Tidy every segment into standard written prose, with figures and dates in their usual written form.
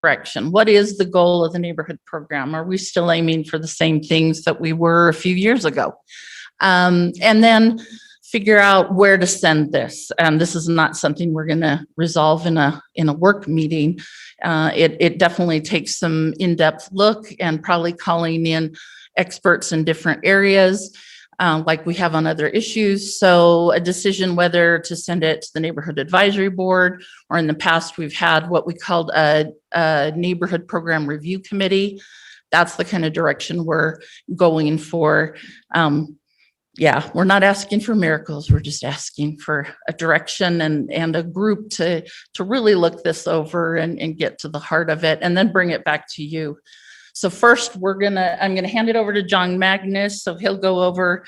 Direction. What is the goal of the neighborhood program? Are we still aiming for the same things that we were a few years ago? And then figure out where to send this. And this is not something we're going to resolve in a work meeting. It definitely takes some in-depth look and probably calling in experts in different areas, like we have on other issues. So a decision whether to send it to the neighborhood advisory board, or in the past, we've had what we called a neighborhood program review committee. That's the kind of direction we're going for. Yeah, we're not asking for miracles. We're just asking for a direction and a group to really look this over and get to the heart of it, and then bring it back to you. So first, I'm gonna hand it over to John Magnus, so he'll go over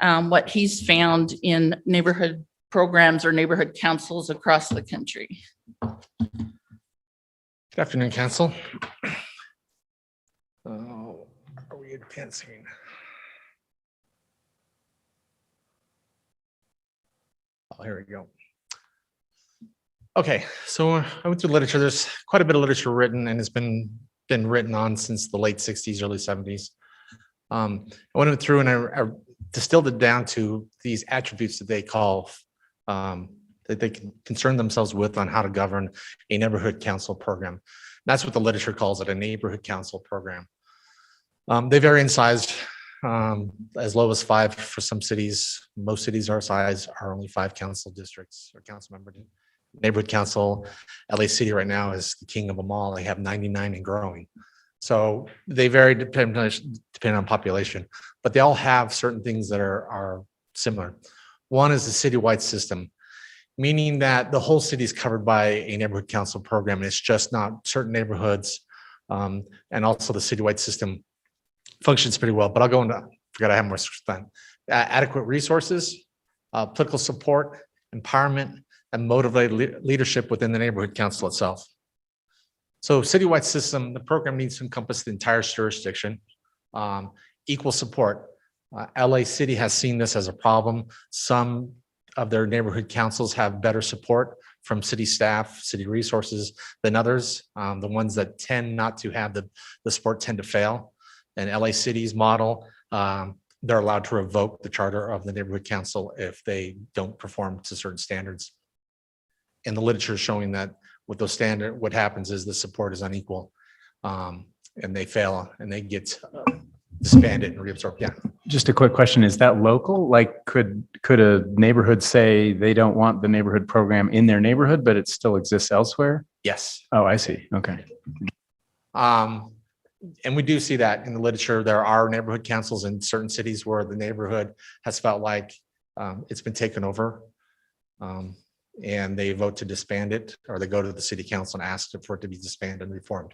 what he's found in neighborhood programs or neighborhood councils across the country. Good afternoon, council. Are we advancing? Oh, here we go. Okay, so I went through literature. There's quite a bit of literature written, and it's been written on since the late 60s, early 70s. I went through and I distilled it down to these attributes that they call, that they can concern themselves with on how to govern a neighborhood council program. That's what the literature calls it, a neighborhood council program. They vary in size, as low as 5 for some cities. Most cities our size are only 5 council districts or council member. Neighborhood council, LA City right now is the king of them all. They have 99 and growing. So they vary depending on population, but they all have certain things that are similar. One is the citywide system, meaning that the whole city is covered by a neighborhood council program. It's just not certain neighborhoods, and also the citywide system functions pretty well. But I'll go into, forgot I have more time. Adequate resources, political support, empowerment, and motivated leadership within the neighborhood council itself. So citywide system, the program needs to encompass the entire jurisdiction, equal support. LA City has seen this as a problem. Some of their neighborhood councils have better support from city staff, city resources than others. The ones that tend not to have the support tend to fail. And LA City's model, they're allowed to revoke the charter of the neighborhood council if they don't perform to certain standards. And the literature is showing that with those standards, what happens is the support is unequal, and they fail and they get disbanded and reabsorbed. Yeah. Just a quick question. Is that local? Like could a neighborhood say they don't want the neighborhood program in their neighborhood, but it still exists elsewhere? Yes. Oh, I see. Okay. And we do see that in the literature. There are neighborhood councils in certain cities where the neighborhood has felt like it's been taken over. And they vote to disband it, or they go to the city council and ask for it to be disbanded and reformed.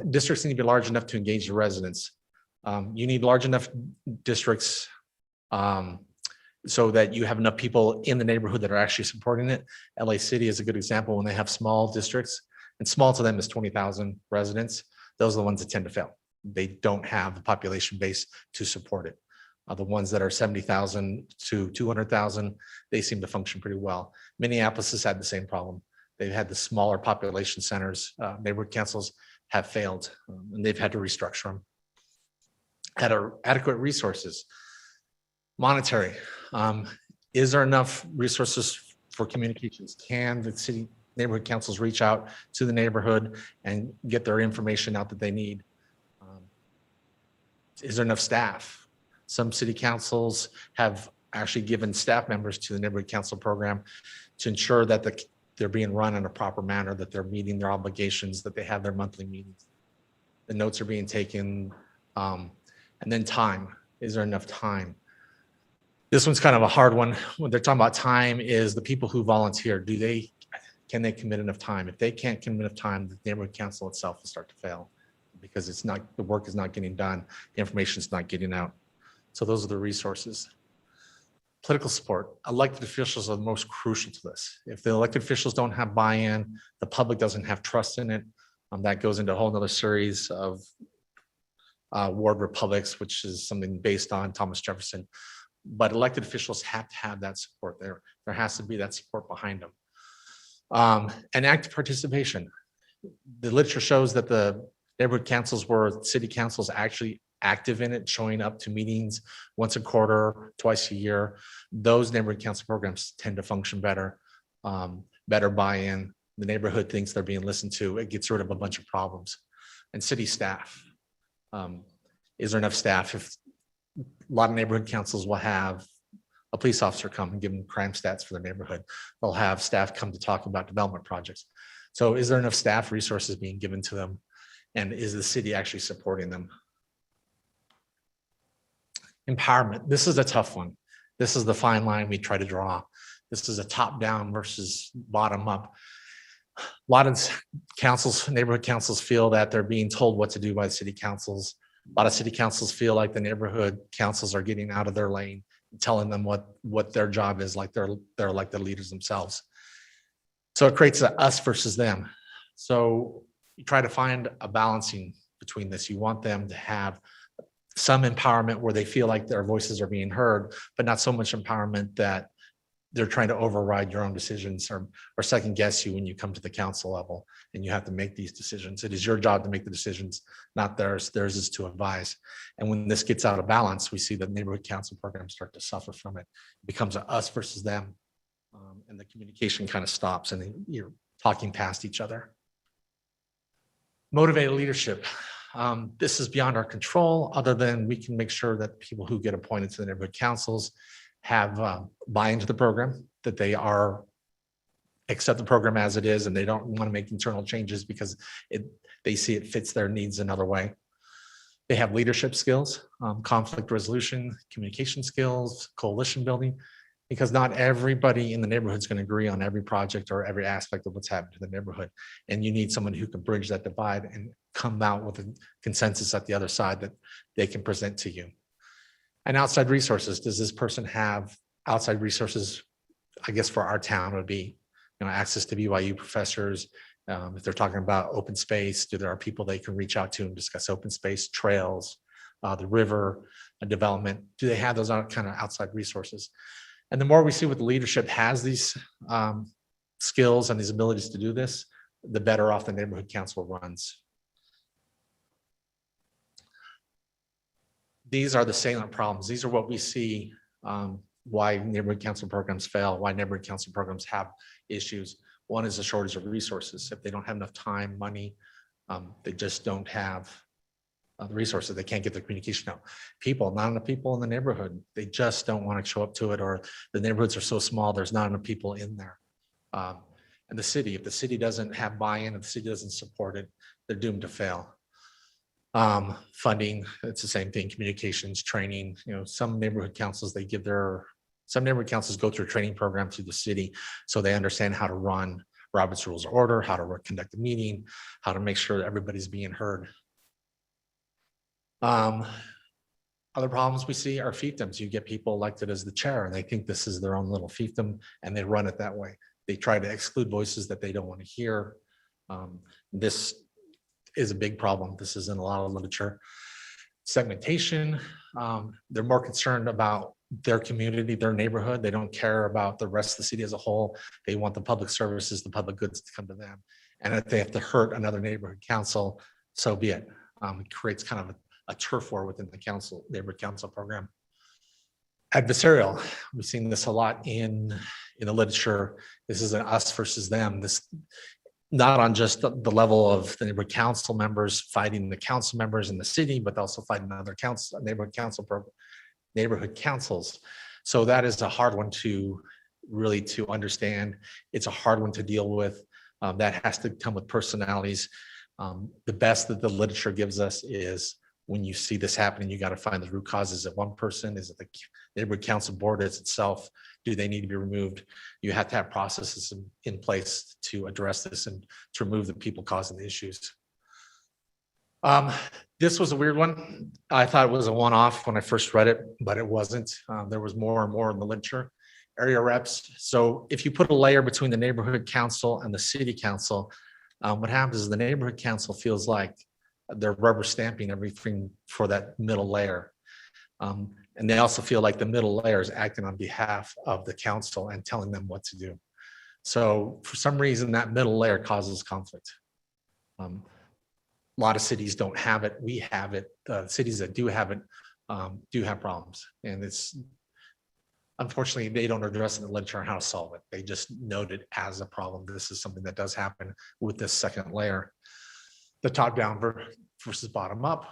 Districts need to be large enough to engage the residents. You need large enough districts so that you have enough people in the neighborhood that are actually supporting it. LA City is a good example when they have small districts, and small to them is 20,000 residents. Those are the ones that tend to fail. they don't have the population base to support it. The ones that are 70,000 to 200,000, they seem to function pretty well. Minneapolis has had the same problem. They've had the smaller population centers. Neighborhood councils have failed, and they've had to restructure them. Adequate resources. Monetary. Is there enough resources for communications? Can the city neighborhood councils reach out to the neighborhood and get their information out that they need? Is there enough staff? Some city councils have actually given staff members to the neighborhood council program to ensure that they're being run in a proper manner, that they're meeting their obligations, that they have their monthly meetings. The notes are being taken. And then time. Is there enough time? This one's kind of a hard one. When they're talking about time, is the people who volunteer, can they commit enough time? If they can't commit enough time, the neighborhood council itself will start to fail because the work is not getting done, the information is not getting out. So those are the resources. Political support. Elected officials are the most crucial to this. If the elected officials don't have buy-in, the public doesn't have trust in it. That goes into a whole nother series of ward republics, which is something based on Thomas Jefferson. But elected officials have to have that support there. There has to be that support behind them. And active participation. The literature shows that the neighborhood councils were city councils actually active in it, showing up to meetings once a quarter, twice a year. Those neighborhood council programs tend to function better, better buy-in. The neighborhood thinks they're being listened to. It gets rid of a bunch of problems. And city staff. Is there enough staff? If a lot of neighborhood councils will have a police officer come and give them crime stats for their neighborhood. They'll have staff come to talk about development projects. So is there enough staff resources being given to them? And is the city actually supporting them? Empowerment. This is a tough one. This is the fine line we try to draw. This is a top-down versus bottom-up. A lot of councils, neighborhood councils feel that they're being told what to do by the city councils. A lot of city councils feel like the neighborhood councils are getting out of their lane, telling them what their job is, like they're like the leaders themselves. So it creates a us versus them. So you try to find a balancing between this. You want them to have some empowerment where they feel like their voices are being heard, but not so much empowerment that they're trying to override your own decisions or second guess you when you come to the council level and you have to make these decisions. It is your job to make the decisions, not theirs. Theirs is to advise. And when this gets out of balance, we see that neighborhood council programs start to suffer from it. It becomes a us versus them. And the communication kind of stops and you're talking past each other. Motivated leadership. This is beyond our control, other than we can make sure that people who get appointed to the neighborhood councils have buy into the program, that they accept the program as it is, and they don't want to make internal changes because they see it fits their needs another way. They have leadership skills, conflict resolution, communication skills, coalition building, because not everybody in the neighborhood is going to agree on every project or every aspect of what's happening to the neighborhood. And you need someone who can bridge that divide and come out with a consensus at the other side that they can present to you. And outside resources. Does this person have outside resources? I guess for our town would be, access to BYU professors. If they're talking about open space, there are people they can reach out to and discuss open space, trails, the river, development? Do they have those kind of outside resources? And the more we see what the leadership has these skills and these abilities to do this, the better off the neighborhood council runs. These are the salient problems. These are what we see why neighborhood council programs fail, why neighborhood council programs have issues. One is the shortage of resources. If they don't have enough time, money, they just don't have the resources. They can't get the communication out. Not enough people in the neighborhood. They just don't want to show up to it, or the neighborhoods are so small, there's not enough people in there. And the city, if the city doesn't have buy-in, if the city doesn't support it, they're doomed to fail. Funding, it's the same thing. Communications, training. Some neighborhood councils, some neighborhood councils go through a training program through the city, so they understand how to run Robert's Rules of Order, how to conduct a meeting, how to make sure that everybody's being heard. Other problems we see are fiefdoms. You get people elected as the chair and they think this is their own little fiefdom and they run it that way. They try to exclude voices that they don't want to hear. This is a big problem. This is in a lot of literature. Segmentation, they're more concerned about their community, their neighborhood. They don't care about the rest of the city as a whole. They want the public services, the public goods to come to them. And if they have to hurt another neighborhood council, so be it. It creates kind of a turf war within the council, neighborhood council program. Adversarial, we've seen this a lot in the literature. This is an us versus them. This not on just the level of the neighborhood council members fighting the council members in the city, but also fighting other neighborhood councils. So that is a hard one to really to understand. It's a hard one to deal with. That has to come with personalities. The best that the literature gives us is when you see this happening, you got to find the root causes. Is it one person? Is it the neighborhood council board itself? Do they need to be removed? You have to have processes in place to address this and to remove the people causing the issues. This was a weird one. I thought it was a one-off when I first read it, but it wasn't. There was more and more in the literature. Area reps. So if you put a layer between the neighborhood council and the city council, what happens is the neighborhood council feels like they're rubber stamping everything for that middle layer. And they also feel like the middle layer is acting on behalf of the council and telling them what to do. So for some reason, that middle layer causes conflict. A lot of cities don't have it. We have it. Cities that do have it do have problems. And it's, unfortunately, they don't address in the literature on how to solve it. They just note it as a problem. This is something that does happen with this second layer. The top down versus bottom up.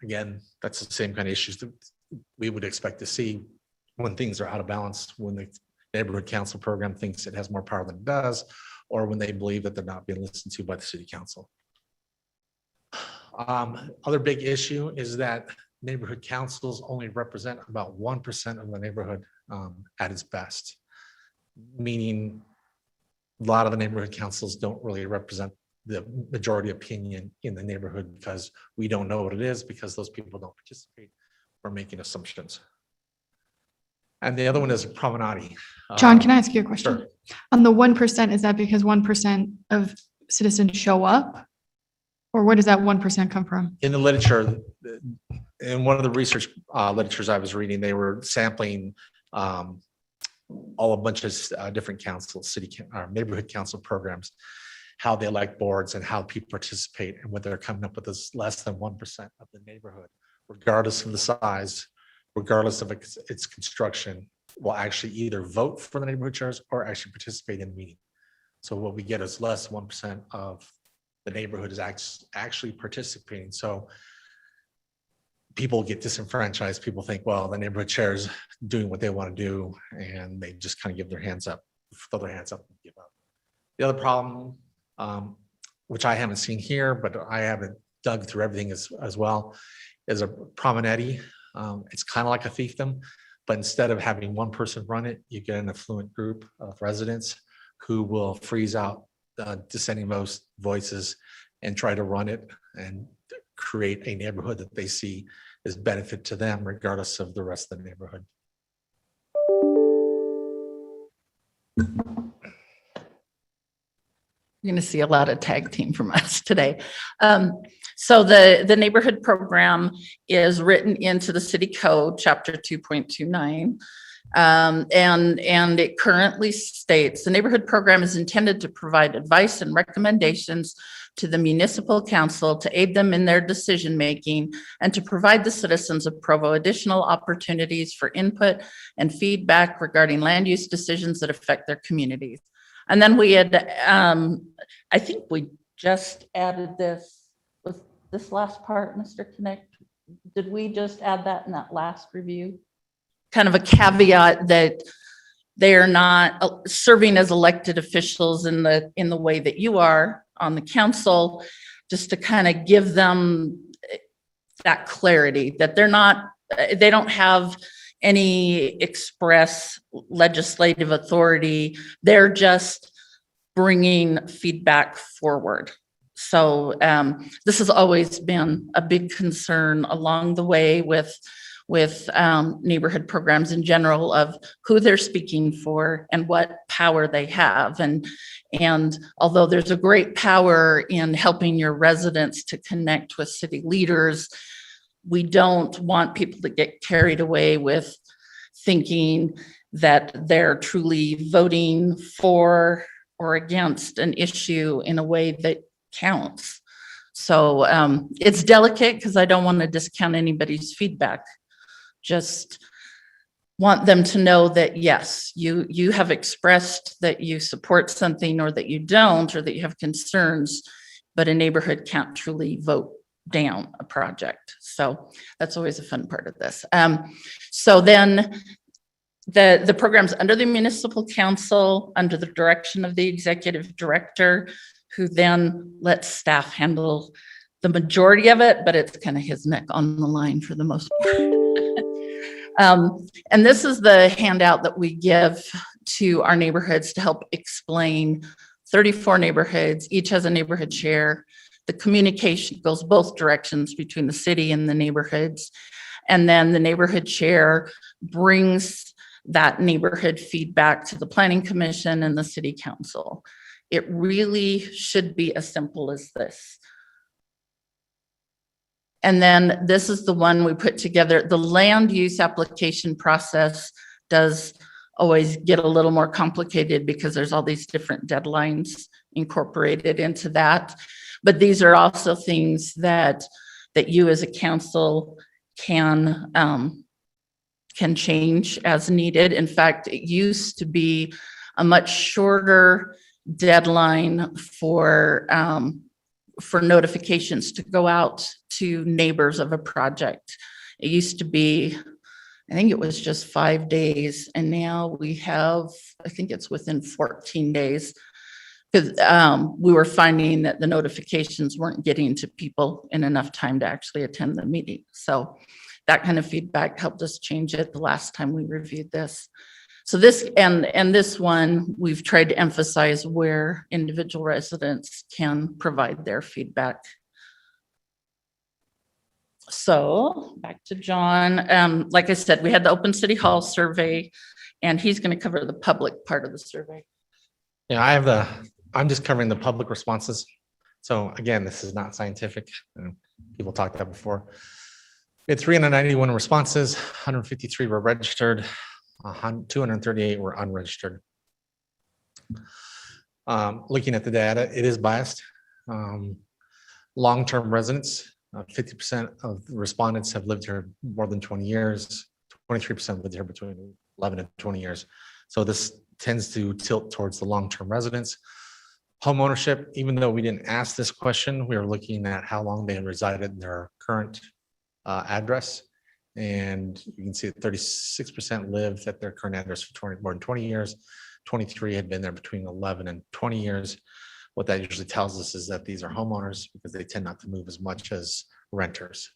Again, that's the same kind of issues that we would expect to see when things are out of balance, when the neighborhood council program thinks it has more power than it does, or when they believe that they're not being listened to by the city council. Other big issue is that neighborhood councils only represent about 1% of the neighborhood at its best, meaning a lot of the neighborhood councils don't really represent the majority opinion in the neighborhood because we don't know what it is, because those people don't participate. We're making assumptions. And the other one is promenade. John, can I ask you a question? Sure. On the 1%, is that because 1% of citizens show up? Or where does that 1% come from? In the literature, in one of the research literatures I was reading, they were sampling a bunch of different councils, neighborhood council programs, how they elect boards and how people participate, and what they're coming up with is less than 1% of the neighborhood, regardless of the size, regardless of its construction, will actually either vote for the neighborhood chairs or actually participate in the meeting. So what we get is less than 1% of the neighborhood is actually participating. So people get disenfranchised. People think, well, the neighborhood chair is doing what they want to do, and they just kind of give their hands up, throw their hands up and give up. The other problem, which I haven't seen here, but I haven't dug through everything as well, is a promenade. It's kind of like a fiefdom, but instead of having one person run it, you get an affluent group of residents who will freeze out dissenting voices and try to run it and create a neighborhood that they see is benefit to them, regardless of the rest of the neighborhood. You're going to see a lot of tag team from us today. So the neighborhood program is written into the city code, chapter 2.29. And it currently states the neighborhood program is intended to provide advice and recommendations to the municipal council to aid them in their decision-making and to provide the citizens of Provo additional opportunities for input and feedback regarding land use decisions that affect their communities. And then we had, I think we just added this, was this last part, Mr. Connect? Did we just add that in that last review? Kind of a caveat that they are not serving as elected officials in the way that you are on the council, just to kind of give them that clarity that they don't have any express legislative authority. They're just bringing feedback forward. So this has always been a big concern along the way with with neighborhood programs in general of who they're speaking for and what power they have. And although there's a great power in helping your residents to connect with city leaders, we don't want people to get carried away with thinking that they're truly voting for or against an issue in a way that counts. So it's delicate because I don't want to discount anybody's feedback. Just want them to know that, yes, you have expressed that you support something or that you don't, or that you have concerns, but a neighborhood can't truly vote down a project. So that's always a fun part of this. So then the program's under the municipal council, under the direction of the executive director, who then lets staff handle the majority of it, but it's kind of his neck on the line for the most part. And this is the handout that we give to our neighborhoods to help explain 34 neighborhoods. Each has a neighborhood chair. The communication goes both directions between the city and the neighborhoods. And then the neighborhood chair brings that neighborhood feedback to the planning commission and the city council. It really should be as simple as this. And then this is the one we put together. The land use application process does always get a little more complicated because there's all these different deadlines incorporated into that. But these are also things that you as a council can change as needed. In fact, it used to be a much shorter deadline for notifications to go out to neighbors of a project. It used to be, I think it was just 5 days, and now we have, I think it's within 14 days. Because we were finding that the notifications weren't getting to people in enough time to actually attend the meeting. So that kind of feedback helped us change it the last time we reviewed this. So this, and this one, we've tried to emphasize where individual residents can provide their feedback. So back to John. Like I said, we had the Open City Hall survey, and he's going to cover the public part of the survey. Yeah, I'm just covering the public responses. So again, this is not scientific. People talked about before. We had 391 responses, 153 were registered, 238 were unregistered. Looking at the data, it is biased. Long-term residents, 50% of the respondents have lived here more than 20 years. 23% lived here between 11 and 20 years. So this tends to tilt towards the long-term residents. Home ownership, even though we didn't ask this question, we were looking at how long they had resided in their current address. And you can see that 36% lived at their current address for more than 20 years. 23 had been there between 11 and 20 years. What that usually tells us is that these are homeowners because they tend not to move as much as renters.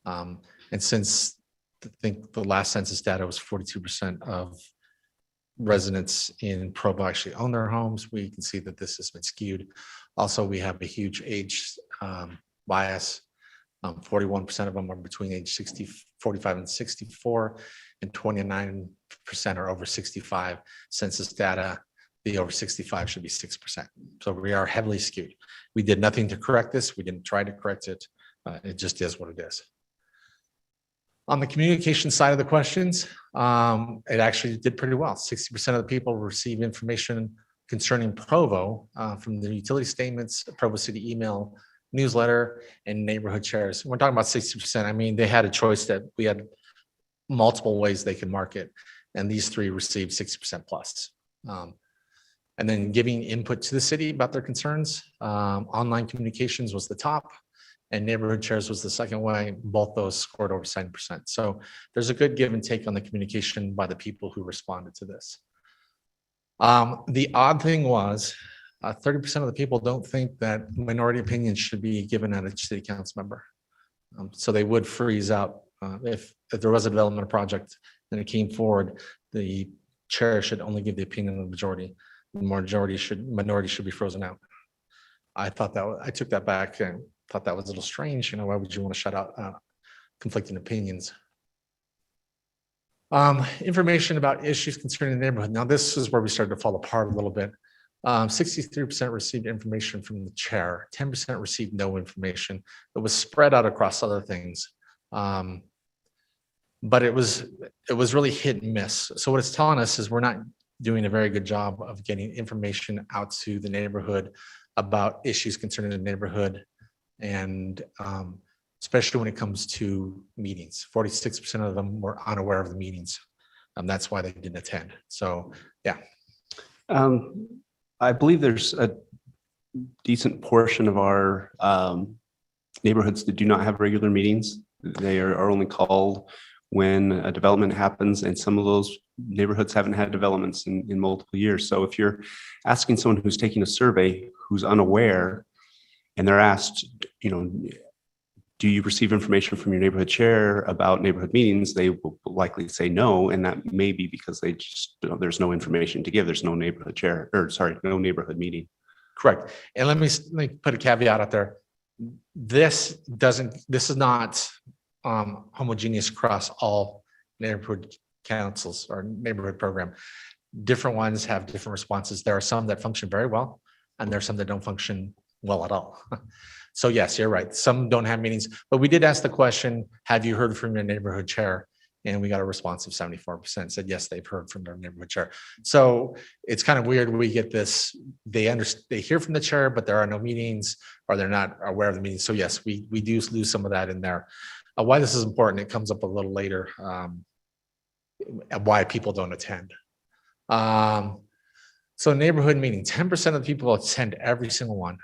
And since I think the last census data was 42% of residents in Provo actually own their homes, we can see that this has been skewed. Also, we have a huge age bias. 41% of them are between age 45 and 64, and 29% are over 65. Census data, the over 65 should be 6%. So we are heavily skewed. We did nothing to correct this. We didn't try to correct it. It just is what it is. On the communication side of the questions, it actually did pretty well. 60% of the people receive information concerning Provo from the utility statements, Provo City email, newsletter, and neighborhood chairs. We're talking about 60%. I mean, they had a choice that we had multiple ways they could market, and these three received 60% plus. And then giving input to the city about their concerns. Online communications was the top, and neighborhood chairs was the second way. Both those scored over 7%. So there's a good give and take on the communication by the people who responded to this. The odd thing was 30% of the people don't think that minority opinions should be given at a city council member. So they would freeze out if there was a development project and it came forward, the chair should only give the opinion of the majority. The minority should be frozen out. I took that back and thought that was a little strange. You know, why would you want to shut out conflicting opinions? Information about issues concerning the neighborhood. Now, this is where we started to fall apart a little bit. 63% received information from the chair, 10% received no information. It was spread out across other things. But it was really hit and miss. So what it's telling us is we're not doing a very good job of getting information out to the neighborhood about issues concerning the neighborhood, and especially when it comes to meetings. 46% of them were unaware of the meetings. That's why they didn't attend. So, yeah. I believe there's a decent portion of our neighborhoods that do not have regular meetings. They are only called when a development happens, and some of those neighborhoods haven't had developments in multiple years. So if you're asking someone who's taking a survey who's unaware, and they're asked, do you receive information from your neighborhood chair about neighborhood meetings? They will likely say no, and that may be because they just, there's no information to give. There's no neighborhood chair, no neighborhood meeting. Correct. And let me put a caveat out there. This is not homogeneous across all neighborhood councils or neighborhood program. Different ones have different responses. There are some that function very well, and there are some that don't function well at all. So yes, you're right. Some don't have meetings, but we did ask the question, have you heard from your neighborhood chair? And we got a response of 74% said, yes, they've heard from their neighborhood chair. So it's kind of weird. We get this, they hear from the chair, but there are no meetings, or they're not aware of the meetings. So yes, we do lose some of that in there. Why this is important, it comes up a little later, why people don't attend. So neighborhood meeting, 10% of the people attend every single one.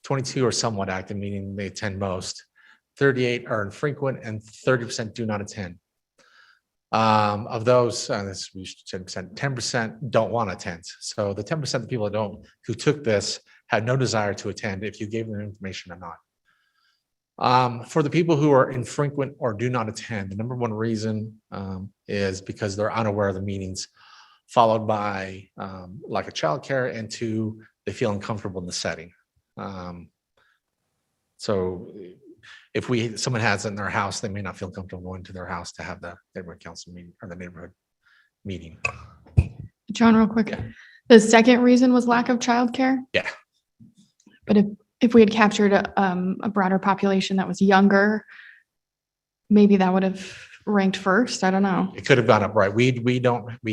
22 are somewhat active, meaning they attend most. 38 are infrequent, and 30% do not attend. Of those, this reached 10% don't want to attend. So the 10% of the people who took this had no desire to attend if you gave them information or not. For the people who are infrequent or do not attend, the number one reason is because they're unaware of the meetings, followed by lack of childcare, and 2, they feel uncomfortable in the setting. So if someone has it in their house, they may not feel comfortable going to their house to have the neighborhood council meeting or the neighborhood meeting. John, real quick. Yeah. The second reason was lack of childcare? Yeah. But if we had captured a broader population that was younger, maybe that would have ranked first. I don't know. It could have gone up, right? We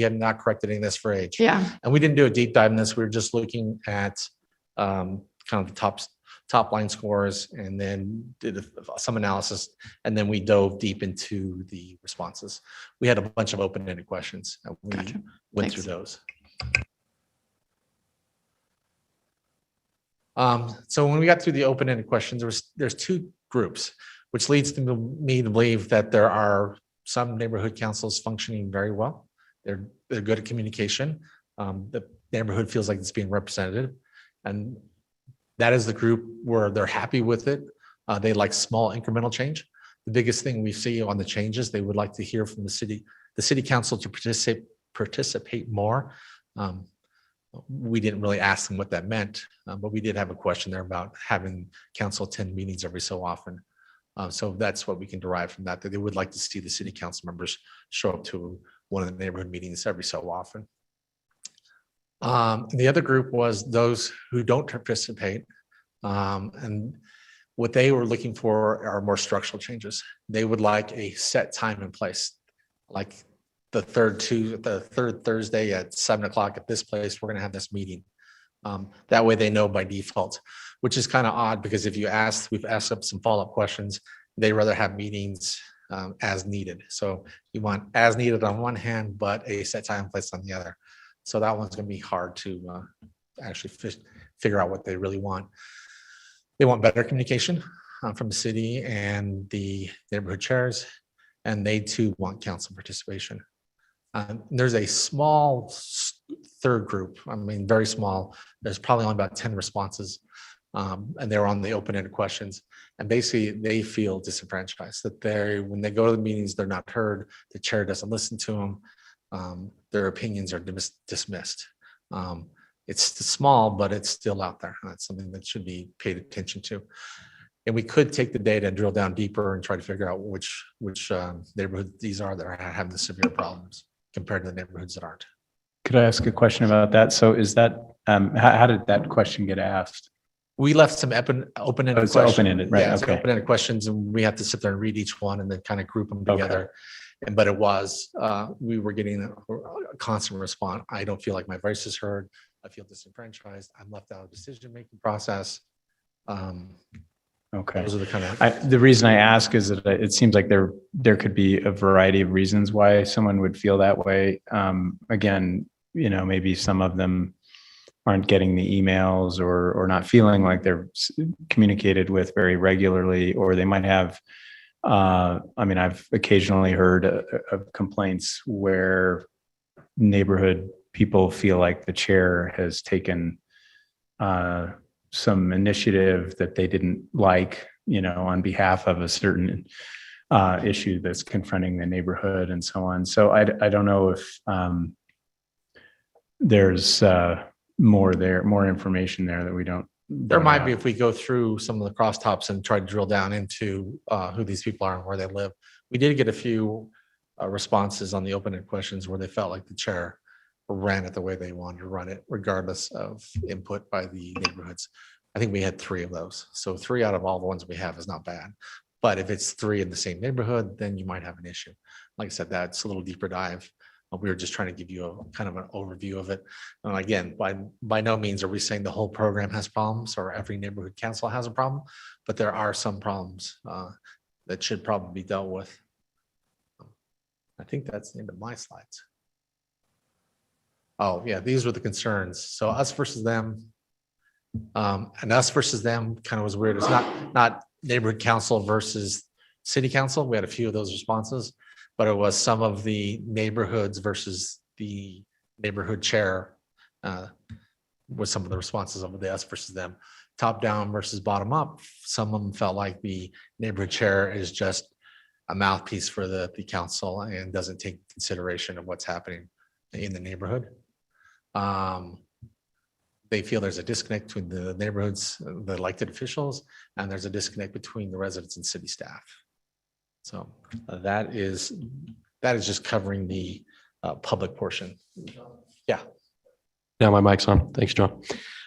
had not corrected any of this for age. Yeah. And we didn't do a deep dive in this. We were just looking at kind of the top line scores, and then did some analysis, and then we dove deep into the responses. We had a bunch of open-ended questions. And we Gotcha. went Thanks. through those. So when we got through the open-ended questions, there's 2 groups, which leads me to believe that there are some neighborhood councils functioning very well. They're good at communication. The neighborhood feels like it's being represented, and that is the group where they're happy with it. They like small incremental change. The biggest thing we see on the changes, they would like to hear from the city council to participate more. We didn't really ask them what that meant, but we did have a question there about having council attend meetings every so often. So that's what we can derive from that they would like to see the city council members show up to one of the neighborhood meetings every so often. The other group was those who don't participate, and what they were looking for are more structural changes. They would like a set time and place, like the third Thursday at 7:00 at this place, we're going to have this meeting. That way they know by default, which is kind of odd, because if we've asked up some follow-up questions, they rather have meetings as needed. So you want as needed on one hand, but a set time and place on the other. So that one's going to be hard to actually figure out what they really want. They want better communication from the city and the neighborhood chairs, and they too want council participation. There's a small third group, I mean, very small. There's probably only about 10 responses, and they're on the open-ended questions. And basically they feel disenfranchised, that when they go to the meetings, they're not heard. The chair doesn't listen to them. Their opinions are dismissed. It's small, but it's still out there. That's something that should be paid attention to. And we could take the data and drill down deeper and try to figure out which neighborhoods these are that are having the severe problems compared to the neighborhoods that aren't. Could I ask a question about that? So is that, how did that question get asked? We left some open-ended Oh, it's questions. open-ended, right, Yeah, it's okay. open-ended questions, and we have to sit there and read each one and then kind of group them Okay. together. But it was, we were getting a constant response. I don't feel like my voice is heard. I feel disenfranchised. I'm left out of decision-making process. Okay. Those are the kind of. The reason I ask is that it seems like there could be a variety of reasons why someone would feel that way. Again, maybe some of them aren't getting the emails or not feeling like they're communicated with very regularly, or they might have, I've occasionally heard of complaints where neighborhood people feel like the chair has taken some initiative that they didn't like, on behalf of a certain issue that's confronting the neighborhood and so on. So I don't know if there's more information there that we don't. There might be if we go through some of the crosstops and try to drill down into who these people are and where they live. We did get a few responses on the open-ended questions where they felt like the chair ran it the way they wanted to run it, regardless of input by the neighborhoods. I think we had 3 of those. So 3 out of all the ones we have is not bad. But if it's 3 in the same neighborhood, then you might have an issue. Like I said, that's a little deeper dive. We were just trying to give you a kind of an overview of it. And again, by no means are we saying the whole program has problems or every neighborhood council has a problem, but there are some problems that should probably be dealt with. I think that's the end of my slides. Oh, yeah, these were the concerns. So us versus them. And us versus them kind of was weird. It's not neighborhood council versus city council. We had a few of those responses, but it was some of the neighborhoods versus the neighborhood chair was some of the responses of the us versus them. Top down versus bottom up. Some of them felt like the neighborhood chair is just a mouthpiece for the council and doesn't take consideration of what's happening in the neighborhood. They feel there's a disconnect between the neighborhoods, the elected officials, and there's a disconnect between the residents and city staff. So that is just covering the public portion. Yeah. Now my mic's on. Thanks, John.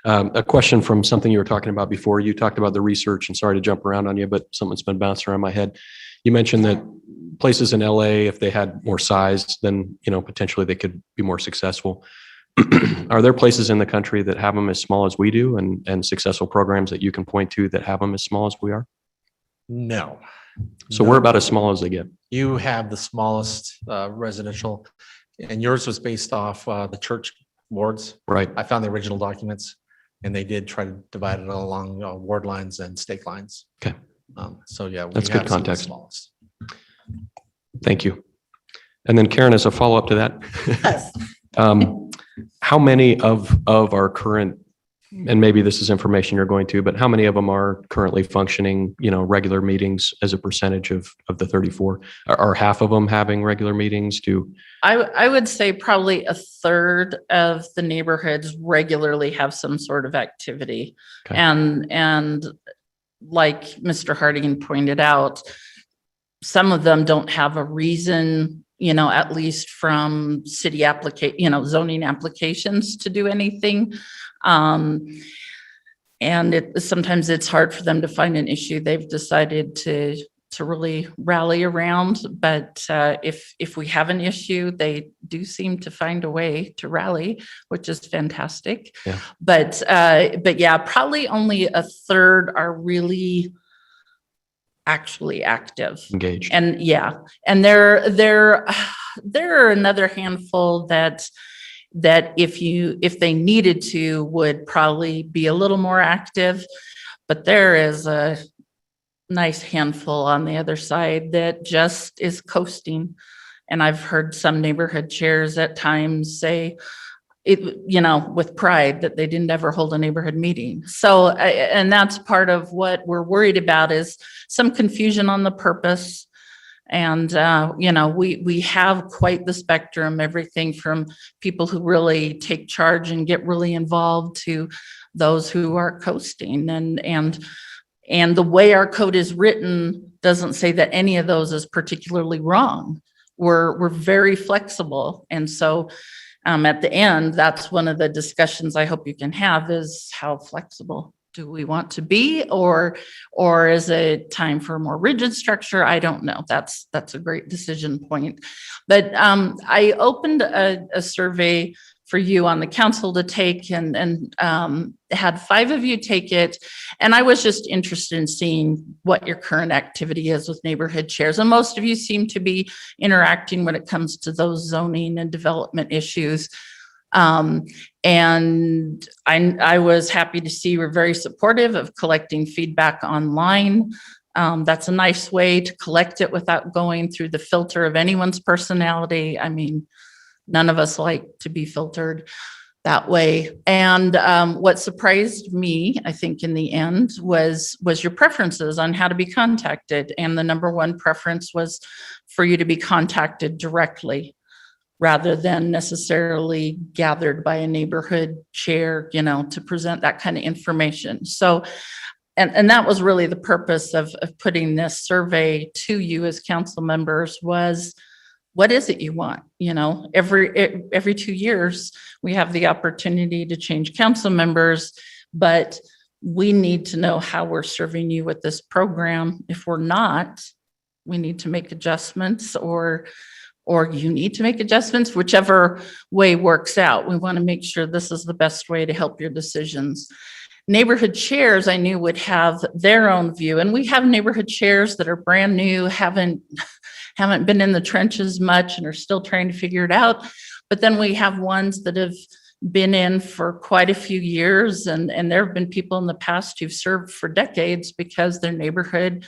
A question from something you were talking about before. You talked about the research, and sorry to jump around on you, but something's been bouncing around my head. You mentioned that places in LA, if they had more size, then potentially they could be more successful. Are there places in the country that have them as small as we do, and successful programs that you can point to that have them as small as we are? No. So we're about as small as they get. You have the smallest residential, and yours was based off the church wards. Right. I found the original documents, and they did try to divide it along ward lines and stake lines. Okay. So yeah, That's good context. Smallest. Thank you. And then Karen, as a follow-up to that, Yes. how many of our current, and maybe this is information you're going to, but how many of them are currently functioning, regular meetings as a percentage of the 34? Are half of them having regular meetings? I would say probably a third of the neighborhoods regularly have some sort of activity. Okay. And like Mr. Harding pointed out, some of them don't have a reason, at least from city zoning applications to do anything. And sometimes it's hard for them to find an issue they've decided to really rally around. But if we have an issue, they do seem to find a way to rally, which is fantastic. Yeah. But yeah, probably only a third are really actually active. Engaged. And yeah, and there are another handful that if they needed to would probably be a little more active, but there is a nice handful on the other side that just is coasting. And I've heard some neighborhood chairs at times say it, with pride, that they didn't ever hold a neighborhood meeting. So, and that's part of what we're worried about, is some confusion on the purpose. And, we have quite the spectrum, everything from people who really take charge and get really involved to those who are coasting. And the way our code is written doesn't say that any of those is particularly wrong. We're very flexible. And so at the end, that's one of the discussions I hope you can have is how flexible do we want to be, or is it time for a more rigid structure? I don't know. That's a great decision point. But I opened a survey for you on the council to take and had 5 of you take it. And I was just interested in seeing what your current activity is with neighborhood chairs. And most of you seem to be interacting when it comes to those zoning and development issues. And I was happy to see you're very supportive of collecting feedback online. That's a nice way to collect it without going through the filter of anyone's personality. I mean, none of us like to be filtered that way. And what surprised me, I think in the end, was your preferences on how to be contacted. And the number one preference was for you to be contacted directly rather than necessarily gathered by a neighborhood chair, you know, to present that kind of information. So, and that was really the purpose of putting this survey to you as council members was, what is it you want? You know, every 2 years, we have the opportunity to change council members, but we need to know how we're serving you with this program. If we're not, we need to make adjustments or you need to make adjustments, whichever way works out. We want to make sure this is the best way to help your decisions. Neighborhood chairs, I knew, would have their own view, and we have neighborhood chairs that are brand new, haven't been in the trenches much and are still trying to figure it out. But then we have ones that have been in for quite a few years, and there have been people in the past who've served for decades because their neighborhood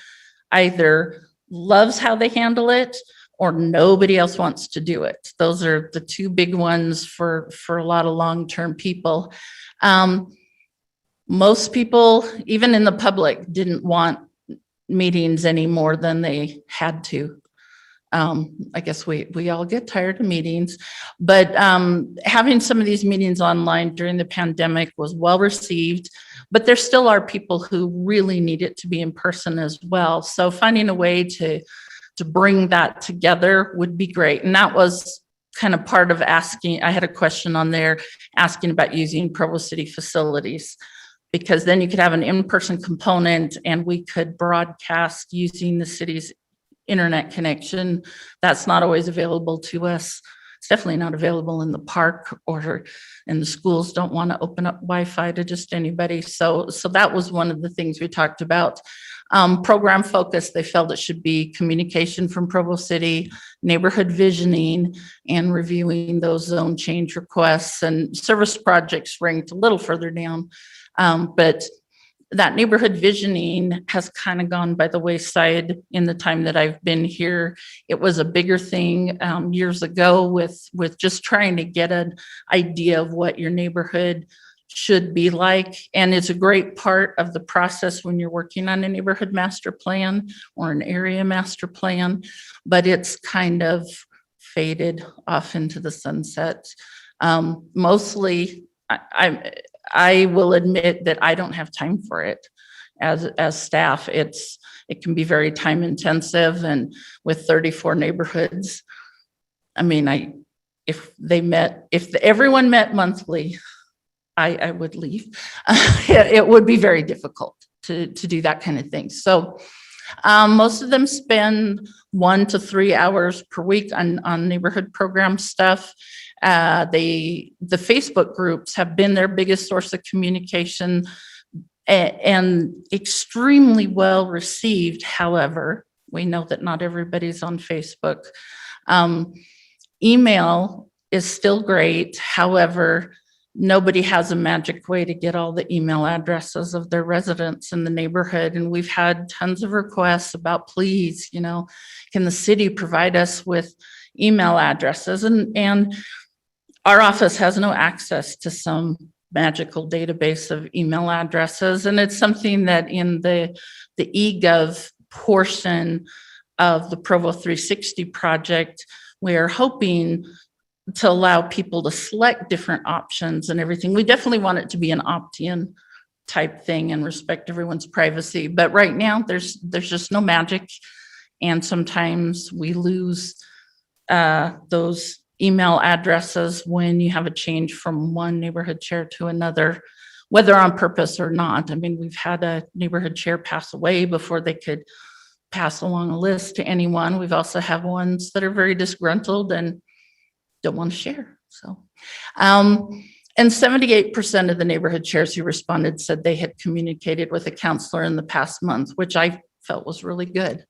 either loves how they handle it or nobody else wants to do it. Those are the 2 big ones for a lot of long-term people. Most people, even in the public, didn't want meetings any more than they had to. I guess we all get tired of meetings, but having some of these meetings online during the pandemic was well received, but there still are people who really need it to be in person as well. So finding a way to bring that together would be great. And that was kind of part of asking, I had a question on there asking about using Provo City facilities, because then you could have an in-person component and we could broadcast using the city's internet connection. That's not always available to us. It's definitely not available in the park, and the schools don't want to open up Wi-Fi to just anybody. So that was one of the things we talked about. Program focus, they felt it should be communication from Provo City, neighborhood visioning, and reviewing those zone change requests, and service projects ranked a little further down. But that neighborhood visioning has kind of gone by the wayside in the time that I've been here. It was a bigger thing years ago with just trying to get an idea of what your neighborhood should be like. And it's a great part of the process when you're working on a neighborhood master plan or an area master plan, but it's kind of faded off into the sunset. Mostly, I will admit that I don't have time for it as staff. It can be very time intensive, and with 34 neighborhoods, I mean, if everyone met monthly, I would leave. It would be very difficult to do that kind of thing. So most of them spend 1 to 3 hours per week on neighborhood program stuff. The Facebook groups have been their biggest source of communication and extremely well received. However, we know that not everybody's on Facebook. Email is still great. However, nobody has a magic way to get all the email addresses of their residents in the neighborhood. And we've had tons of requests about, please, can the city provide us with email addresses? And our office has no access to some magical database of email addresses. And it's something that in the eGov portion of the Provo 360 project, we are hoping to allow people to select different options and everything. We definitely want it to be an opt-in type thing and respect everyone's privacy. But right now, there's just no magic. And sometimes we lose those email addresses when you have a change from one neighborhood chair to another, whether on purpose or not. I mean, we've had a neighborhood chair pass away before they could pass along a list to anyone. We've also have ones that are very disgruntled and don't want to share. So, and 78% of the neighborhood chairs who responded said they had communicated with a counselor in the past month, which I felt was really good.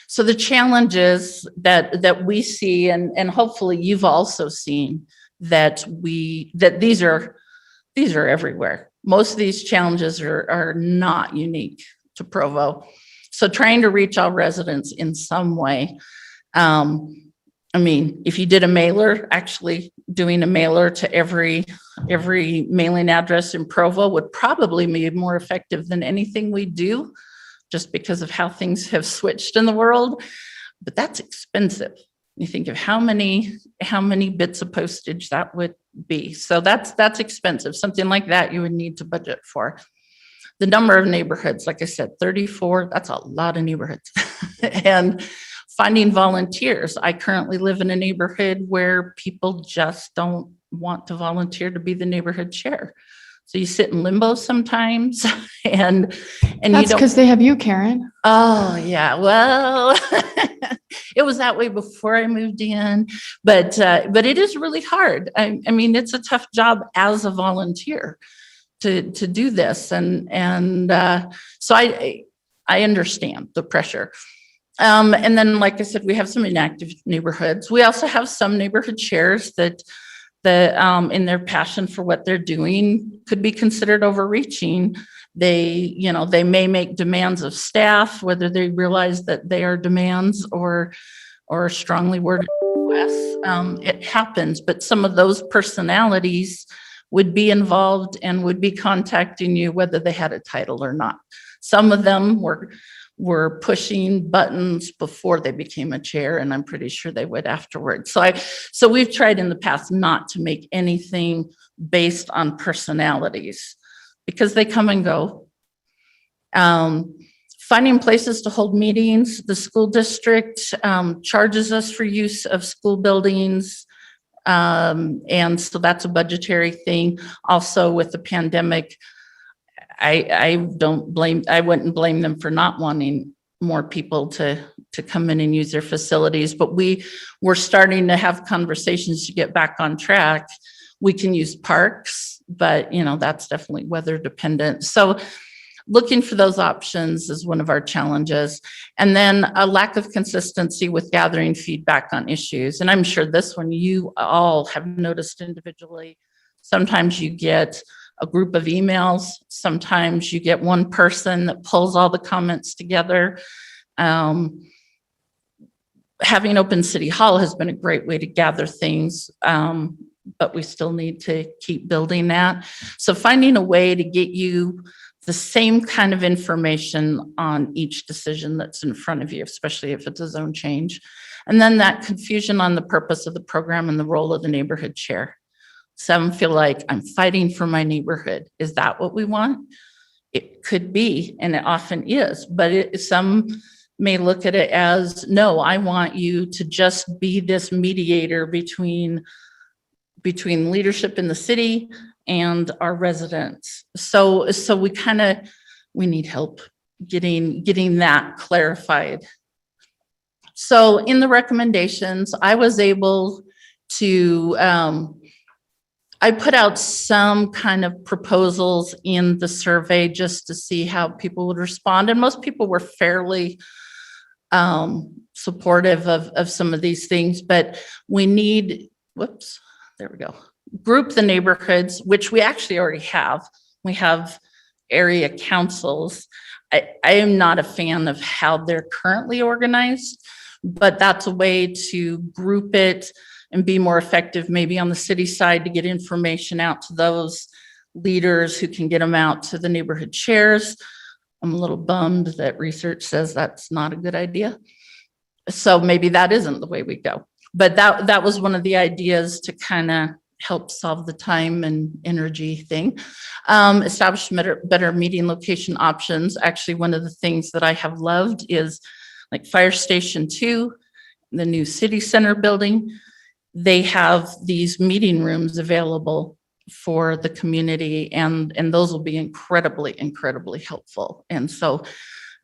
So the challenges that we see, and hopefully you've also seen, that these are everywhere. Most of these challenges are not unique to Provo. So trying to reach all residents in some way. I mean, if you did a mailer, actually doing a mailer to every mailing address in Provo would probably be more effective than anything we do, just because of how things have switched in the world. But that's expensive. You think of how many bits of postage that would be. So that's expensive. Something like that you would need to budget for. The number of neighborhoods, like I said, 34, that's a lot of neighborhoods. And finding volunteers. I currently live in a neighborhood where people just don't want to volunteer to be the neighborhood chair. So you sit in limbo sometimes, and you That's don't. because they have you, Karen. Oh yeah, well, it was that way before I moved in, but it is really hard. I mean, it's a tough job as a volunteer to do this, and so I understand the pressure. And then, like I said, we have some inactive neighborhoods. We also have some neighborhood chairs that in their passion for what they're doing could be considered overreaching. They may make demands of staff, whether they realize that they are demands or strongly worded requests. It happens, but some of those personalities would be involved and would be contacting you whether they had a title or not. Some of them were pushing buttons before they became a chair, and I'm pretty sure they would afterwards. So we've tried in the past not to make anything based on personalities because they come and go. Finding places to hold meetings. The school district charges us for use of school buildings. And so that's a budgetary thing. Also with the pandemic, I wouldn't blame them for not wanting more people to come in and use their facilities, but we're starting to have conversations to get back on track. We can use parks, but that's definitely weather dependent. So looking for those options is one of our challenges. And then a lack of consistency with gathering feedback on issues. And I'm sure this one you all have noticed individually. Sometimes you get a group of emails. Sometimes you get one person that pulls all the comments together. Having open city hall has been a great way to gather things, but we still need to keep building that. So finding a way to get you the same kind of information on each decision that's in front of you, especially if it's a zone change. And then that confusion on the purpose of the program and the role of the neighborhood chair. Some feel like I'm fighting for my neighborhood. Is that what we want? It could be, and it often is, but some may look at it as, no, I want you to just be this mediator between leadership in the city and our residents. So we need help getting that clarified. So in the recommendations, I was able to, I put out some kind of proposals in the survey just to see how people would respond. And most people were fairly supportive of some of these things, but we need, there we go. Group the neighborhoods, which we actually already have. We have area councils. I am not a fan of how they're currently organized, but that's a way to group it and be more effective maybe on the city side to get information out to those leaders who can get them out to the neighborhood chairs. I'm a little bummed that research says that's not a good idea. So maybe that isn't the way we go. But that was one of the ideas to kind of help solve the time and energy thing. Establish better meeting location options. Actually, one of the things that I have loved is like Fire Station 2, the new city center building. They have these meeting rooms available for the community, and those will be incredibly helpful. And so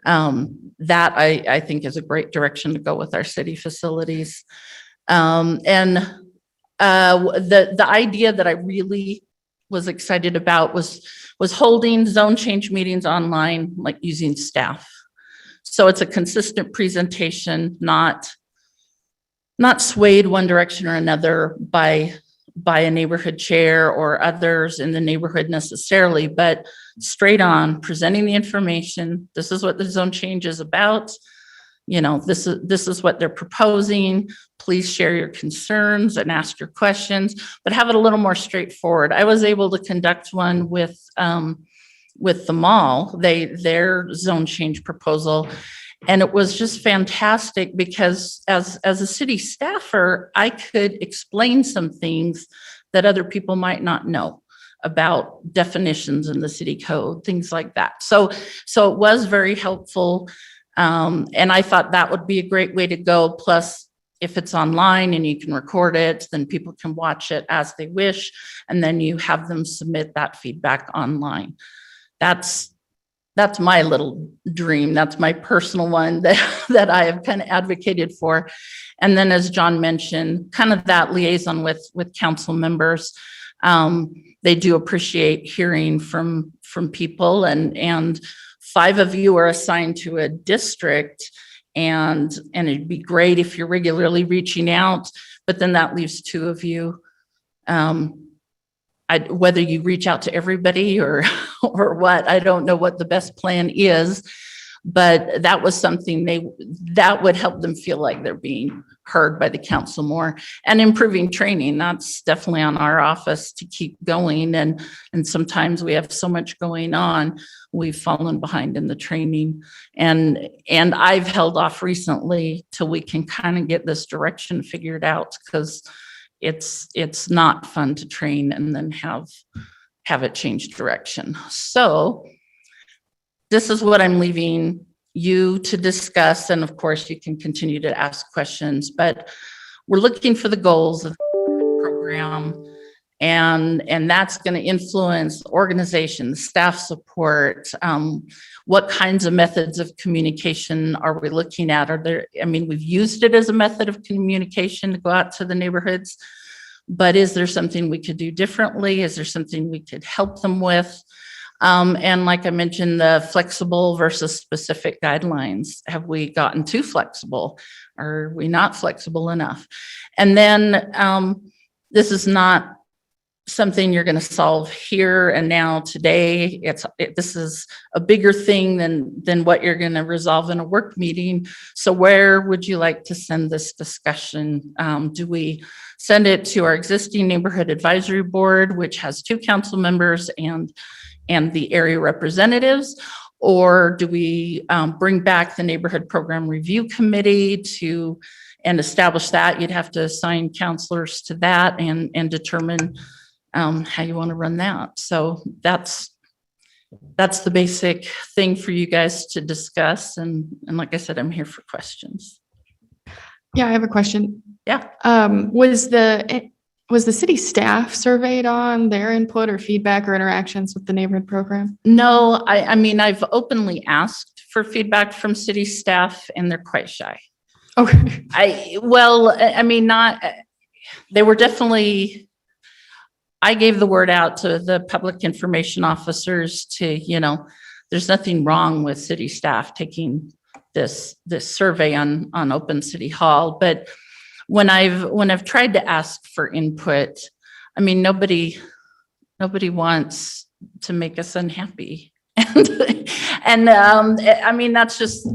that I think is a great direction to go with our city facilities. The idea that I really was excited about was holding zone change meetings online, like using staff. So it's a consistent presentation, not swayed one direction or another by a neighborhood chair or others in the neighborhood necessarily, but straight on presenting the information. This is what the zone change is about. You know, this is what they're proposing. Please share your concerns and ask your questions, but have it a little more straightforward. I was able to conduct one with the mall, their zone change proposal. And it was just fantastic because as a city staffer, I could explain some things that other people might not know about definitions in the city code, things like that. So it was very helpful. And I thought that would be a great way to go. Plus, if it's online and you can record it, then people can watch it as they wish. And then you have them submit that feedback online. That's my little dream. That's my personal one that I have kind of advocated for. And then, as John mentioned, kind of that liaison with council members. They do appreciate hearing from people, and 5 of you are assigned to a district, and it'd be great if you're regularly reaching out, but then that leaves 2 of you. Whether you reach out to everybody or what, I don't know what the best plan is, but that was something that would help them feel like they're being heard by the council more. And improving training, that's definitely on our office to keep going. And sometimes we have so much going on, we've fallen behind in the training. And I've held off recently till we can kind of get this direction figured out, because it's not fun to train and then have it change direction. So this is what I'm leaving you to discuss. And of course, you can continue to ask questions, but we're looking for the goals of the program. And that's going to influence organization, staff support. What kinds of methods of communication are we looking at? We've used it as a method of communication to go out to the neighborhoods, but is there something we could do differently? Is there something we could help them with? And like I mentioned, the flexible versus specific guidelines. Have we gotten too flexible? Are we not flexible enough? And then this is not something you're going to solve here and now today. This is a bigger thing than what you're going to resolve in a work meeting. So where would you like to send this discussion? Do we send it to our existing neighborhood advisory board, which has 2 council members and the area representatives? Or do we bring back the neighborhood program review committee and establish that? You'd have to assign counselors to that and determine how you want to run that. So that's the basic thing for you guys to discuss. And like I said, I'm here for questions. Yeah, I have a question. Yeah. Was the city staff surveyed on their input or feedback or interactions with the neighborhood program? No, I've openly asked for feedback from city staff, and they're quite shy. Okay. They were definitely, I gave the word out to the public information officers there's nothing wrong with city staff taking this survey on Open City Hall. But when I've tried to ask for input, nobody wants to make us unhappy. That's just,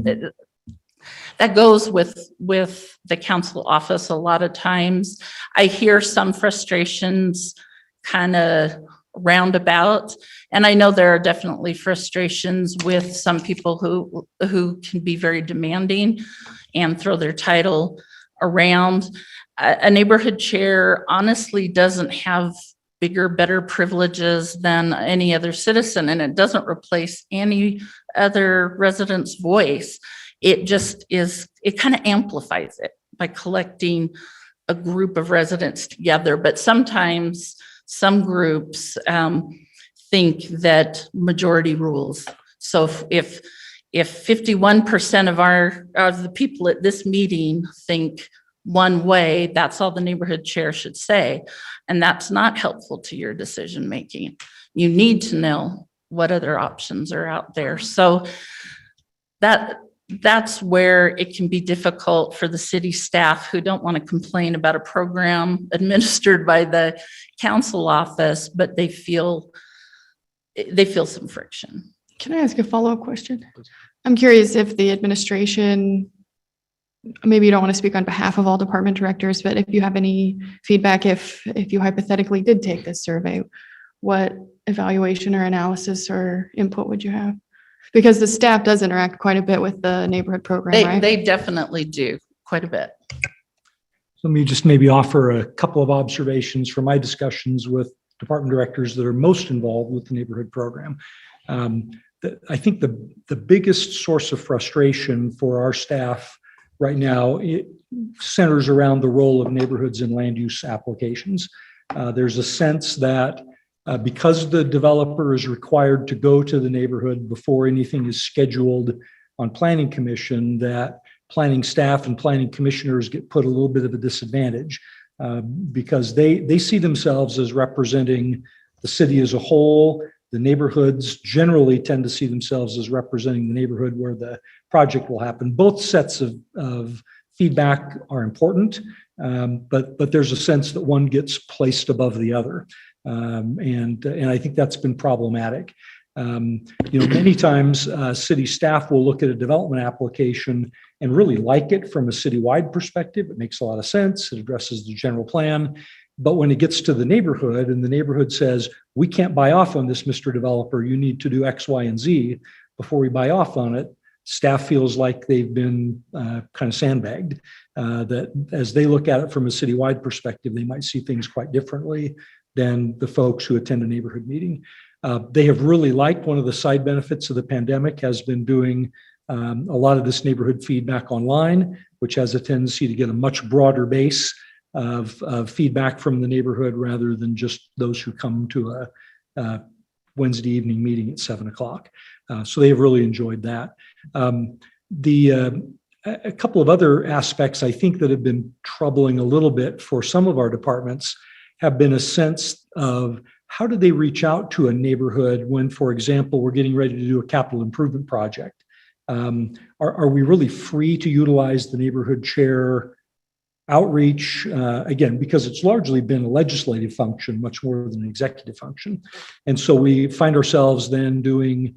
that goes with the council office a lot of times. I hear some frustrations kind of roundabout, and I know there are definitely frustrations with some people who can be very demanding and throw their title around. A neighborhood chair honestly doesn't have bigger, better privileges than any other citizen, and it doesn't replace any other resident's voice. It just is, it kind of amplifies it by collecting a group of residents together. But sometimes some groups think that majority rules. So if 51% of the people at this meeting think one way, that's all the neighborhood chair should say. And that's not helpful to your decision making. You need to know what other options are out there. So that's where it can be difficult for the city staff who don't want to complain about a program administered by the council office, but they feel some friction. Can I ask a follow-up question? I'm curious if the administration, maybe you don't want to speak on behalf of all department directors, but if you have any feedback, if you hypothetically did take this survey, what evaluation or analysis or input would you have? Because the staff does interact quite a bit with the neighborhood program, right? They definitely do, quite a bit. Let me just maybe offer a couple of observations from my discussions with department directors that are most involved with the neighborhood program. I think the biggest source of frustration for our staff right now, it centers around the role of neighborhoods in land use applications. There's a sense that because the developer is required to go to the neighborhood before anything is scheduled on planning commission, that planning staff and planning commissioners get put a little bit of a disadvantage because they see themselves as representing the city as a whole. The neighborhoods generally tend to see themselves as representing the neighborhood where the project will happen. Both sets of feedback are important, but there's a sense that one gets placed above the other. And I think that's been problematic. Many times city staff will look at a development application and really like it from a citywide perspective. It makes a lot of sense. It addresses the general plan. But when it gets to the neighborhood and the neighborhood says, we can't buy off on this, Mr. Developer, you need to do X, Y, and Z before we buy off on it, staff feels like they've been kind of sandbagged, that as they look at it from a citywide perspective, they might see things quite differently than the folks who attend a neighborhood meeting. They have really liked, one of the side benefits of the pandemic has been doing a lot of this neighborhood feedback online, which has a tendency to get a much broader base of feedback from the neighborhood rather than just those who come to a Wednesday evening meeting at 7:00. So they have really enjoyed that. A couple of other aspects I think that have been troubling a little bit for some of our departments have been a sense of how do they reach out to a neighborhood when, for example, we're getting ready to do a capital improvement project. Are we really free to utilize the neighborhood chair outreach, again, because it's largely been a legislative function, much more than an executive function. And so we find ourselves then doing,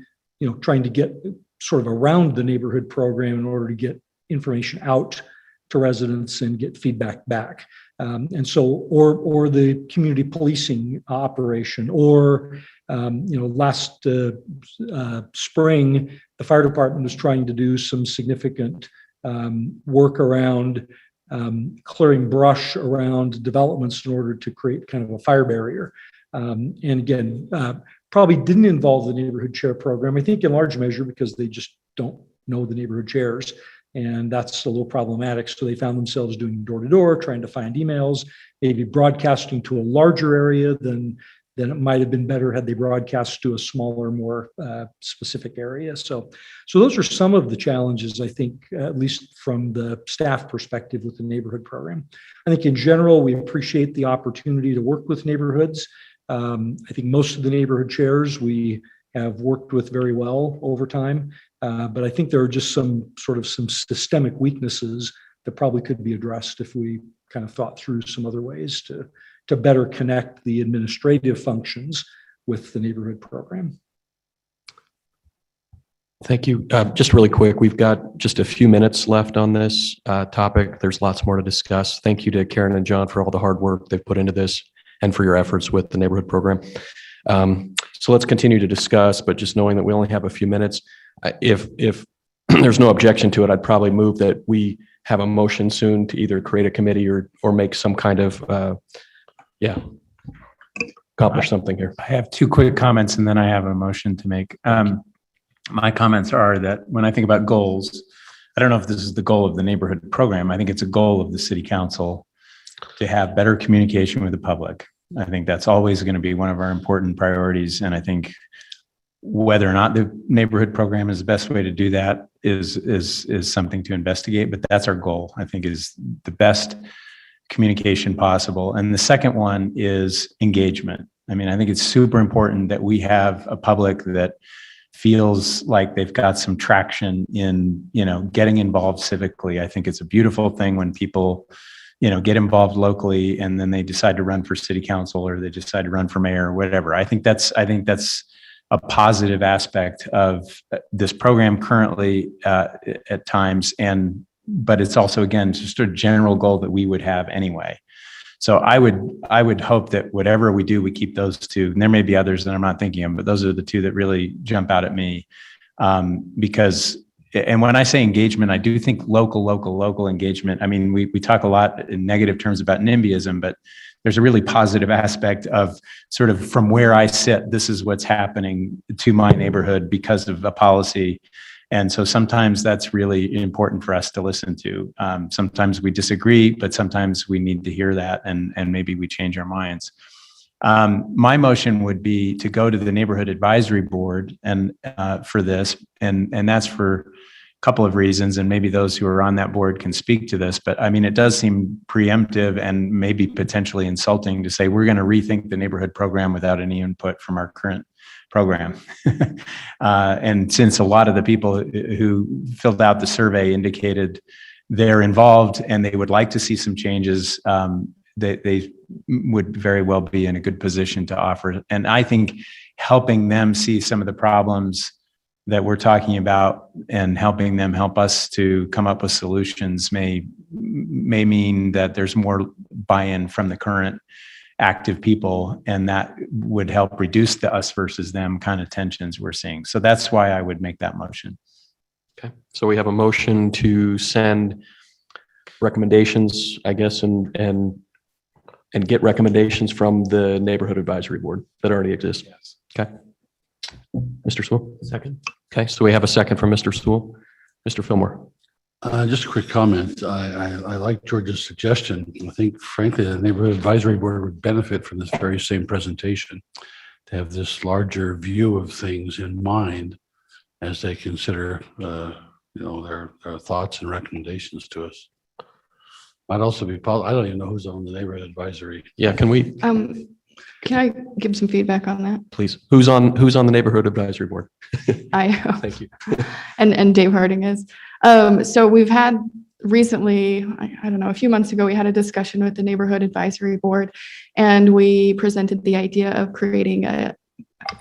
trying to get sort of around the neighborhood program in order to get information out to residents and get feedback back. And so, or the community policing operation, or, last spring, the fire department was trying to do some significant work around clearing brush around developments in order to create kind of a fire barrier. And again, probably didn't involve the neighborhood chair program, I think in large measure because they just don't know the neighborhood chairs. And that's a little problematic. So they found themselves doing door to door, trying to find emails, maybe broadcasting to a larger area than it might have been better had they broadcast to a smaller, more specific area. So those are some of the challenges, I think, at least from the staff perspective with the neighborhood program. I think in general, we appreciate the opportunity to work with neighborhoods. I think most of the neighborhood chairs we have worked with very well over time. But I think there are just some systemic weaknesses that probably could be addressed if we kind of thought through some other ways to better connect the administrative functions with the neighborhood program. Thank you. Just really quick, we've got just a few minutes left on this topic. There's lots more to discuss. Thank you to Karen and John for all the hard work they've put into this and for your efforts with the neighborhood program. So let's continue to discuss, but just knowing that we only have a few minutes, if there's no objection to it, I'd probably move that we have a motion soon to either create a committee or make some kind of, accomplish something here. I have two quick comments and then I have a motion to make. My comments are that when I think about goals, I don't know if this is the goal of the neighborhood program. I think it's a goal of the city council to have better communication with the public. I think that's always going to be one of our important priorities. And I think whether or not the neighborhood program is the best way to do that is something to investigate, but that's our goal, I think, is the best communication possible. And the second one is engagement. I mean, I think it's super important that we have a public that feels like they've got some traction in, getting involved civically. I think it's a beautiful thing when people, get involved locally and then they decide to run for city council or they decide to run for mayor or whatever. I think that's a positive aspect of this program currently at times. But it's also, again, just a general goal that we would have anyway. So I would hope that whatever we do, we keep those two. And there may be others that I'm not thinking of, but those are the two that really jump out at me. Because, and when I say engagement, I do think local engagement. I mean, we talk a lot in negative terms about NIMBYism, but there's a really positive aspect of sort of from where I sit, this is what's happening to my neighborhood because of a policy. And so sometimes that's really important for us to listen to. Sometimes we disagree, but sometimes we need to hear that and maybe we change our minds. My motion would be to go to the Neighborhood Advisory Board and for this, and that's for a couple of reasons, and maybe those who are on that board can speak to this, but I mean, it does seem preemptive and maybe potentially insulting to say we're going to rethink the neighborhood program without any input from our current program. And since a lot of the people who filled out the survey indicated they're involved and they would like to see some changes, they would very well be in a good position to offer. And I think helping them see some of the problems that we're talking about and helping them help us to come up with solutions may mean that there's more buy-in from the current active people, and that would help reduce the us versus them kind of tensions we're seeing. So that's why I would make that motion. Okay, so we have a motion to send recommendations, I guess, and get recommendations from the Neighborhood Advisory Board that already exists. Yes. Okay. Mr. Sewell? Second. Okay, so we have a second from Mr. Sewell. Mr. Fillmore? Just a quick comment. I like George's suggestion. I think frankly, the Neighborhood Advisory Board would benefit from this very same presentation to have this larger view of things in mind as they consider, their thoughts and recommendations to us. Might also be, I don't even know who's on the Neighborhood Advisory. Yeah, can we, Can I give some feedback on that? please? Who's on the Neighborhood Advisory Board? I Thank you. and Dave Harding is. So we've had recently, I don't know, a few months ago, we had a discussion with the Neighborhood Advisory Board, and we presented the idea of creating a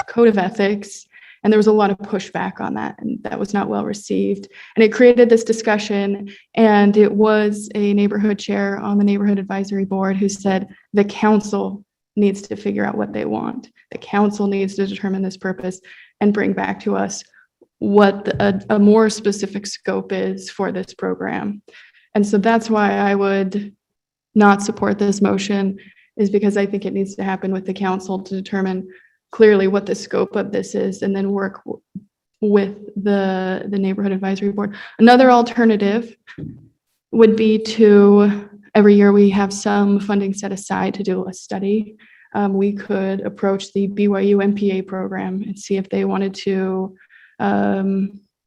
code of ethics. And there was a lot of pushback on that, and that was not well received. And it created this discussion, and it was a neighborhood chair on the Neighborhood Advisory Board who said the council needs to figure out what they want. The council needs to determine this purpose and bring back to us what a more specific scope is for this program. And so that's why I would not support this motion, is because I think it needs to happen with the council to determine clearly what the scope of this is, and then work with the Neighborhood Advisory Board. Another alternative would be to, every year we have some funding set aside to do a study. We could approach the BYU MPA program and see if they wanted to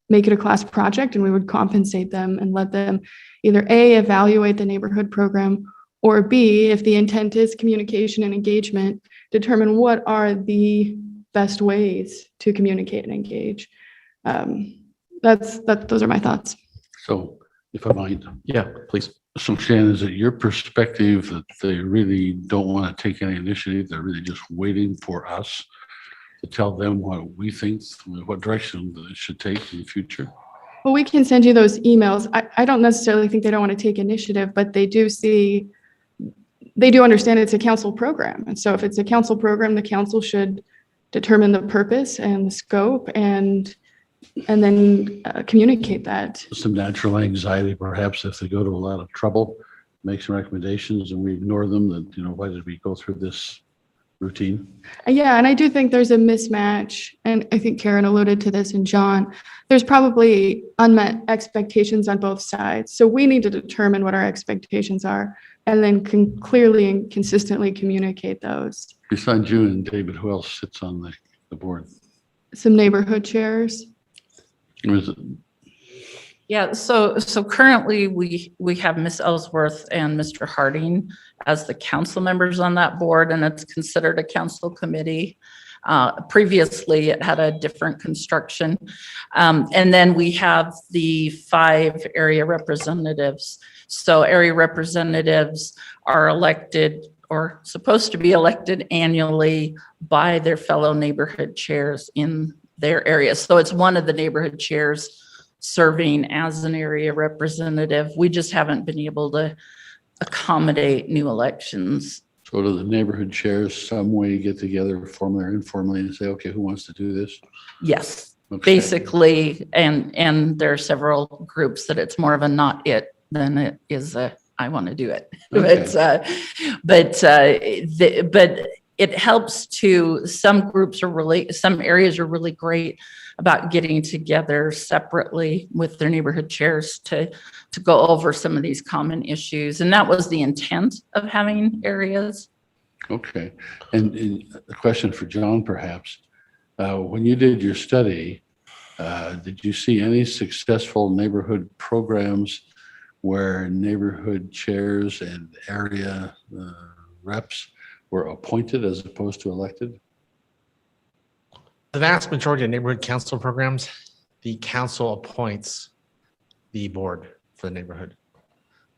make it a class project, and we would compensate them and let them either A, evaluate the neighborhood program, or B, if the intent is communication and engagement, determine what are the best ways to communicate and engage. Those are my thoughts. So if I might. Yeah, please. So Shannon, is it your perspective that they really don't want to take any initiative? They're really just waiting for us to tell them what we think, what direction it should take in the future? Well, we can send you those emails. I don't necessarily think they don't want to take initiative, but they do understand it's a council program. And so if it's a council program, the council should determine the purpose and the scope and and then communicate that. Some natural anxiety, perhaps, if they go to a lot of trouble, make some recommendations and we ignore them, that, why did we go through this routine? Yeah, and I do think there's a mismatch, and I think Karen alluded to this, and John, there's probably unmet expectations on both sides. So we need to determine what our expectations are and then can clearly and consistently communicate those. Besides you and David, who else sits on the board? Some neighborhood chairs. Or is it- Yeah, so currently we have Ms. Ellsworth and Mr. Harding as the council members on that board, and it's considered a council committee. Previously, it had a different construction. And then we have the 5 area representatives. So area representatives are elected or supposed to be elected annually by their fellow neighborhood chairs in their area. So it's one of the neighborhood chairs serving as an area representative. We just haven't been able to accommodate new elections. So do the neighborhood chairs some way get together formally or informally and say, okay, who wants to do this? Yes, Okay. basically, and there are several groups that it's more of a not it than it is a I want to do it. Okay. But it helps to, some areas are really great about getting together separately with their neighborhood chairs to go over some of these common issues. And that was the intent of having areas. Okay. And a question for John, perhaps. When you did your study, did you see any successful neighborhood programs where neighborhood chairs and area reps were appointed as opposed to elected? The vast majority of neighborhood council programs, the council appoints the board for the neighborhood.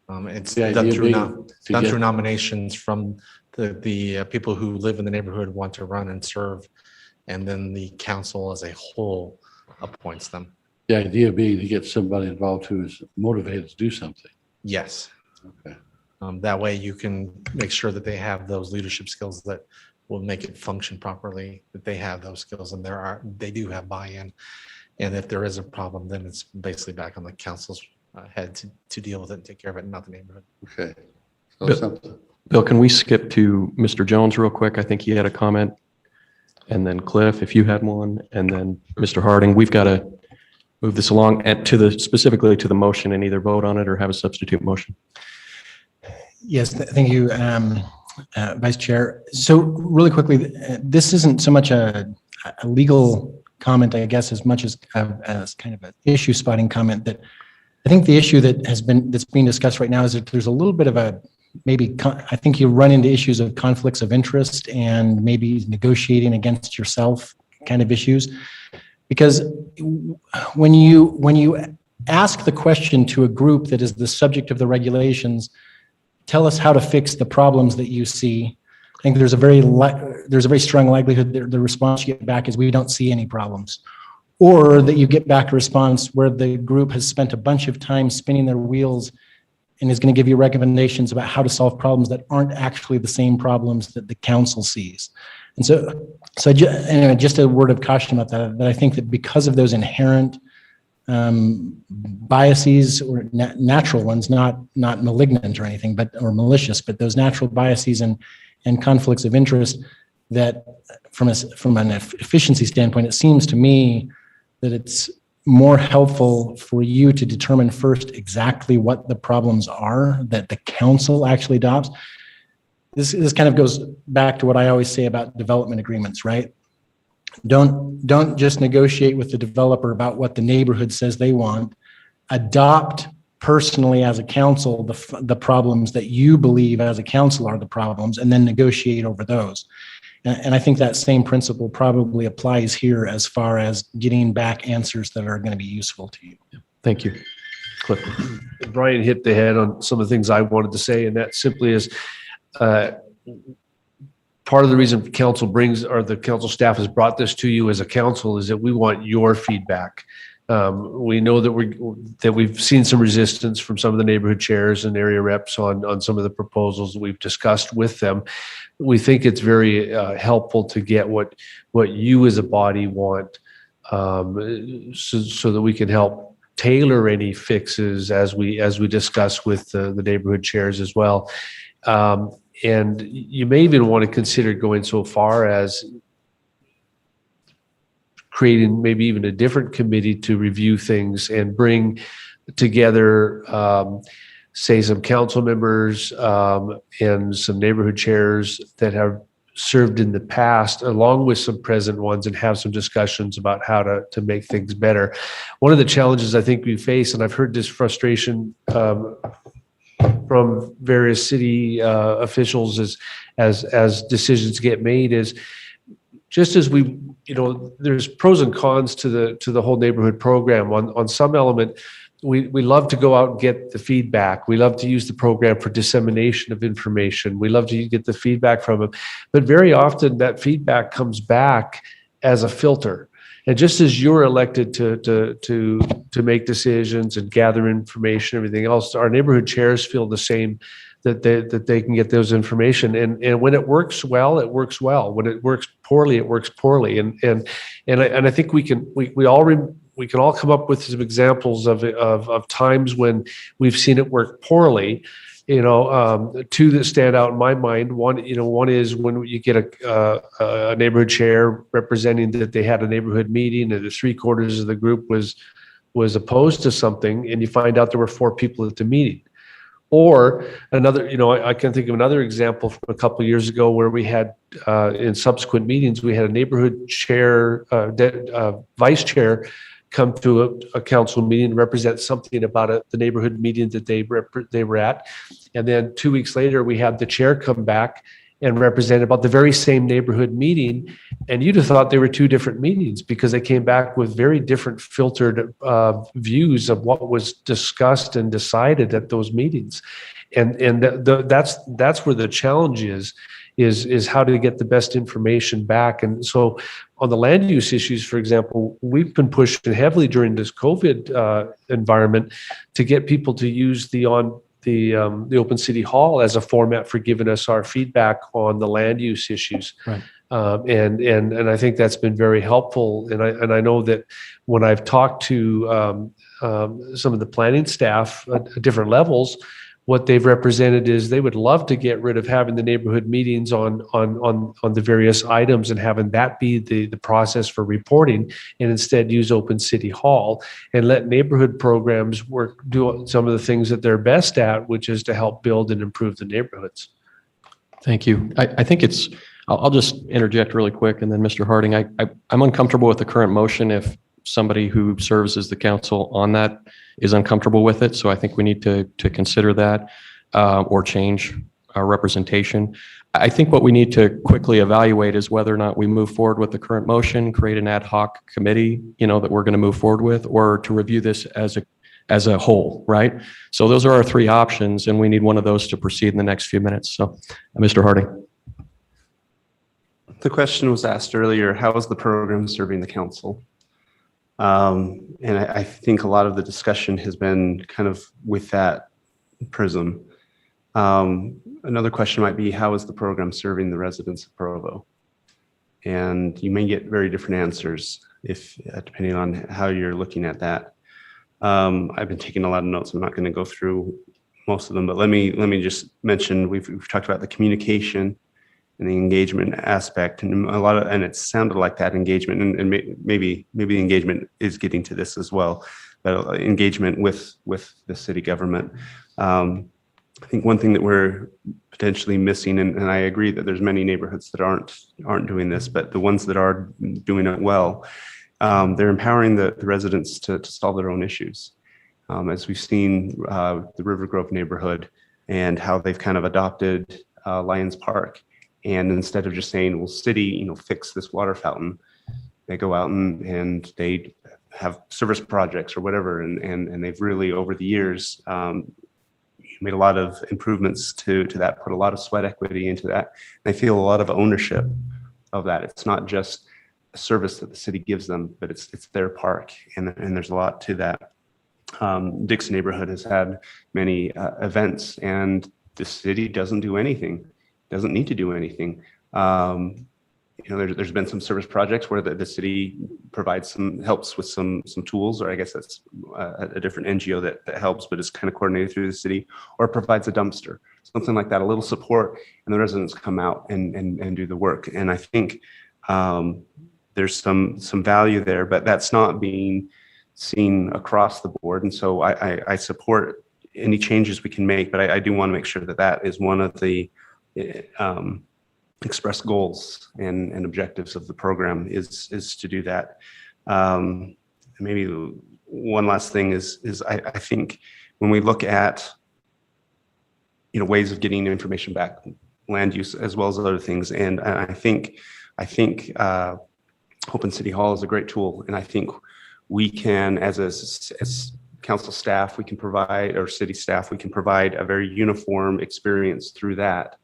It's The done idea through being to done get- through nominations from the people who live in the neighborhood, want to run and serve, and then the council as a whole appoints them. The idea being to get somebody involved who is motivated to do something. Yes. Okay. That way you can make sure that they have those leadership skills that will make it function properly, that they have those skills and they do have buy-in. And if there is a problem, then it's basically back on the council's head to deal with it and take care of it, not the neighborhood. Okay. So Bill- something. Bill, can we skip to Mr. Jones real quick? I think he had a comment. And then Cliff, if you had one, and then Mr. Harding. We've got to move this along and specifically to the motion and either vote on it or have a substitute motion. Yes, thank you, Vice Chair. So really quickly, this isn't so much a legal comment, I guess, as much as kind of an issue spotting comment. That I think the issue that's being discussed right now is that there's a little bit of I think you run into issues of conflicts of interest and maybe negotiating against yourself kind of issues. Because when you ask the question to a group that is the subject of the regulations, tell us how to fix the problems that you see, I think there's a very strong likelihood that the response you get back is we don't see any problems. Or that you get back a response where the group has spent a bunch of time spinning their wheels and is going to give you recommendations about how to solve problems that aren't actually the same problems that the council sees. And so anyway, just a word of caution about that I think that because of those inherent biases or natural ones, not malignant or anything, or malicious, but those natural biases and conflicts of interest, that from an efficiency standpoint, it seems to me that it's more helpful for you to determine first exactly what the problems are that the council actually adopts. This kind of goes back to what I always say about development agreements, right? Don't just negotiate with the developer about what the neighborhood says they want. Adopt personally as a council the problems that you believe as a council are the problems, and then negotiate over those. And I think that same principle probably applies here as far as getting back answers that are going to be useful to you. Thank you. Cliff. Brian hit the head on some of the things I wanted to say, and that simply is part of the reason council the council staff has brought this to you as a council is that we want your feedback. We know that we've seen some resistance from some of the neighborhood chairs and area reps on some of the proposals that we've discussed with them. We think it's very helpful to get what you as a body want so that we can help tailor any fixes as we discuss with the neighborhood chairs as well. And you may even want to consider going so far as creating maybe even a different committee to review things and bring together, say, some council members and some neighborhood chairs that have served in the past, along with some present ones, and have some discussions about how to make things better. One of the challenges I think we face, and I've heard this frustration from various city officials as decisions get made, is just as we, there's pros and cons to the whole neighborhood program. On some element, we love to go out and get the feedback. We love to use the program for dissemination of information. We love to get the feedback from them. But very often that feedback comes back as a filter. And just as you're elected to make decisions and gather information, everything else, our neighborhood chairs feel the same, that they can get those information. And when it works well, it works well. When it works poorly, it works poorly. And I think we can all come up with some examples of times when we've seen it work poorly. Two that stand out in my mind. One is when you get a neighborhood chair representing that they had a neighborhood meeting and the 3/4 of the group was opposed to something, and you find out there were 4 people at the meeting. Or another, I can think of another example from a couple of years ago where we had, in subsequent meetings, we had a neighborhood chair, vice chair come to a council meeting and represent something about the neighborhood meeting that they were at. And then 2 weeks later, we had the chair come back and represent about the very same neighborhood meeting. And you'd have thought they were 2 different meetings because they came back with very different filtered views of what was discussed and decided at those meetings. And that's where the challenge is how to get the best information back. And so on the land use issues, for example, we've been pushing heavily during this COVID environment to get people to use the Open City Hall as a format for giving us our feedback on the land use issues. Right. And I think that's been very helpful. And I know that when I've talked to some of the planning staff at different levels, what they've represented is they would love to get rid of having the neighborhood meetings on the various items and having that be the process for reporting, and instead use Open City Hall and let neighborhood programs do some of the things that they're best at, which is to help build and improve the neighborhoods. Thank you. I think I'll just interject really quick, and then Mr. Harding, I'm uncomfortable with the current motion if somebody who serves as the council on that is uncomfortable with it. So I think we need to consider that or change our representation. I think what we need to quickly evaluate is whether or not we move forward with the current motion, create an ad hoc committee, that we're going to move forward with, or to review this as a whole, right? So those are our 3 options, and we need one of those to proceed in the next few minutes. So, Mr. Harding. The question was asked earlier, how is the program serving the council? And I think a lot of the discussion has been kind of with that prism. Another question might be, how is the program serving the residents of Provo? And you may get very different answers depending on how you're looking at that. I've been taking a lot of notes. I'm not going to go through most of them, but let me just mention, we've talked about the communication and the engagement aspect, and it sounded like that engagement, and maybe the engagement is getting to this as well, but engagement with the city government. I think one thing that we're potentially missing, and I agree that there's many neighborhoods that aren't doing this, but the ones that are doing it well, they're empowering the residents to solve their own issues. As we've seen the River Grove neighborhood and how they've kind of adopted Lions Park. And instead of just saying, well, city, fix this water fountain, they go out and they have service projects or whatever. And they've really, over the years, made a lot of improvements to that, put a lot of sweat equity into that. They feel a lot of ownership of that. It's not just a service that the city gives them, but it's their park. And there's a lot to that. Dixon neighborhood has had many events, and the city doesn't do anything. Doesn't need to do anything. there's been some service projects where the city provides helps with some tools, or I guess that's a different NGO that helps, but it's kind of coordinated through the city, or provides a dumpster, something like that, a little support, and the residents come out and do the work. And I think there's some value there, but that's not being seen across the board. And so I support any changes we can make, but I do want to make sure that is one of the express goals and objectives of the program is to do that. Maybe one last thing is I think when we look at ways of getting information back, land use as well as other things, and I think Open City Hall is a great tool, and I think we can, as council staff, we can provide, or city staff, we can provide a very uniform experience through that.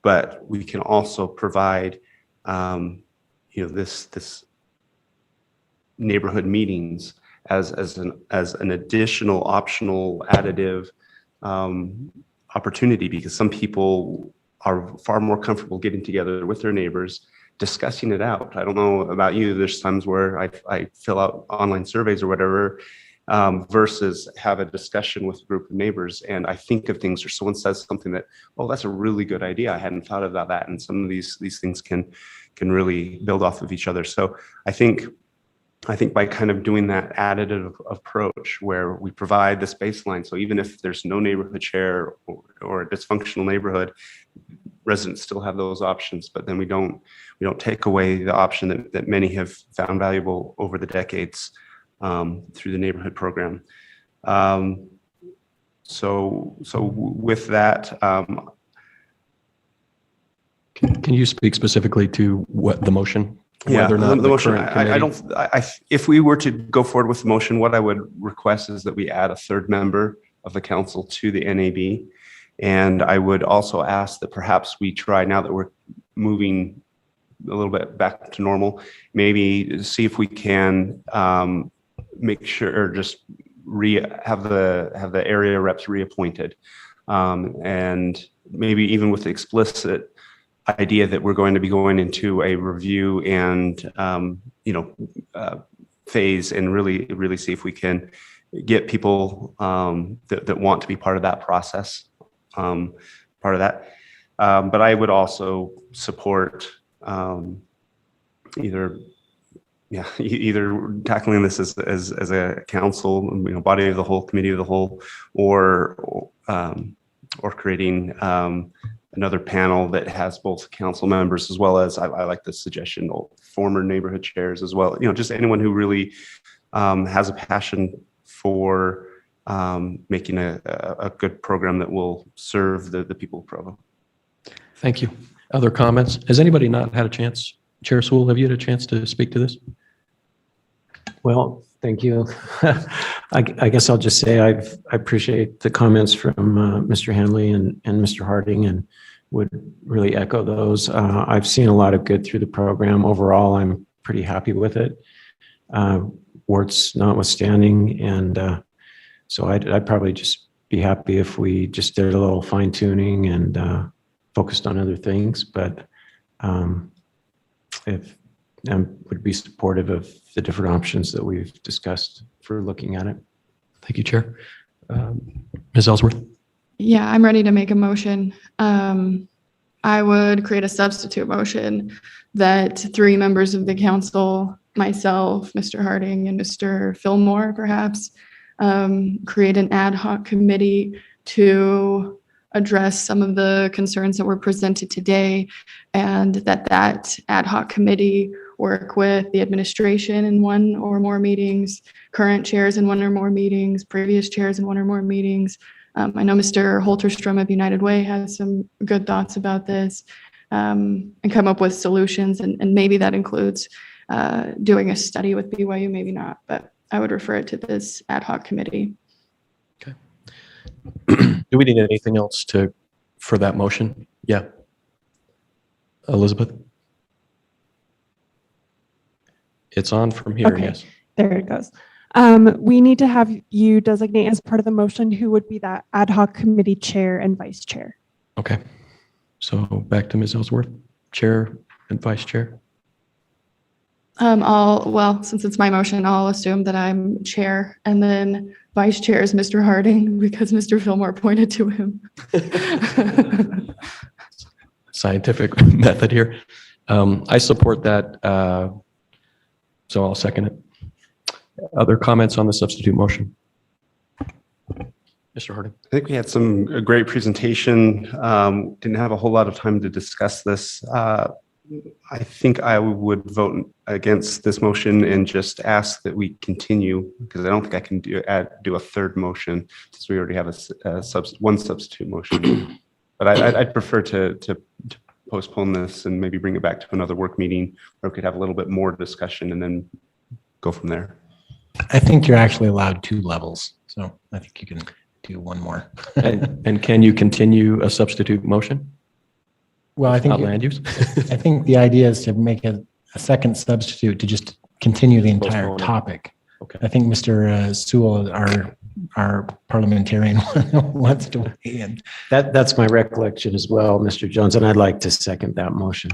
But we can also provide, this neighborhood meetings as an additional optional additive opportunity, because some people are far more comfortable getting together with their neighbors, discussing it out. I don't know about you, there's times where I fill out online surveys or whatever, versus have a discussion with a group of neighbors, and I think of things, or someone says something that, oh, that's a really good idea, I hadn't thought about that, and some of these things can really build off of each other. So I think by kind of doing that additive approach where we provide this baseline, so even if there's no neighborhood chair or a dysfunctional neighborhood, residents still have those options, but then we don't take away the option that many have found valuable over the decades through the neighborhood program. So with that, Can you speak specifically to what the motion? Yeah, Whether or not the motion, current I committee- don't, if we were to go forward with the motion, what I would request is that we add a third member of the council to the NAB. And I would also ask that perhaps we try, now that we're moving a little bit back to normal, maybe see if we can make sure, or just have the area reps reappointed. And maybe even with the explicit idea that we're going to be going into a review and phase, and really see if we can get people that want to be part of that process, part of that. But I would also support either tackling this as a council, body of the whole, committee of the whole, or creating another panel that has both council members, as well as I like the suggestion, former neighborhood chairs as well. Just anyone who really has a passion for making a good program that will serve the people of Provo. Thank you. Other comments? Has anybody not had a chance? Chair Sewell, have you had a chance to speak to this? Well, thank you. I guess I'll just say I appreciate the comments from Mr. Hanley and Mr. Harding, and would really echo those. I've seen a lot of good through the program. Overall, I'm pretty happy with it, warts notwithstanding. And so I'd probably just be happy if we just did a little fine tuning and focused on other things. But if I would be supportive of the different options that we've discussed for looking at it. Thank you, Chair. Ms. Ellsworth? Yeah, I'm ready to make a motion. I would create a substitute motion that 3 members of the council, myself, Mr. Harding, and Mr. Fillmore, perhaps, create an ad hoc committee to address some of the concerns that were presented today, and that ad hoc committee work with the administration in 1 or more meetings, current chairs in 1 or more meetings, previous chairs in 1 or more meetings. I know Mr. Holterstrom of United Way has some good thoughts about this, and come up with solutions. And maybe that includes doing a study with BYU, maybe not, but I would refer it to this ad hoc committee. Okay. Do we need anything else for that motion? Yeah. Elizabeth? It's on from here, Okay. yes. There it goes. We need to have you designate as part of the motion who would be that ad hoc committee chair and vice chair. Okay. So back to Ms. Ellsworth. Chair, And Vice Chair? Since it's my motion, I'll assume that I'm chair, and then vice chair is Mr. Harding because Mr. Fillmore pointed to him. Scientific method here. I support that. So I'll second it. Other comments on the substitute motion? Mr. Harding. I think we had a great presentation. Didn't have a whole lot of time to discuss this. I think I would vote against this motion and just ask that we continue, because I don't think I can do a third motion since we already have one substitute motion. But I'd prefer to postpone this and maybe bring it back to another work meeting where we could have a little bit more discussion and then go from there. I think you're actually allowed 2 levels, so I think you can do one more. And can you continue a substitute motion? Well, I think Not land use? I think the idea is to make a second substitute to just continue the entire Postpone it. topic. Okay. I think Mr. Sewell, our parliamentarian, wants to weigh in. That's my recollection as well, Mr. Jones, and I'd like to second that motion.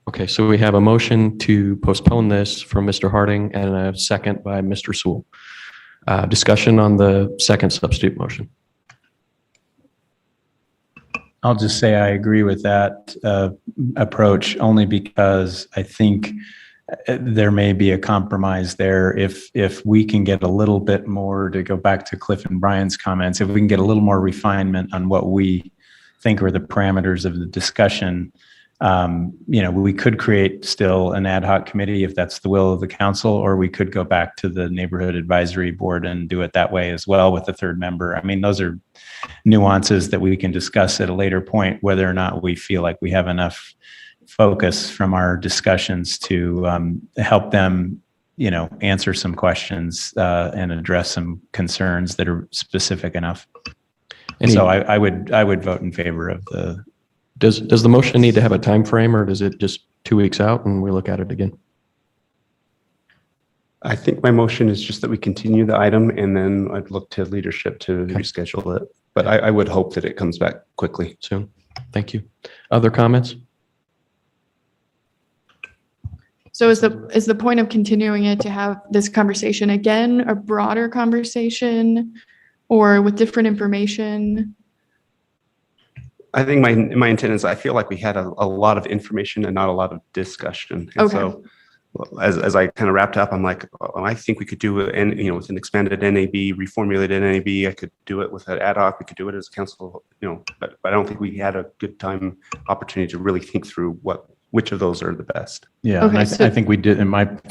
Okay, so we have a motion to postpone this from Mr. Harding and a second by Mr. Sewell. Discussion on the second substitute motion. I'll just say I agree with that approach only because I think there may be a compromise there. If we can get a little bit more, to go back to Cliff and Brian's comments, if we can get a little more refinement on what we think are the parameters of the discussion, we could create still an ad hoc committee if that's the will of the council, or we could go back to the neighborhood advisory board and do it that way as well with a third member. I mean, those are nuances that we can discuss at a later point, whether or not we feel like we have enough focus from our discussions to help them, answer some questions and address some concerns that are specific enough. So I would vote in favor of the. Does the motion need to have a time frame, or does it just 2 weeks out and we look at it again? I think my motion is just that we continue the item, and then I'd look to leadership to reschedule it. But I would hope that it comes back quickly. Soon. Thank you. Other comments? So is the point of continuing it to have this conversation again, a broader conversation, or with different information? I think my intent is I feel like we had a lot of information and not a lot of discussion. And Okay. so as I kind of wrapped up, I'm like, I think we could do it with an expanded NAB, reformulated NAB. I could do it with an ad hoc. We could do it as a council, but I don't think we had a good opportunity to really think through which of those are the best. Yeah, Okay, and so- I think we did. To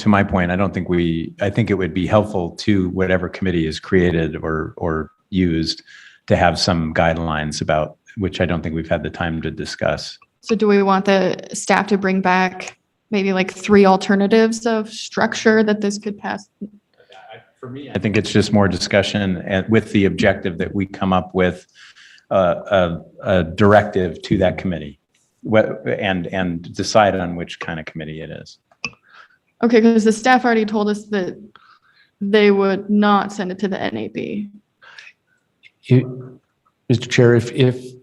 my point, I think it would be helpful to whatever committee is created or used to have some guidelines about, which I don't think we've had the time to discuss. So do we want the staff to bring back maybe like 3 alternatives of structure that this could pass? For me, I think it's just more discussion and with the objective that we come up with a directive to that committee and decide on which kind of committee it is. Okay, because the staff already told us that they would not send it to the NAB. Mr. Chair, if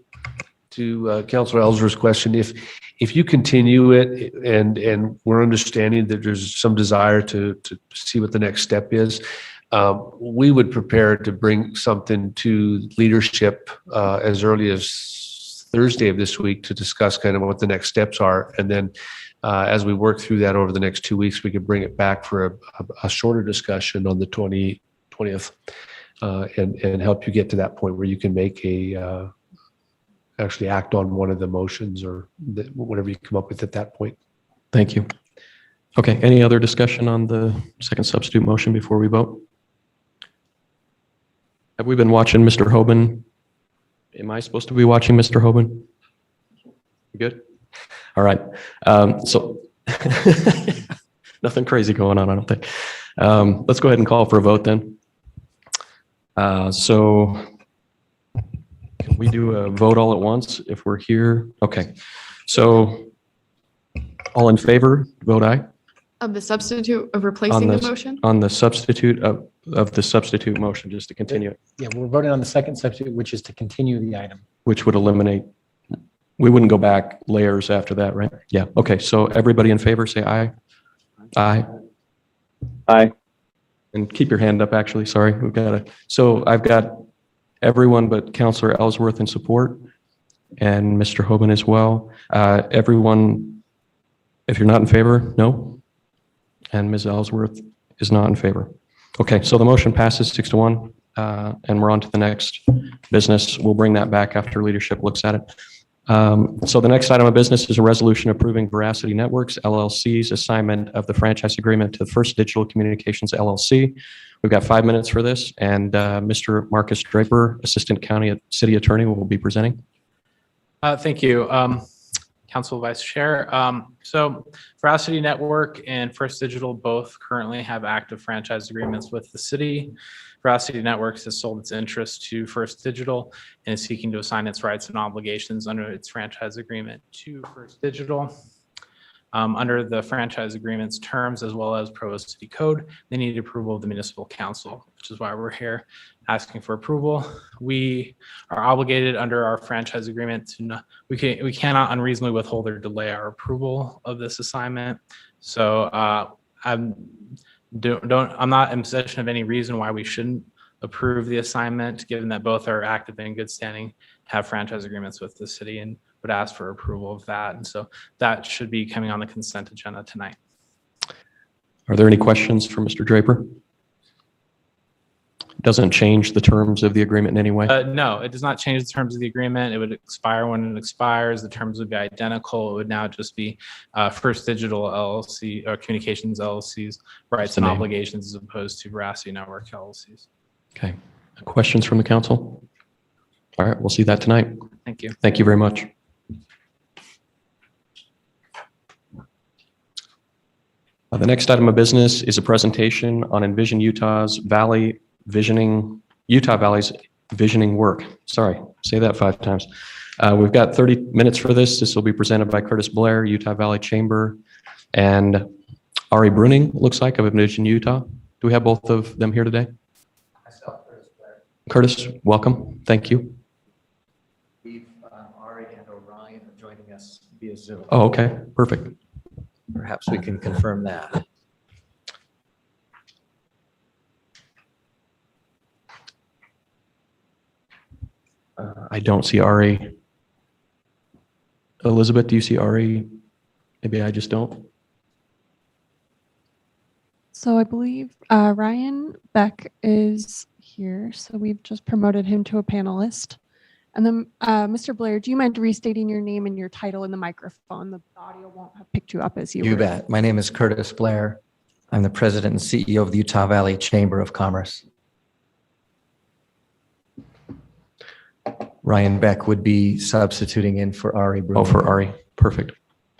to Councilor Ellsworth's question, if you continue it and we're understanding that there's some desire to see what the next step is, we would prepare to bring something to leadership as early as Thursday of this week to discuss kind of what the next steps are. And then as we work through that over the next 2 weeks, we could bring it back for a shorter discussion on the 20th and help you get to that point where you can make actually act on one of the motions or whatever you come up with at that point. Thank you. Okay, any other discussion on the second substitute motion before we vote? Have we been watching Mr. Hoban? Am I supposed to be watching Mr. Hoban? Good? All right. So nothing crazy going on, I don't think. Let's go ahead and call for a vote then. So can we do a vote all at once if we're here? Okay. So all in favor, vote aye. Of the substitute of replacing the motion? On the substitute of the substitute motion, just to continue it, Yeah, we're voting on the second substitute, which is to continue the item. which would eliminate We wouldn't go back layers after that, right? Yeah, okay, so everybody in favor, say aye. Aye. Aye. And keep your hand up, actually, sorry, so I've got everyone but Counselor Ellsworth in support, and Mr. Hoban as well. Everyone, if you're not in favor, no? And Ms. Ellsworth is not in favor. Okay, so the motion passes 6-1, and we're on to the next business. We'll bring that back after leadership looks at it. So the next item of business is a resolution approving Veracity Networks LLC's assignment of the franchise agreement to Firstdigital Communications LLC. We've got 5 minutes for this, and Mr. Marcus Draper, Assistant County City Attorney, will be presenting. Thank you, Council Vice Chair. So Veracity Network and Firstdigital both currently have active franchise agreements with the city. Veracity Networks has sold its interest to Firstdigital and is seeking to assign its rights and obligations under its franchise agreement to Firstdigital. Under the franchise agreement's terms, as well as Provo City Code, they need approval of the municipal council, which is why we're here asking for approval. We are obligated under our franchise agreement to we cannot unreasonably withhold or delay our approval of this assignment. So I'm not in possession of any reason why we shouldn't approve the assignment, given that both are active and in good standing, have franchise agreements with the city, and would ask for approval of that. And so that should be coming on the consent agenda tonight. Are there any questions for Mr. Draper? Doesn't change the terms of the agreement in any way? No, it does not change the terms of the agreement. It would expire when it expires. The terms would be identical. It would now just be Firstdigital LLC or Communications LLC's rights and obligations as opposed to Veracity Network LLC's. Okay. Questions from the council? All right, we'll see that tonight. Thank you. Thank you very much. The next item of business is a presentation on Envision Utah Valley's visioning work. Sorry, say that 5 times. We've got 30 minutes for this. This will be presented by Curtis Blair, Utah Valley Chamber, and Ari Bruning, looks like, of Envision Utah. Do we have both of them here today? Myself, Curtis Blair. Curtis, welcome. Thank you. We've Ari and Orion are joining us via Zoom. Oh, okay, perfect. Perhaps we can confirm that. I don't see Ari. Elizabeth, do you see Ari? Maybe I just don't. So I believe Ryan Beck is here. So we've just promoted him to a panelist. And then Mr. Blair, do you mind restating your name and your title in the microphone? The audio won't have picked you up as you You were. bet. My name is Curtis Blair. I'm the president and CEO of the Utah Valley Chamber of Commerce. Ryan Beck would be substituting in for Ari Bruning. Oh, for Ari. Perfect.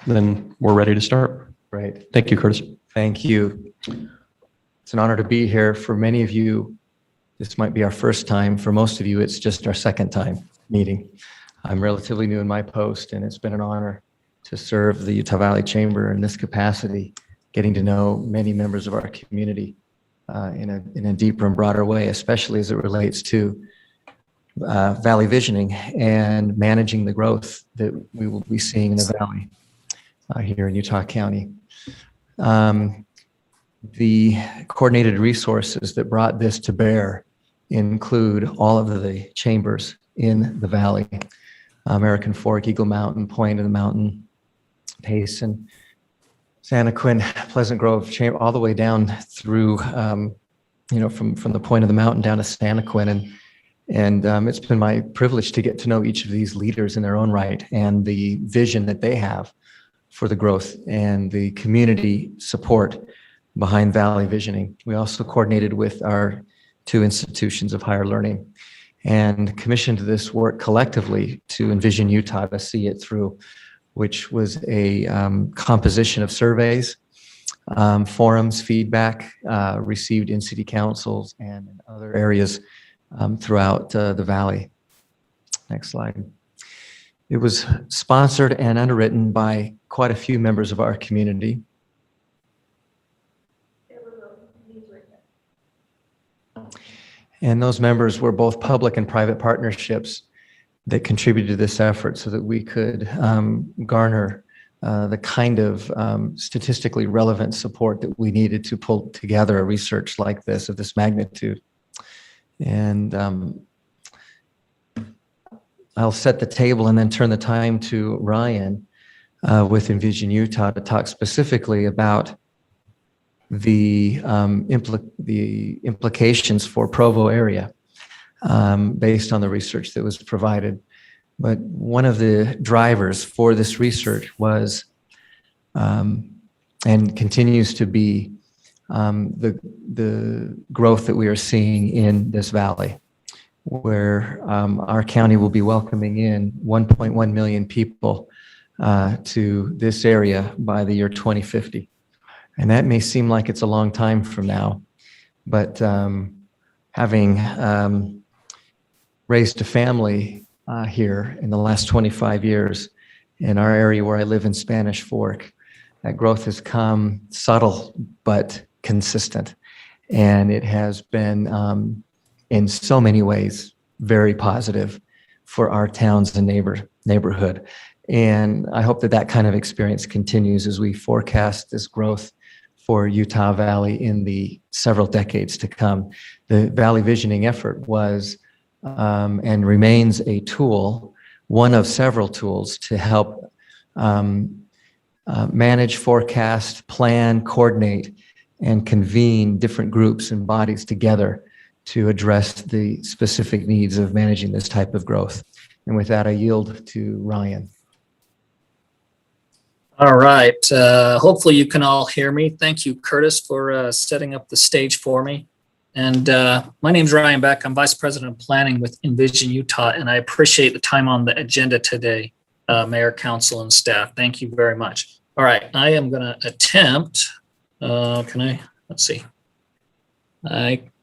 Then we're ready to start. Right. Thank you, Curtis. Thank you. It's an honor to be here. For many of you, this might be our first time. For most of you, it's just our second time meeting. I'm relatively new in my post, and it's been an honor to serve the Utah Valley Chamber in this capacity, getting to know many members of our community in a deeper and broader way, especially as it relates to valley visioning and managing the growth that we will be seeing in the valley here in Utah County. The coordinated resources that brought this to bear include all of the chambers in the valley: American Fork, Eagle Mountain, Point of the Mountain, Payson, Santaquin, Pleasant Grove Chamber, all the way down through, from the Point of the Mountain down to Santaquin. And it's been my privilege to get to know each of these leaders in their own right and the vision that they have for the growth and the community support behind Valley Visioning. We also coordinated with our 2 institutions of higher learning and commissioned this work collectively to Envision Utah to see it through, which was a composition of surveys, forums, feedback received in city councils and in other areas throughout the valley. Next slide. It was sponsored and underwritten by quite a few members of our community. And those members were both public and private partnerships that contributed to this effort so that we could garner the kind of statistically relevant support that we needed to pull together a research like this of this magnitude. And I'll set the table and then turn the time to Ryan with Envision Utah to talk specifically about the implications for Provo area based on the research that was provided. But one of the drivers for this research was and continues to be the growth that we are seeing in this valley, where our county will be welcoming in 1.1 million people to this area by the year 2050. And that may seem like it's a long time from now, but having raised a family here in the last 25 years in our area where I live in Spanish Fork, that growth has come subtle but consistent. And it has been, in so many ways, very positive for our towns and neighborhood. And I hope that that kind of experience continues as we forecast this growth for Utah Valley in the several decades to come. The Valley Visioning effort was and remains a tool, one of several tools to help manage, forecast, plan, coordinate, and convene different groups and bodies together to address the specific needs of managing this type of growth. And with that, I yield to Ryan. All right. Hopefully you can all hear me. Thank you, Curtis, for setting up the stage for me. And my name is Ryan Beck. I'm Vice President of Planning with Envision Utah, and I appreciate the time on the agenda today, Mayor, Council, and staff. Thank you very much. All right. I am going to attempt, let's see.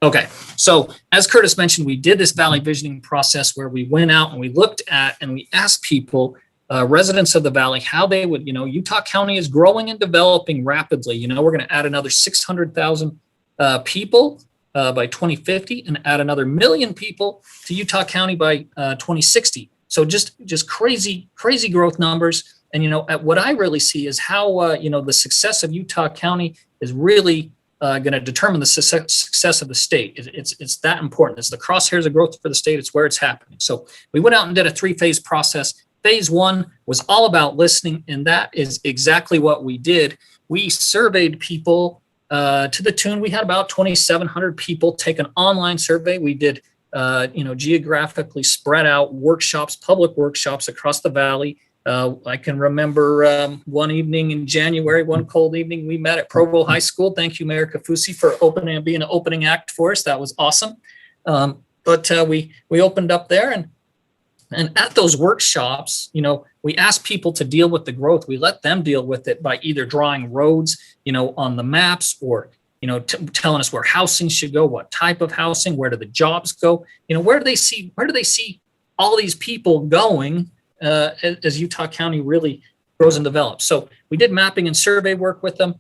Okay. So as Curtis mentioned, we did this Valley Visioning process where we went out and we looked at and we asked people, residents of the Valley, how they would, Utah County is growing and developing rapidly. We're going to add another 600,000 people by 2050 and add another 1 million people to Utah County by 2060. So just crazy growth numbers. And, what I really see is how, the success of Utah County is really going to determine the success of the state. It's that important. It's the crosshairs of growth for the state. It's where it's happening. So we went out and did a 3-phase process. Phase 1 was all about listening, and that is exactly what we did. We surveyed people to the tune. We had about 2,700 people take an online survey. We did, geographically spread out workshops, public workshops across the valley. I can remember one evening in January, one cold evening, we met at Provo High School. Thank you, Mayor Kafusi, for being an opening act for us. That was awesome. But we opened up there, and at those workshops, we asked people to deal with the growth. We let them deal with it by either drawing roads, on the maps, or, telling us where housing should go, what type of housing, where do the jobs go, where do they see all these people going as Utah County really grows and develops. So we did mapping and survey work with them.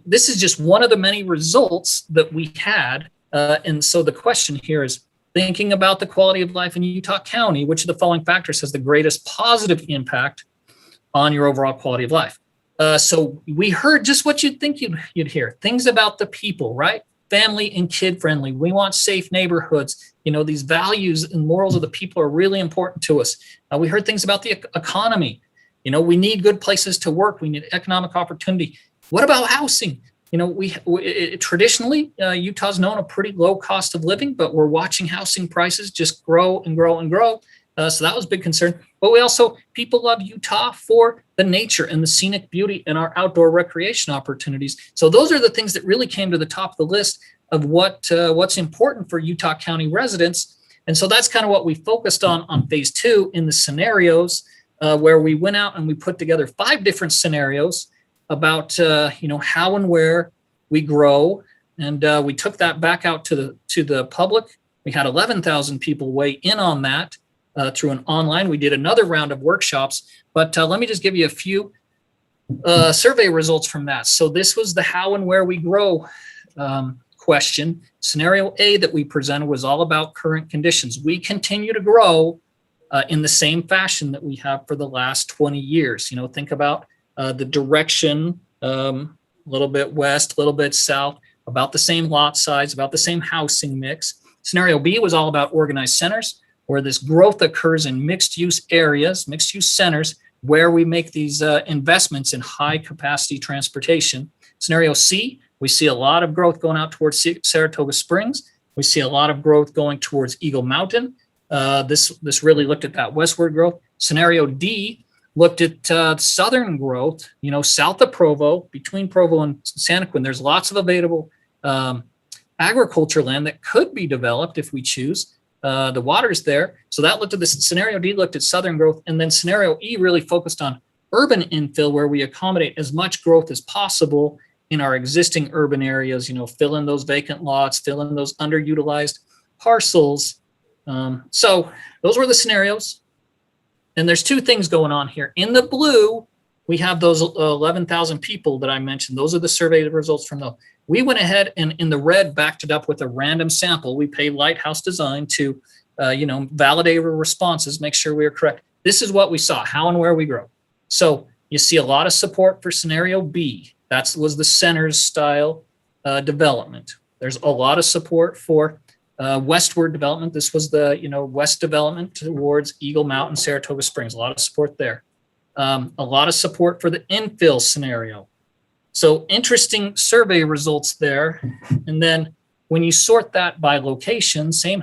This is just one of the many results that we had. And so the question here is, thinking about the quality of life in Utah County, which of the following factors has the greatest positive impact on your overall quality of life? So we heard just what you'd think you'd hear. Things about the people, right? Family and kid friendly. We want safe neighborhoods. These values and morals of the people are really important to us. We heard things about the economy. We need good places to work. We need economic opportunity. What about housing? Traditionally, Utah's known a pretty low cost of living, but we're watching housing prices just grow and grow and grow. So that was a big concern. But people love Utah for the nature and the scenic beauty and our outdoor recreation opportunities. So those are the things that really came to the top of the list of what's important for Utah County residents. And so that's kind of what we focused on phase 2 in the scenarios, where we went out and we put together 5 different scenarios about how and where we grow, and we took that back out to the public. We had 11,000 people weigh in on that through an online. We did another round of workshops, but let me just give you a few survey results from that. So this was the how and where we grow question. Scenario A that we presented was all about current conditions. We continue to grow in the same fashion that we have for the last 20 years. Think about the direction, a little bit west, a little bit south, about the same lot size, about the same housing mix. Scenario B was all about organized centers, where this growth occurs in mixed use areas, mixed use centers, where we make these investments in high capacity transportation. Scenario C, we see a lot of growth going out towards Saratoga Springs. We see a lot of growth going towards Eagle Mountain. This really looked at that westward growth. Scenario D looked at southern growth, south of Provo, between Provo and Santaquin. There's lots of available agriculture land that could be developed if we choose. The water's there. So that looked at this. Scenario D looked at southern growth. And then scenario E really focused on urban infill, where we accommodate as much growth as possible in our existing urban areas, fill in those vacant lots, fill in those underutilized parcels. So those were the scenarios. And there's two things going on here. In the blue, we have those 11,000 people that I mentioned. Those are the survey results from those. We went ahead and in the red backed it up with a random sample. We paid Lighthouse Design to, validate our responses, make sure we are correct. This is what we saw, how and where we grow. So you see a lot of support for scenario B. That was the centers style development. There's a lot of support for westward development. This was the, west development towards Eagle Mountain, Saratoga Springs. A lot of support there. A lot of support for the infill scenario. So interesting survey results there. And then when you sort that by location, same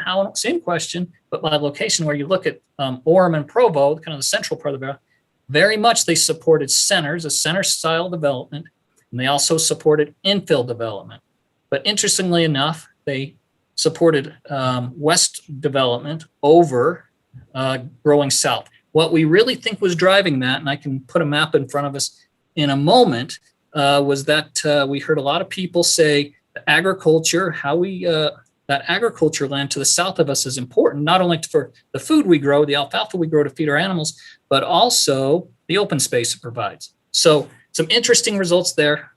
question, but by location, where you look at Orem and Provo, kind of the central part of the valley, very much they supported centers, a center style development, and they also supported infill development. But interestingly enough, they supported west development over growing south. What we really think was driving that, and I can put a map in front of us in a moment, was that we heard a lot of people say agriculture, that agriculture land to the south of us is important, not only for the food we grow, the alfalfa we grow to feed our animals, but also the open space it provides. So some interesting results there.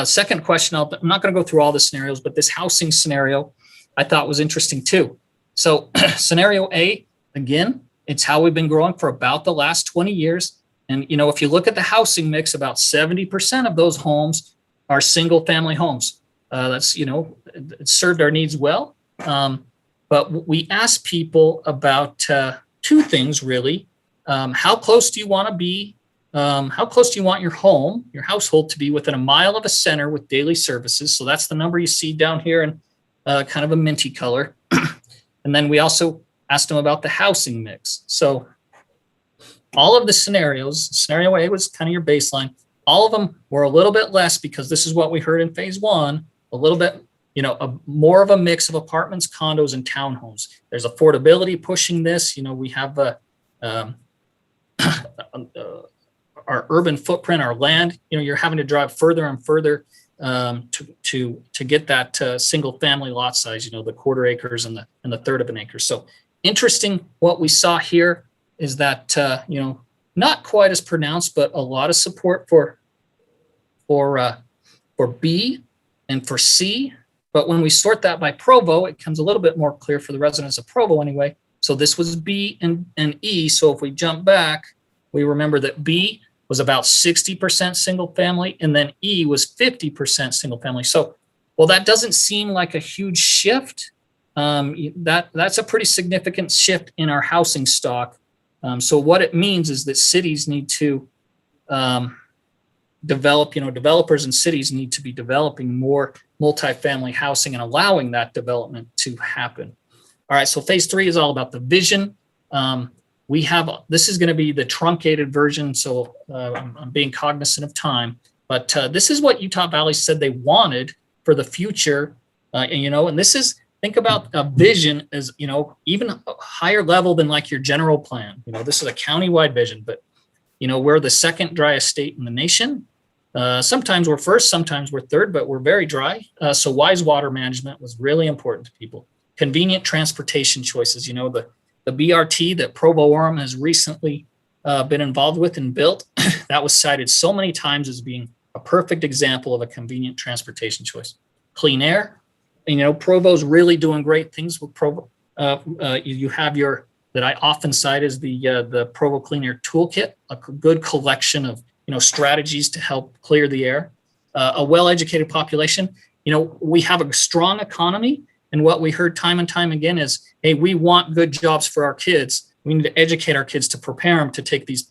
Second question, I'm not going to go through all the scenarios, but this housing scenario I thought was interesting too. So scenario A, again, it's how we've been growing for about the last 20 years. And, if you look at the housing mix, about 70% of those homes are single family homes. That's, it served our needs well. But we asked people about two things really. How close do you want to be? How close do you want your home, your household to be within a mile of a center with daily services? So that's the number you see down here in kind of a minty color. And then we also asked them about the housing mix. So all of the scenarios, scenario A was kind of your baseline. All of them were a little bit less because this is what we heard in phase one, a little bit, more of a mix of apartments, condos, and townhomes. There's affordability pushing this. We have our urban footprint, our land, you're having to drive further and further to get that single family lot size, the quarter acres and the third of an acre. So interesting what we saw here is that, not quite as pronounced, but a lot of support for B and for C. But when we sort that by Provo, it comes a little bit more clear for the residents of Provo anyway. So this was B and E. So if we jump back, we remember that B was about 60% single family, and then E was 50% single family. So, well, that doesn't seem like a huge shift. That's a pretty significant shift in our housing stock. So what it means is that cities need to develop, developers and cities need to be developing more multifamily housing and allowing that development to happen. All right, so phase 3 is all about the vision. This is going to be the truncated version, so I'm being cognizant of time, but this is what Utah Valley said they wanted for the future, and this is, think about a vision as, even a higher level than like your general plan. This is a countywide vision, but, we're the second driest state in the nation. Sometimes we're first, sometimes we're third, but we're very dry. So wise water management was really important to people. Convenient transportation choices, the BRT that Provo Orem has recently been involved with and built, that was cited so many times as being a perfect example of a convenient transportation choice. Clean air, Provo's really doing great things with Provo. You have your that I often cite is the Provo Clean Air Toolkit, a good collection of strategies to help clear the air. A well-educated population. We have a strong economy, and what we heard time and time again is, hey, we want good jobs for our kids. We need to educate our kids to prepare them to take these,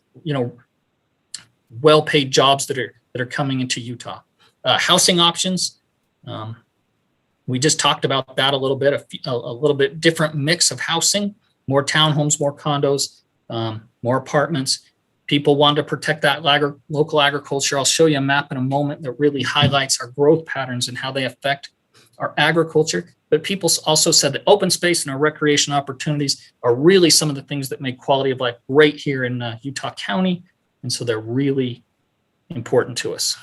well-paid jobs that are coming into Utah. Housing options. We just talked about that a little bit. A little bit different mix of housing, more townhomes, more condos, more apartments. People want to protect that local agriculture. I'll show you a map in a moment that really highlights our growth patterns and how they affect our agriculture. But people also said that open space and our recreation opportunities are really some of the things that make quality of life great here in Utah County. And so they're really important to us.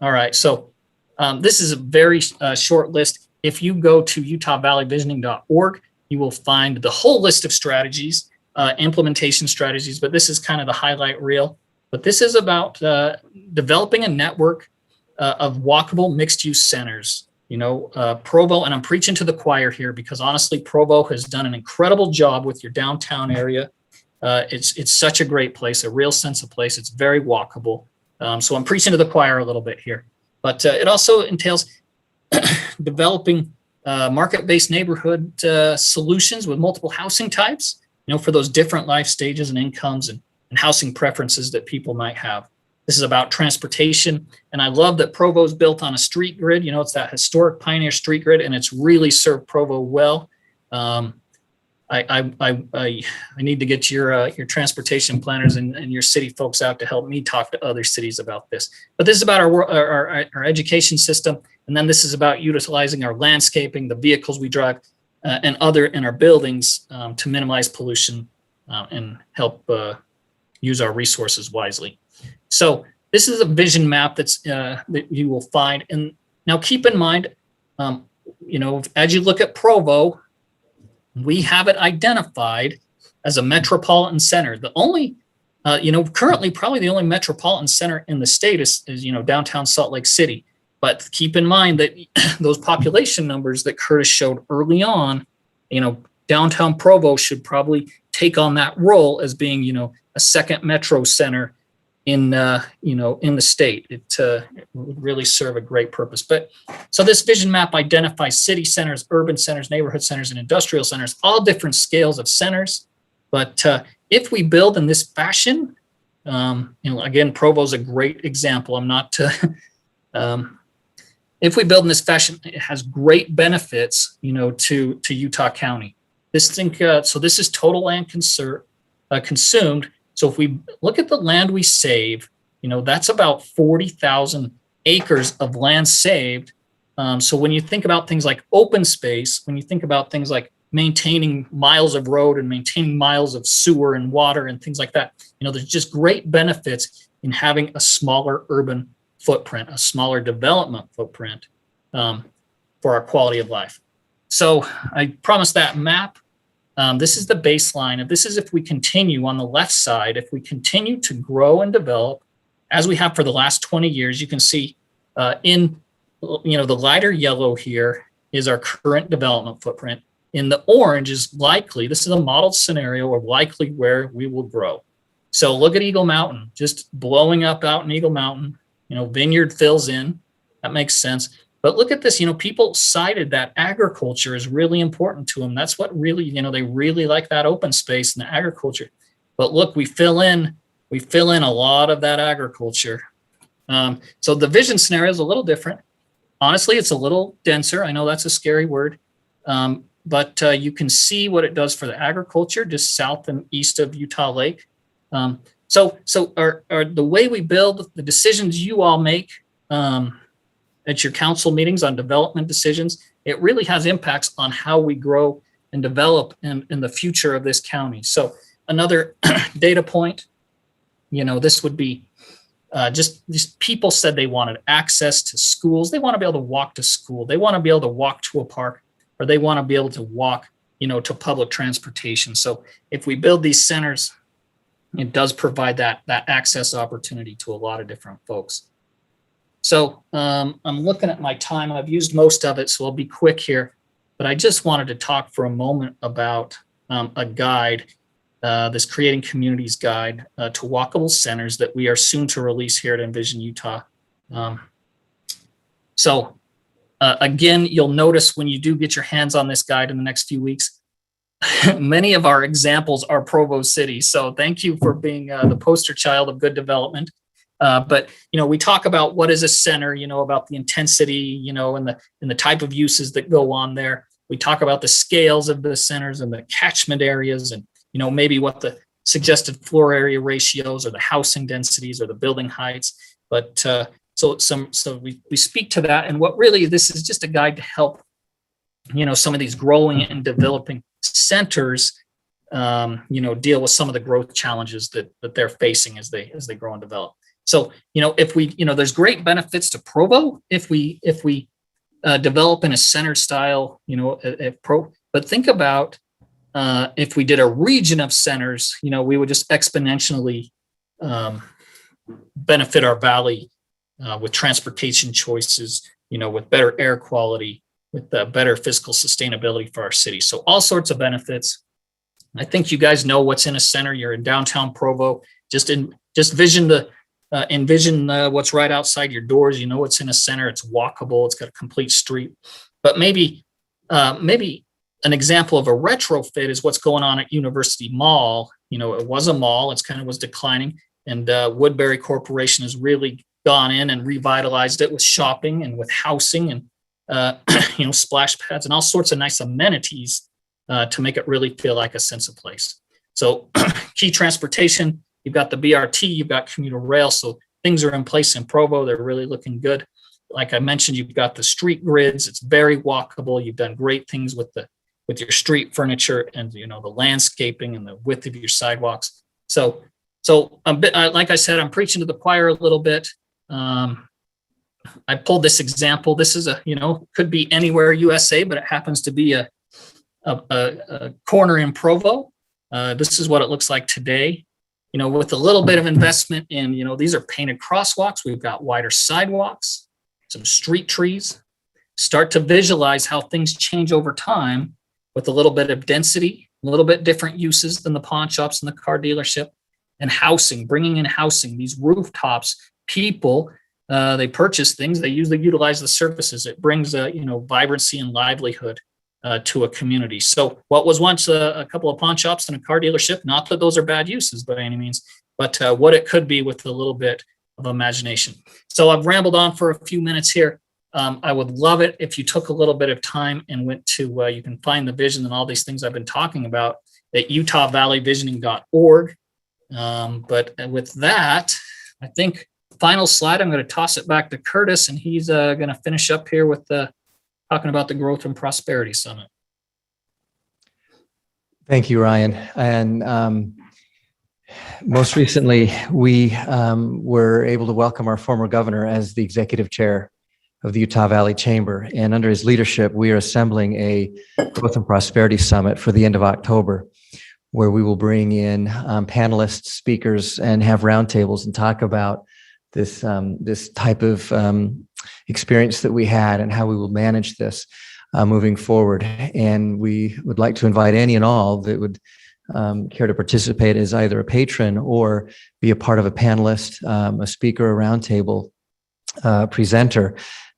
All right, so this is a very short list. If you go to utahvalleyvisioning.org, you will find the whole list of strategies, implementation strategies, but this is kind of the highlight reel. But this is about developing a network of walkable mixed-use centers. Provo, and I'm preaching to the choir here because honestly, Provo has done an incredible job with your downtown area. It's such a great place, a real sense of place. It's very walkable. So I'm preaching to the choir a little bit here, but it also entails developing market-based neighborhood solutions with multiple housing types, for those different life stages and incomes and housing preferences that people might have. This is about transportation. And I love that Provo's built on a street grid. It's that historic pioneer street grid, and it's really served Provo well. I need to get your transportation planners and your city folks out to help me talk to other cities about this. But this is about our education system. And then this is about utilizing our landscaping, the vehicles we drive, and other in our buildings to minimize pollution and help use our resources wisely. So this is a vision map that you will find. And now keep in mind, as you look at Provo, we have it identified as a metropolitan center. The only, currently probably the only metropolitan center in the state is downtown Salt Lake City. But keep in mind that those population numbers that Curtis showed early on, downtown Provo should probably take on that role as being, a second metro center in the state. It would really serve a great purpose. But so this vision map identifies city centers, urban centers, neighborhood centers, and industrial centers, all different scales of centers. But if we build in this fashion, again, Provo's a great example. If we build in this fashion, it has great benefits, to Utah County. So this is total land consumed. So if we look at the land we save, that's about 40,000 acres of land saved. So when you think about things like open space, when you think about things like maintaining miles of road and maintaining miles of sewer and water and things like that, there's just great benefits in having a smaller urban footprint, a smaller development footprint for our quality of life. So I promised that map. This is the baseline. This is if we continue on the left side, if we continue to grow and develop as we have for the last 20 years, you can see in the lighter yellow here is our current development footprint. In the orange is likely, this is a modeled scenario of likely where we will grow. So look at Eagle Mountain, just blowing up out in Eagle Mountain. Vineyard fills in, that makes sense. But look at this, people cited that agriculture is really important to them. That's what really, they really like that open space and the agriculture. But look, we fill in a lot of that agriculture. So the vision scenario is a little different. Honestly, it's a little denser. I know that's a scary word, but you can see what it does for the agriculture just south and east of Utah Lake. So the way we build, the decisions you all make at your council meetings on development decisions, it really has impacts on how we grow and develop in the future of this county. So another data point, this would be just these people said they wanted access to schools. They want to be able to walk to school. They want to be able to walk to a park, or they want to be able to walk, to public transportation. So if we build these centers, it does provide that access opportunity to a lot of different folks. So I'm looking at my time. I've used most of it, so I'll be quick here. But I just wanted to talk for a moment about a guide. this Creating Communities Guide to Walkable Centers that we are soon to release here at Envision Utah. Again, you'll notice when you do get your hands on this guide in the next few weeks, many of our examples are Provo City. So thank you for being the poster child of good development. But we talk about what is a center, about the intensity, and the type of uses that go on there. We talk about the scales of the centers and the catchment areas, and maybe what the suggested floor area ratios or the housing densities or the building heights. But so we speak to that, and what really this is just a guide to help some of these growing and developing centers deal with some of the growth challenges that they're facing as they grow and develop. So if we there's great benefits to Provo if we develop in a center style but think about if we did a region of centers, we would just exponentially benefit our valley with transportation choices, with better air quality, with better fiscal sustainability for our city. So all sorts of benefits. I think you guys know what's in a center. You're in downtown Provo. Just envision what's right outside your doors. You know what's in a center. It's walkable. It's got a complete street. But maybe an example of a retrofit is what's going on at University Mall. It was a mall. It's kind of was declining, and Woodbury Corporation has really gone in and revitalized it with shopping and with housing and splash pads and all sorts of nice amenities to make it really feel like a sense of place. So key transportation, you've got the BRT, you've got commuter rail. So things are in place in Provo. They're really looking good. Like I mentioned, you've got the street grids. It's very walkable. You've done great things with your street furniture and the landscaping and the width of your sidewalks. So a bit, like I said, I'm preaching to the choir a little bit. I pulled this example. This is could be anywhere USA, but it happens to be a corner in Provo. This is what it looks like today. With a little bit of investment in, these are painted crosswalks. We've got wider sidewalks, some street trees. Start to visualize how things change over time with a little bit of density, a little bit different uses than the pawn shops and the car dealership, and housing, bringing in housing, these rooftops, people, they purchase things, they utilize the services. It brings vibrancy and livelihood to a community. So what was once a couple of pawn shops and a car dealership, not that those are bad uses by any means, but what it could be with a little bit of imagination. So I've rambled on for a few minutes here. I would love it if you took a little bit of time and went to, you can find the vision and all these things I've been talking about at utahvalleyvisioning.org. But with that, I think final slide, I'm going to toss it back to Curtis, and he's going to finish up here with talking about the Growth and Prosperity Summit. Thank you, Ryan. And most recently, we were able to welcome our former governor as the executive chair of the Utah Valley Chamber. And under his leadership, we are assembling a Growth and Prosperity Summit for the end of October, where we will bring in panelists, speakers, and have roundtables and talk about this type of experience that we had and how we will manage this moving forward. And we would like to invite any and all that would care to participate as either a patron or be a part of a panelist, a speaker, a roundtable presenter,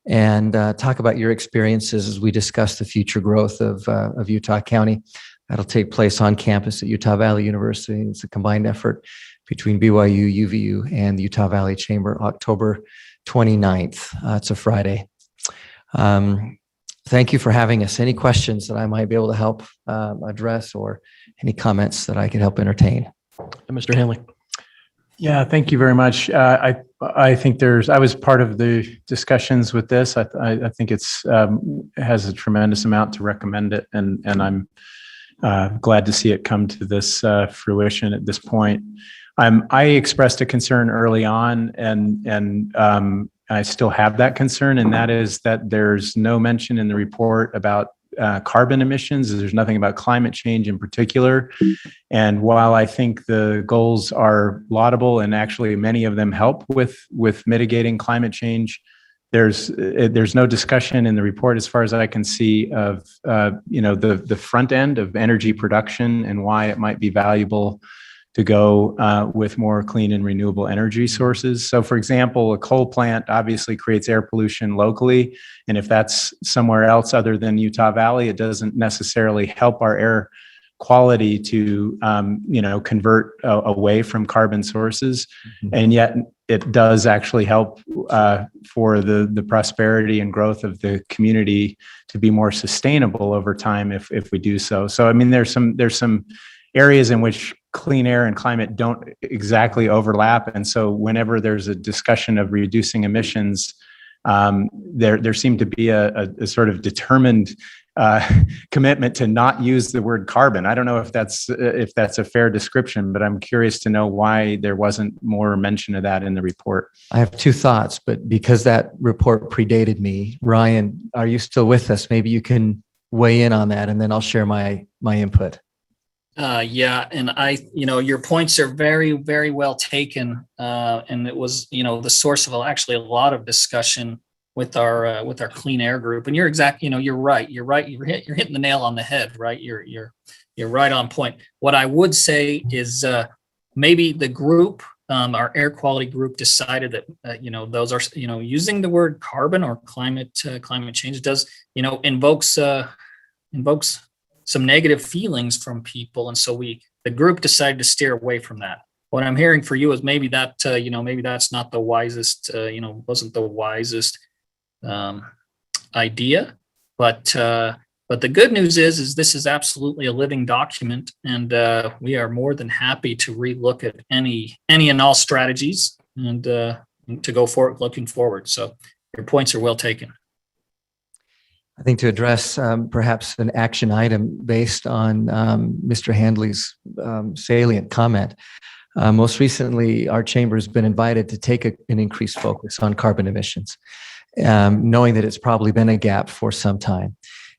and talk about your experiences as we discuss the future growth of Utah County. That'll take place on campus at Utah Valley University. It's a combined effort between BYU, UVU, and the Utah Valley Chamber, October 29th. It's a Friday. Thank you for having us. Any questions that I might be able to help address, or any comments that I can help entertain? Mr. Hanley. Yeah, thank you very much. I think I was part of the discussions with this. I think it has a tremendous amount to recommend it, and I'm glad to see it come to this fruition at this point. I expressed a concern early on, and I still have that concern, and that is that there's no mention in the report about carbon emissions. There's nothing about climate change in particular. And while I think the goals are laudable, and actually many of them help with mitigating climate change, there's no discussion in the report, as far as I can see, of the front end of energy production and why it might be valuable to go with more clean and renewable energy sources. So, for example, a coal plant obviously creates air pollution locally, and if that's somewhere else other than Utah Valley, it doesn't necessarily help our air quality to convert away from carbon sources. And yet it does actually help for the prosperity and growth of the community to be more sustainable over time if we do so. So I mean, there's some areas in which clean air and climate don't exactly overlap, and so whenever there's a discussion of reducing emissions, there seemed to be a sort of determined commitment to not use the word carbon. I don't know if that's a fair description, but I'm curious to know why there wasn't more mention of that in the report. I have two thoughts, but because that report predated me, Ryan, are you still with us? Maybe you can weigh in on that, and then I'll share my input. Yeah, and your points are very, very well taken, and it was, the source of actually a lot of discussion with our clean air group. And you're you're right. You're hitting the nail on the head, right? You're right on point. What I would say is maybe the group, our air quality group, decided that those are using the word carbon or climate change does invokes some negative feelings from people, and so the group decided to steer away from that. What I'm hearing for you is maybe that maybe that's not the wisest, wasn't the wisest idea, but the good news is this is absolutely a living document, and we are more than happy to relook at any and all strategies and to go forward, looking forward. So your points are well taken. I think to address perhaps an action item based on Mr. Handley's salient comment, most recently our chamber has been invited to take an increased focus on carbon emissions, knowing that it's probably been a gap for some time.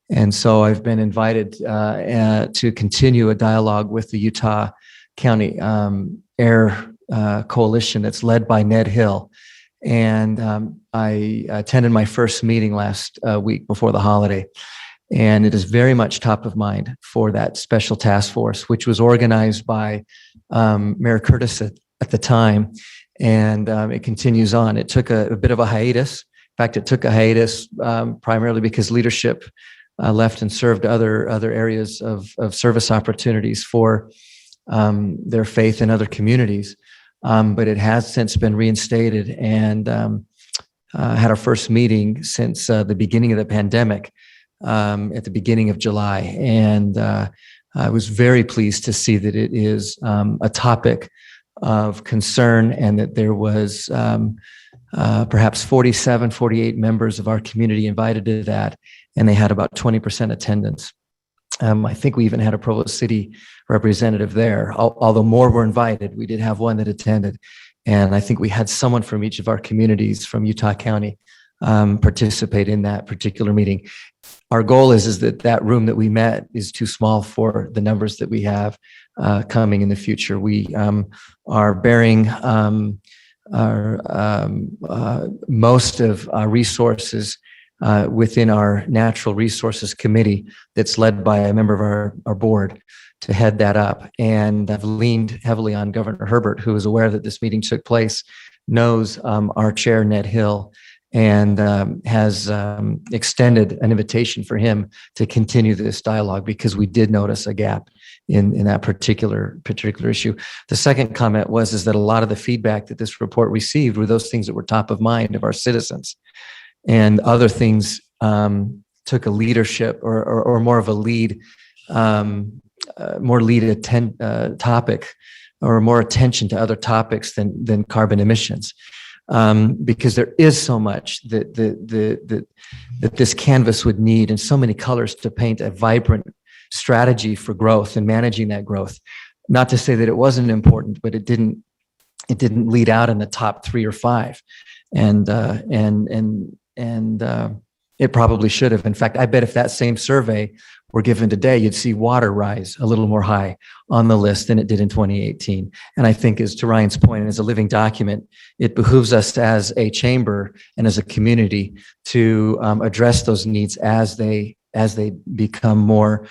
And so I've been invited to continue a dialogue with the Utah County Air Coalition that's led by Ned Hill. And I attended my first meeting last week before the holiday, and it is very much top of mind for that special task force, which was organized by Mayor Curtis at the time, and it continues on. It took a bit of a hiatus. In fact, it took a hiatus primarily because leadership left and served other areas of service opportunities for their faith in other communities. But it has since been reinstated, and had our first meeting since the beginning of the pandemic at the beginning of July. And I was very pleased to see that it is a topic of concern, and that there was perhaps 47, 48 members of our community invited to that, and they had about 20% attendance. I think we even had a Provo City representative there. Although more were invited, we did have one that attended. And I think we had someone from each of our communities from Utah County participate in that particular meeting. Our goal is that room that we met is too small for the numbers that we have coming in the future. We are bearing most of our resources within our Natural Resources Committee that's led by a member of our board to head that up. And I've leaned heavily on Governor Herbert, who is aware that this meeting took place, knows our chair, Ned Hill, and has extended an invitation for him to continue this dialogue, because we did notice a gap in that particular issue. The second comment is that a lot of the feedback that this report received were those things that were top of mind of our citizens. And other things took a leadership or more of a lead, topic, or more attention to other topics than carbon emissions, because there is so much that this canvas would need, and so many colors to paint a vibrant strategy for growth and managing that growth. Not to say that it wasn't important, but it didn't lead out in the top 3 or 5, and it probably should have. In fact, I bet if that same survey were given today, you'd see water rise a little more high on the list than it did in 2018. And I think, as to Ryan's point, and as a living document, it behooves us as a chamber and as a community to address those needs as they become more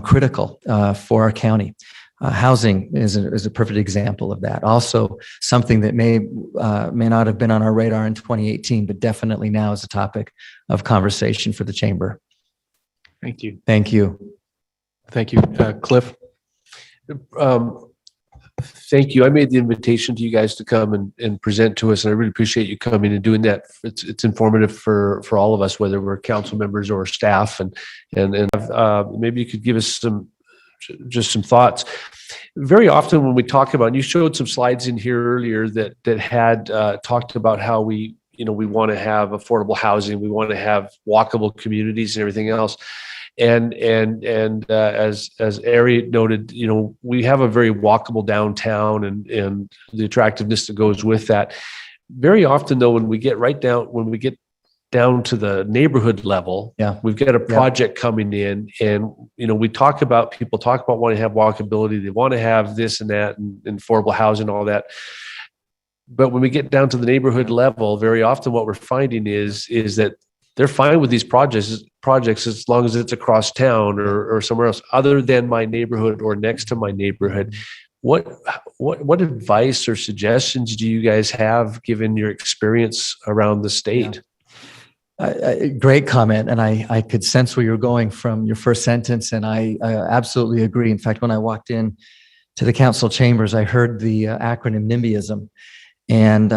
critical for our county. Housing is a perfect example of that. Also, something that may not have been on our radar in 2018, but definitely now is a topic of conversation for the chamber. Thank you. Thank you. Thank you. Cliff? Thank you. I made the invitation to you guys to come and present to us, and I really appreciate you coming and doing that. It's informative for all of us, whether we're council members or staff, and maybe you could give us some thoughts. Very often when we talk about, and you showed some slides in here earlier that had talked about how we want to have affordable housing, we want to have walkable communities and everything else. And as Ari noted, we have a very walkable downtown and the attractiveness that goes with that. Very often though, when we get down to the neighborhood level, we've got a project coming in, and people talk about wanting to have walkability, they want to have this and that and affordable housing, all that. But when we get down to the neighborhood level, very often what we're finding is that they're fine with these projects as long as it's across town or somewhere else other than my neighborhood or next to my neighborhood. What advice or suggestions do you guys have, given your experience around the state? Great comment. And I could sense where you're going from your first sentence. And I absolutely agree. In fact, when I walked in to the council chambers, I heard the acronym NIMBYism and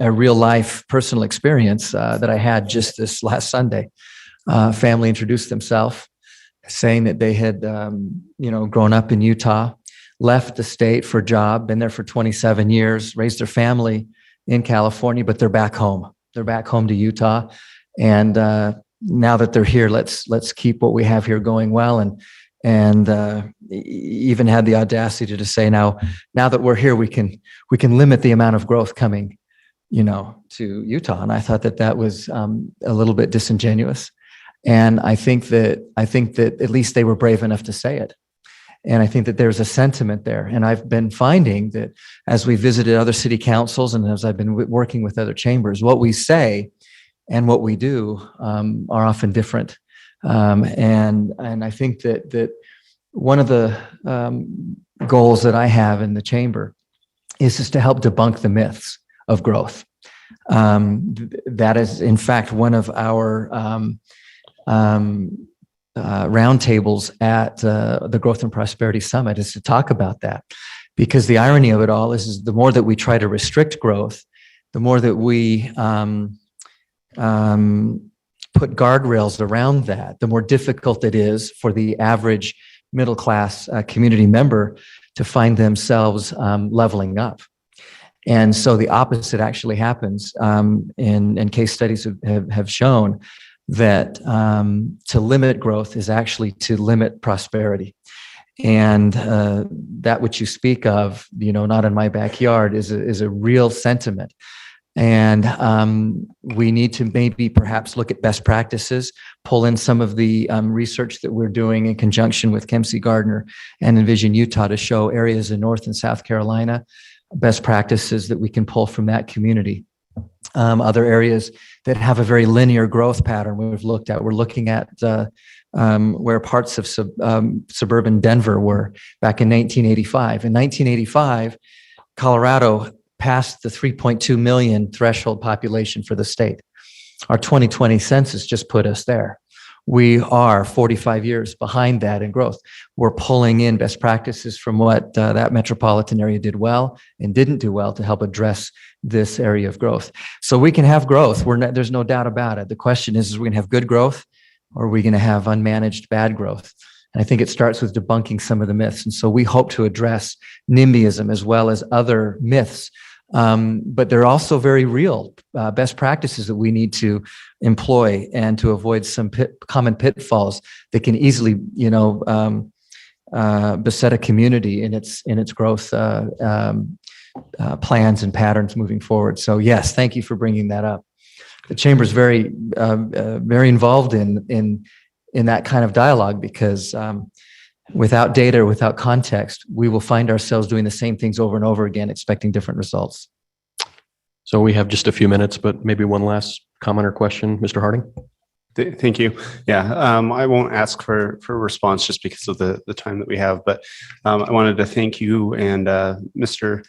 a real life personal experience that I had just this last Sunday. Family introduced themselves, saying that they had, grown up in Utah, left the state for a job, been there for 27 years, raised their family in California, but they're back home. They're back home to Utah. And now that they're here, let's keep what we have here going well. And even had the audacity to say, now that we're here, we can limit the amount of growth coming, to Utah. And I thought that was a little bit disingenuous. And I think that at least they were brave enough to say it. And I think that there's a sentiment there. And I've been finding that as we visited other city councils and as I've been working with other chambers, what we say and what we do are often different. And I think that one of the goals that I have in the chamber is to help debunk the myths of growth. That is, in fact, one of our roundtables at the Growth and Prosperity Summit, is to talk about that. Because the irony of it all is the more that we try to restrict growth, the more that we put guardrails around that, the more difficult it is for the average middle-class community member to find themselves leveling up. And so the opposite actually happens, and case studies have shown that to limit growth is actually to limit prosperity. And that which you speak of, not in my backyard, is a real sentiment. And we need to maybe perhaps look at best practices, pull in some of the research that we're doing in conjunction with Kempsey Gardner and Envision Utah to show areas in North and South Carolina, best practices that we can pull from that community. Other areas that have a very linear growth pattern we're looking at where parts of suburban Denver were back in 1985. In 1985, Colorado passed the 3.2 million threshold population for the state. Our 2020 census just put us there. We are 45 years behind that in growth. We're pulling in best practices from what that metropolitan area did well and didn't do well to help address this area of growth. So we can have growth. There's no doubt about it. The question is we going to have good growth, or are we going to have unmanaged bad growth? And I think it starts with debunking some of the myths. And so we hope to address NIMBYism as well as other myths. But they're also very real best practices that we need to employ and to avoid some common pitfalls that can easily, beset a community in its growth plans and patterns moving forward. So yes, thank you for bringing that up. The chamber is very involved in in that kind of dialogue, because without data or without context, we will find ourselves doing the same things over and over again, expecting different results. So we have just a few minutes, but maybe one last comment or question, Mr. Harding? Thank you. Yeah, I won't ask for a response just because of the time that we have, but I wanted to thank you and Mr.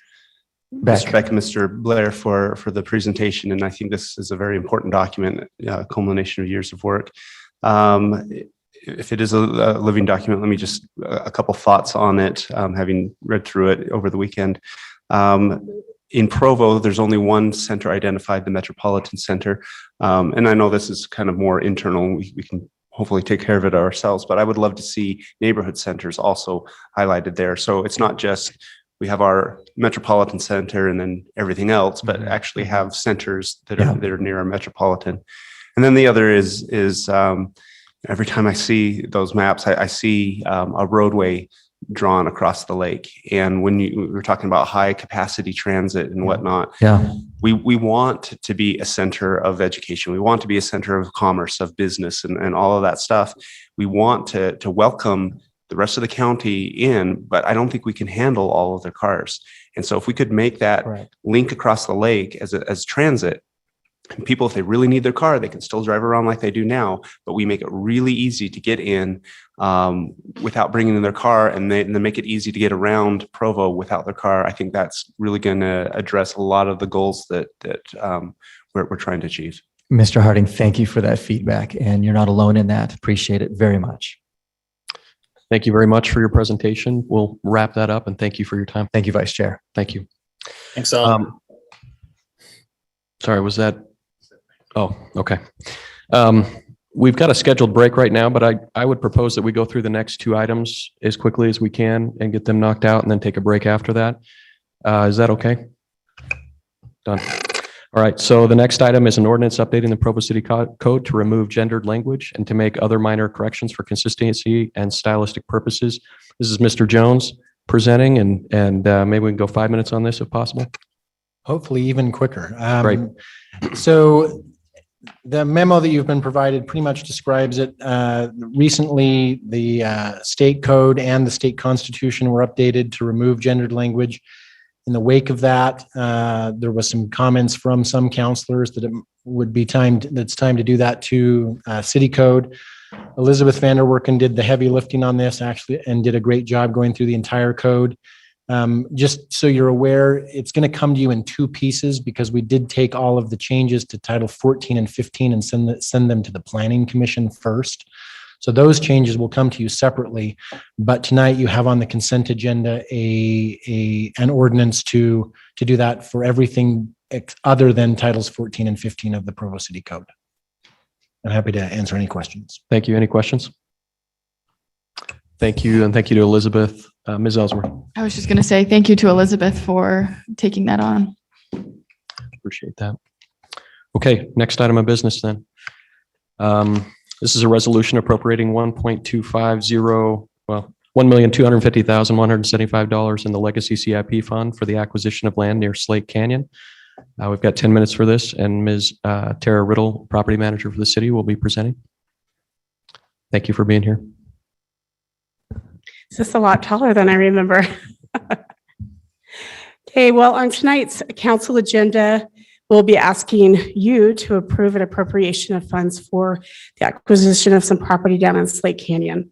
Beck and Mr. Blair for the presentation. And I think this is a very important document, culmination of years of work. If it is a living document, let me just a couple thoughts on it, having read through it over the weekend. In Provo, there's only one center identified, the Metropolitan Center. And I know this is kind of more internal. We can hopefully take care of it ourselves, but I would love to see neighborhood centers also highlighted there. So it's not just we have our Metropolitan Center and then everything else, but actually have centers that are near our metropolitan. And then the other is every time I see those maps, I see a roadway drawn across the lake. And when we were talking about high capacity transit and whatnot, we want to be a center of education. We want to be a center of commerce, of business, and all of that stuff. We want to welcome the rest of the county in, but I don't think we can handle all of their cars. And so if we could make that link across the lake as transit, and people, if they really need their car, they can still drive around like they do now, but we make it really easy to get in without bringing in their car, and then make it easy to get around Provo without their car. I think that's really going to address a lot of the goals that we're trying to achieve. Mr. Harding, thank you for that feedback, and you're not alone in that. Appreciate it very much. Thank you very much for your presentation. We'll wrap that up, and thank you for your time. Thank you, Vice Chair. Thank you. Thanks all. Sorry, was that? Oh, okay. We've got a scheduled break right now, but I would propose that we go through the next two items as quickly as we can and get them knocked out and then take a break after that. Is that okay? Done. All right, so the next item is an ordinance updating the Provo City Code to remove gendered language and to make other minor corrections for consistency and stylistic purposes. This is Mr. Jones presenting, and maybe we can go 5 minutes on this if possible. Hopefully even quicker. Great. So the memo that you've been provided pretty much describes it. Recently, the state code and the state constitution were updated to remove gendered language. In the wake of that, there was some comments from some counselors that it would be time to do that to city code. Elizabeth Vanderwerken did the heavy lifting on this actually and did a great job going through the entire code. Just so you're aware, it's going to come to you in two pieces because we did take all of the changes to Title 14 and 15 and send them to the Planning Commission first. So those changes will come to you separately. But tonight you have on the consent agenda an ordinance to do that for everything other than Titles 14 and 15 of the Provo City Code. I'm happy to answer any questions. Thank you. Any questions? Thank you, and thank you to Elizabeth. Ms. Ellsworth. I was just going to say thank you to Elizabeth for taking that on. Appreciate that. Okay, next item of business then. This is a resolution appropriating $1,250,175 in the Legacy CIP Fund for the acquisition of land near Slate Canyon. We've got 10 minutes for this, and Ms. Tara Riddle, Property Manager for the city, will be presenting. Thank you for being here. Is this a lot taller than I remember? Okay, well, on tonight's council agenda, we'll be asking you to approve an appropriation of funds for the acquisition of some property down in Slate Canyon.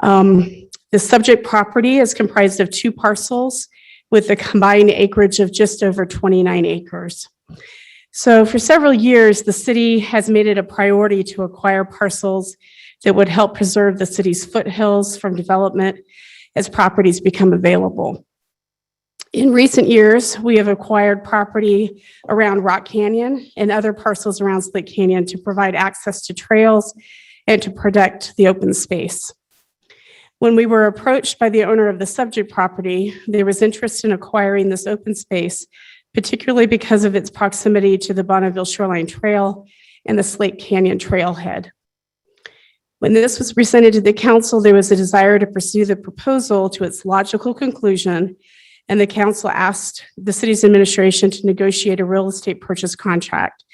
The subject property is comprised of 2 parcels with a combined acreage of just over 29 acres. So for several years, the city has made it a priority to acquire parcels that would help preserve the city's foothills from development as properties become available. In recent years, we have acquired property around Rock Canyon and other parcels around Slate Canyon to provide access to trails and to protect the open space. When we were approached by the owner of the subject property, there was interest in acquiring this open space, particularly because of its proximity to the Bonneville Shoreline Trail and the Slate Canyon Trailhead. When this was presented to the council, there was a desire to pursue the proposal to its logical conclusion, and the council asked the city's administration to negotiate a real estate purchase contract,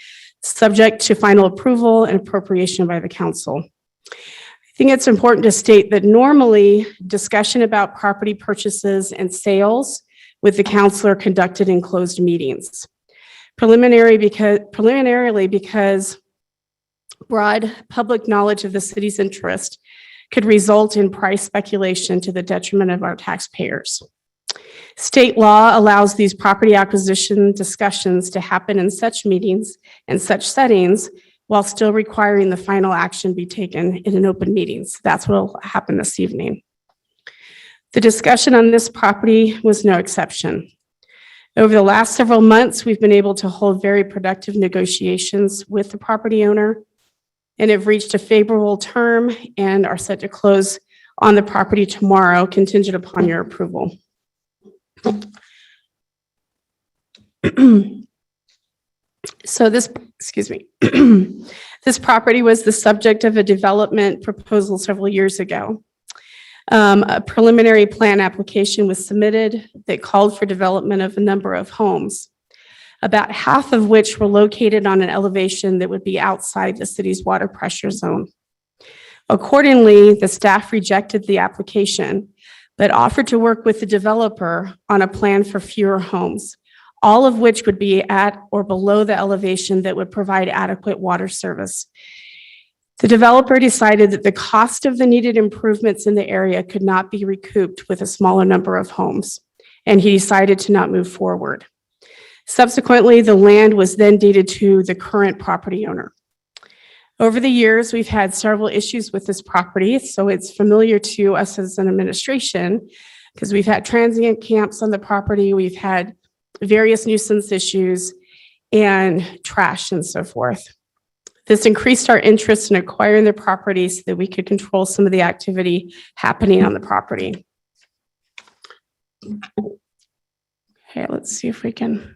subject to final approval and appropriation by the council. think it's important to state that normally discussion about property purchases and sales with the council are conducted in closed meetings. Preliminarily because broad public knowledge of the city's interest could result in price speculation to the detriment of our taxpayers. State law allows these property acquisition discussions to happen in such meetings and such settings while still requiring the final action be taken in an open meeting. So that's what will happen this evening. The discussion on this property was no exception. Over the last several months, we've been able to hold very productive negotiations with the property owner and have reached a favorable term and are set to close on the property tomorrow, contingent upon your approval. So this property was the subject of a development proposal several years ago. A preliminary plan application was submitted that called for development of a number of homes, about half of which were located on an elevation that would be outside the city's water pressure zone. Accordingly, the staff rejected the application, but offered to work with the developer on a plan for fewer homes, all of which would be at or below the elevation that would provide adequate water service. The developer decided that the cost of the needed improvements in the area could not be recouped with a smaller number of homes, and he decided to not move forward. Subsequently, the land was then deeded to the current property owner. Over the years, we've had several issues with this property, so it's familiar to us as an administration because we've had transient camps on the property, we've had various nuisance issues and trash and so forth. This increased our interest in acquiring the property so that we could control some of the activity happening on the property. Okay, let's see if we can.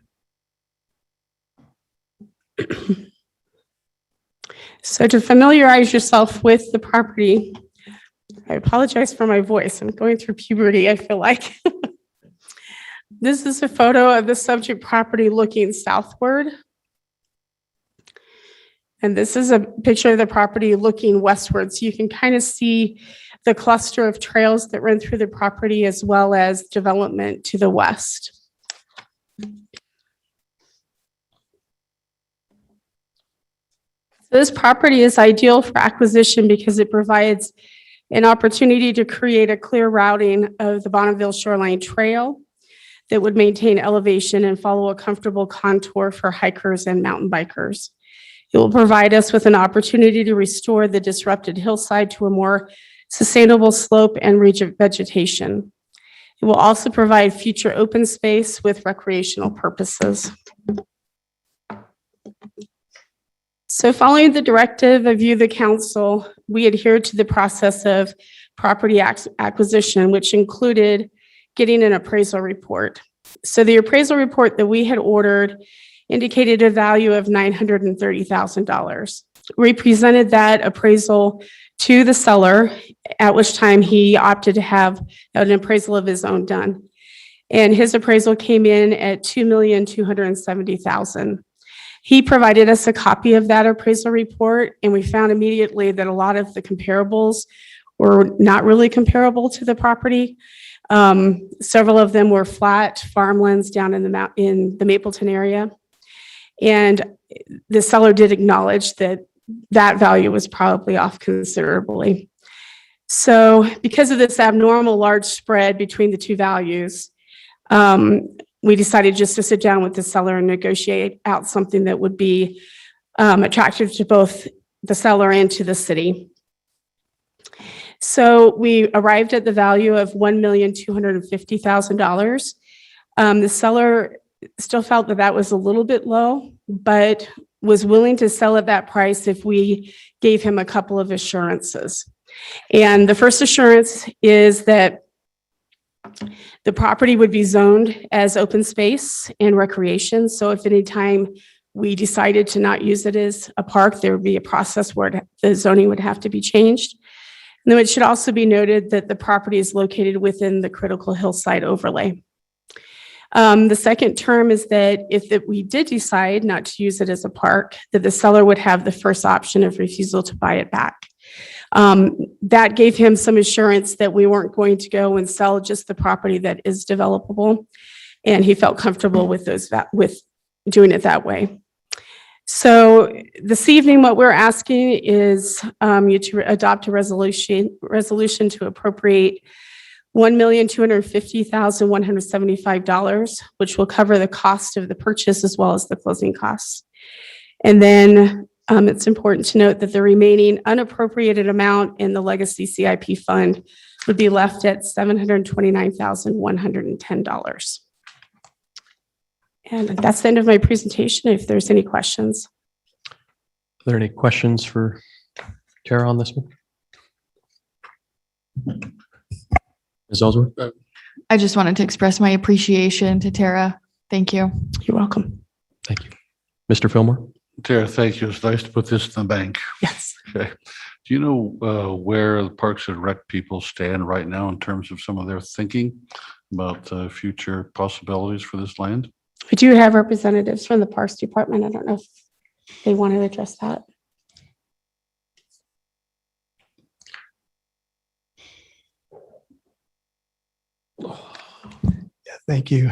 So to familiarize yourself with the property, I apologize for my voice. I'm going through puberty, I feel like. This is a photo of the subject property looking southward. And this is a picture of the property looking westward. So you can kind of see the cluster of trails that run through the property as well as development to the west. This property is ideal for acquisition because it provides an opportunity to create a clear routing of the Bonneville Shoreline Trail that would maintain elevation and follow a comfortable contour for hikers and mountain bikers. It will provide us with an opportunity to restore the disrupted hillside to a more sustainable slope and vegetation. It will also provide future open space with recreational purposes. So following the directive of you, the council, we adhered to the process of property acquisition, which included getting an appraisal report. So the appraisal report that we had ordered indicated a value of $930,000. We presented that appraisal to the seller, at which time he opted to have an appraisal of his own done. And his appraisal came in at $2,270,000. He provided us a copy of that appraisal report, and we found immediately that a lot of the comparables were not really comparable to the property. Several of them were flat farmlands down in the Mapleton area. And the seller did acknowledge that that value was probably off considerably. So because of this abnormal large spread between the two values, we decided just to sit down with the seller and negotiate out something that would be attractive to both the seller and to the city. So we arrived at the value of $1,250,000. The seller still felt that that was a little bit low, but was willing to sell at that price if we gave him a couple of assurances. And the first assurance is that the property would be zoned as open space and recreation. So if at any time we decided to not use it as a park, there would be a process where the zoning would have to be changed. And then it should also be noted that the property is located within the critical hillside overlay. The second term is that if we did decide not to use it as a park, that the seller would have the first option of refusal to buy it back. That gave him some assurance that we weren't going to go and sell just the property that is developable. And he felt comfortable with with doing it that way. So this evening, what we're asking is you to adopt a resolution to appropriate $1,250,175, which will cover the cost of the purchase as well as the closing costs. And then it's important to note that the remaining unappropriated amount in the legacy CIP fund would be left at $729,110. And that's the end of my presentation. If there's any questions. Are there any questions for Tara on this one? Ms. Ellsworth? I just wanted to express my appreciation to Tara. Thank you. You're welcome. Thank you. Mr. Fillmore? Tara, thank you. It's nice to put this in the bank. Yes. Okay. Do you know where the Parks and Rec people stand right now in terms of some of their thinking about future possibilities for this land? We do have representatives from the Parks Department. I don't know if they want to address that. Thank you.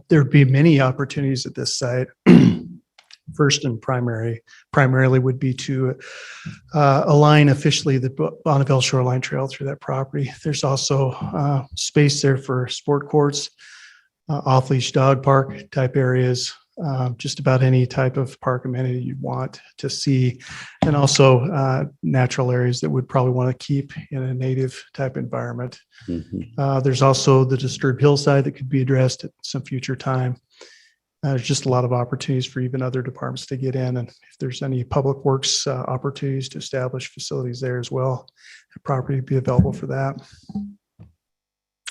There'd be many opportunities at this site. First and primarily would be to align officially the Bonneville Shoreline Trail through that property. There's also space there for sport courts, off-leash dog park type areas, just about any type of park amenity you'd want to see, and also natural areas that would probably want to keep in a native type environment. There's also the disturbed hillside that could be addressed at some future time. There's just a lot of opportunities for even other departments to get in, and if there's any public works opportunities to establish facilities there as well, the property would be available for that.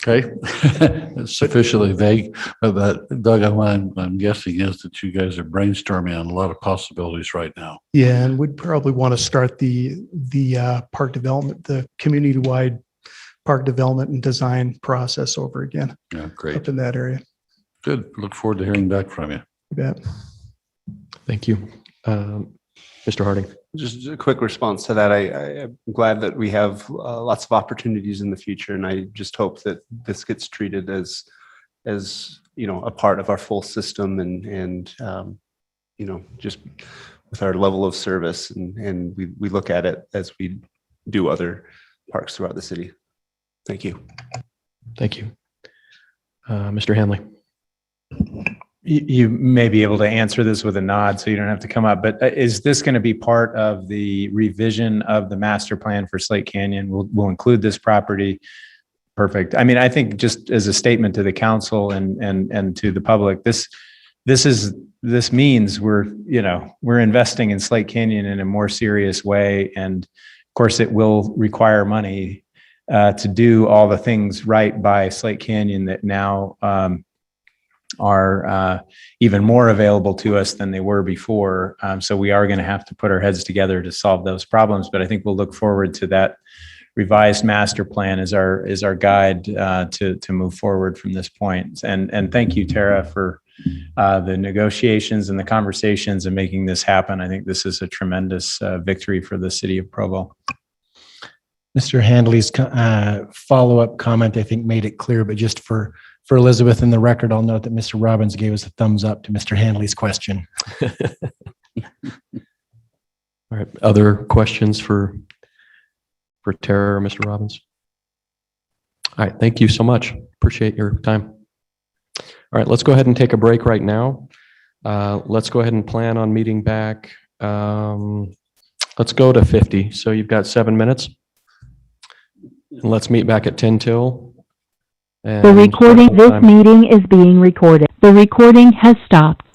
Okay, it's sufficiently vague, but Doug, I'm guessing is that you guys are brainstorming on a lot of possibilities right now. Yeah, and we'd probably want to start the park development, the community-wide park development and design process over again. Yeah, great. Up in that area. Good. Look forward to hearing back from you. You bet. Thank you. Mr. Harding? Just a quick response to that. I'm glad that we have lots of opportunities in the future, and I just hope that this gets treated as a part of our full system and just with our level of service, and we look at it as we do other parks throughout the city. Thank you. Thank you. Mr. Hanley? You may be able to answer this with a nod, so you don't have to come up, but is this going to be part of the revision of the master plan for Slate Canyon? We'll include this property. Perfect. I mean, I think just as a statement to the council and to the public, this means we're investing in Slate Canyon in a more serious way. And of course, it will require money to do all the things right by Slate Canyon that now are even more available to us than they were before. So we are going to have to put our heads together to solve those problems. But I think we'll look forward to that revised master plan as our guide to move forward from this point. And thank you, Tara, for the negotiations and the conversations and making this happen. I think this is a tremendous victory for the city of Provo. Mr. Handley's follow-up comment, I think, made it clear, but just for Elizabeth in the record, I'll note that Mr. Robbins gave us a thumbs up to Mr. Handley's question. All right. Other questions for Tara or Mr. Robbins? All right. Thank you so much. Appreciate your time. All right. Let's go ahead and take a break right now. Let's go ahead and plan on meeting back. Let's go to 50. So you've got 7 minutes. And let's meet back at 10 till. The recording, this meeting is being recorded. The recording has stopped.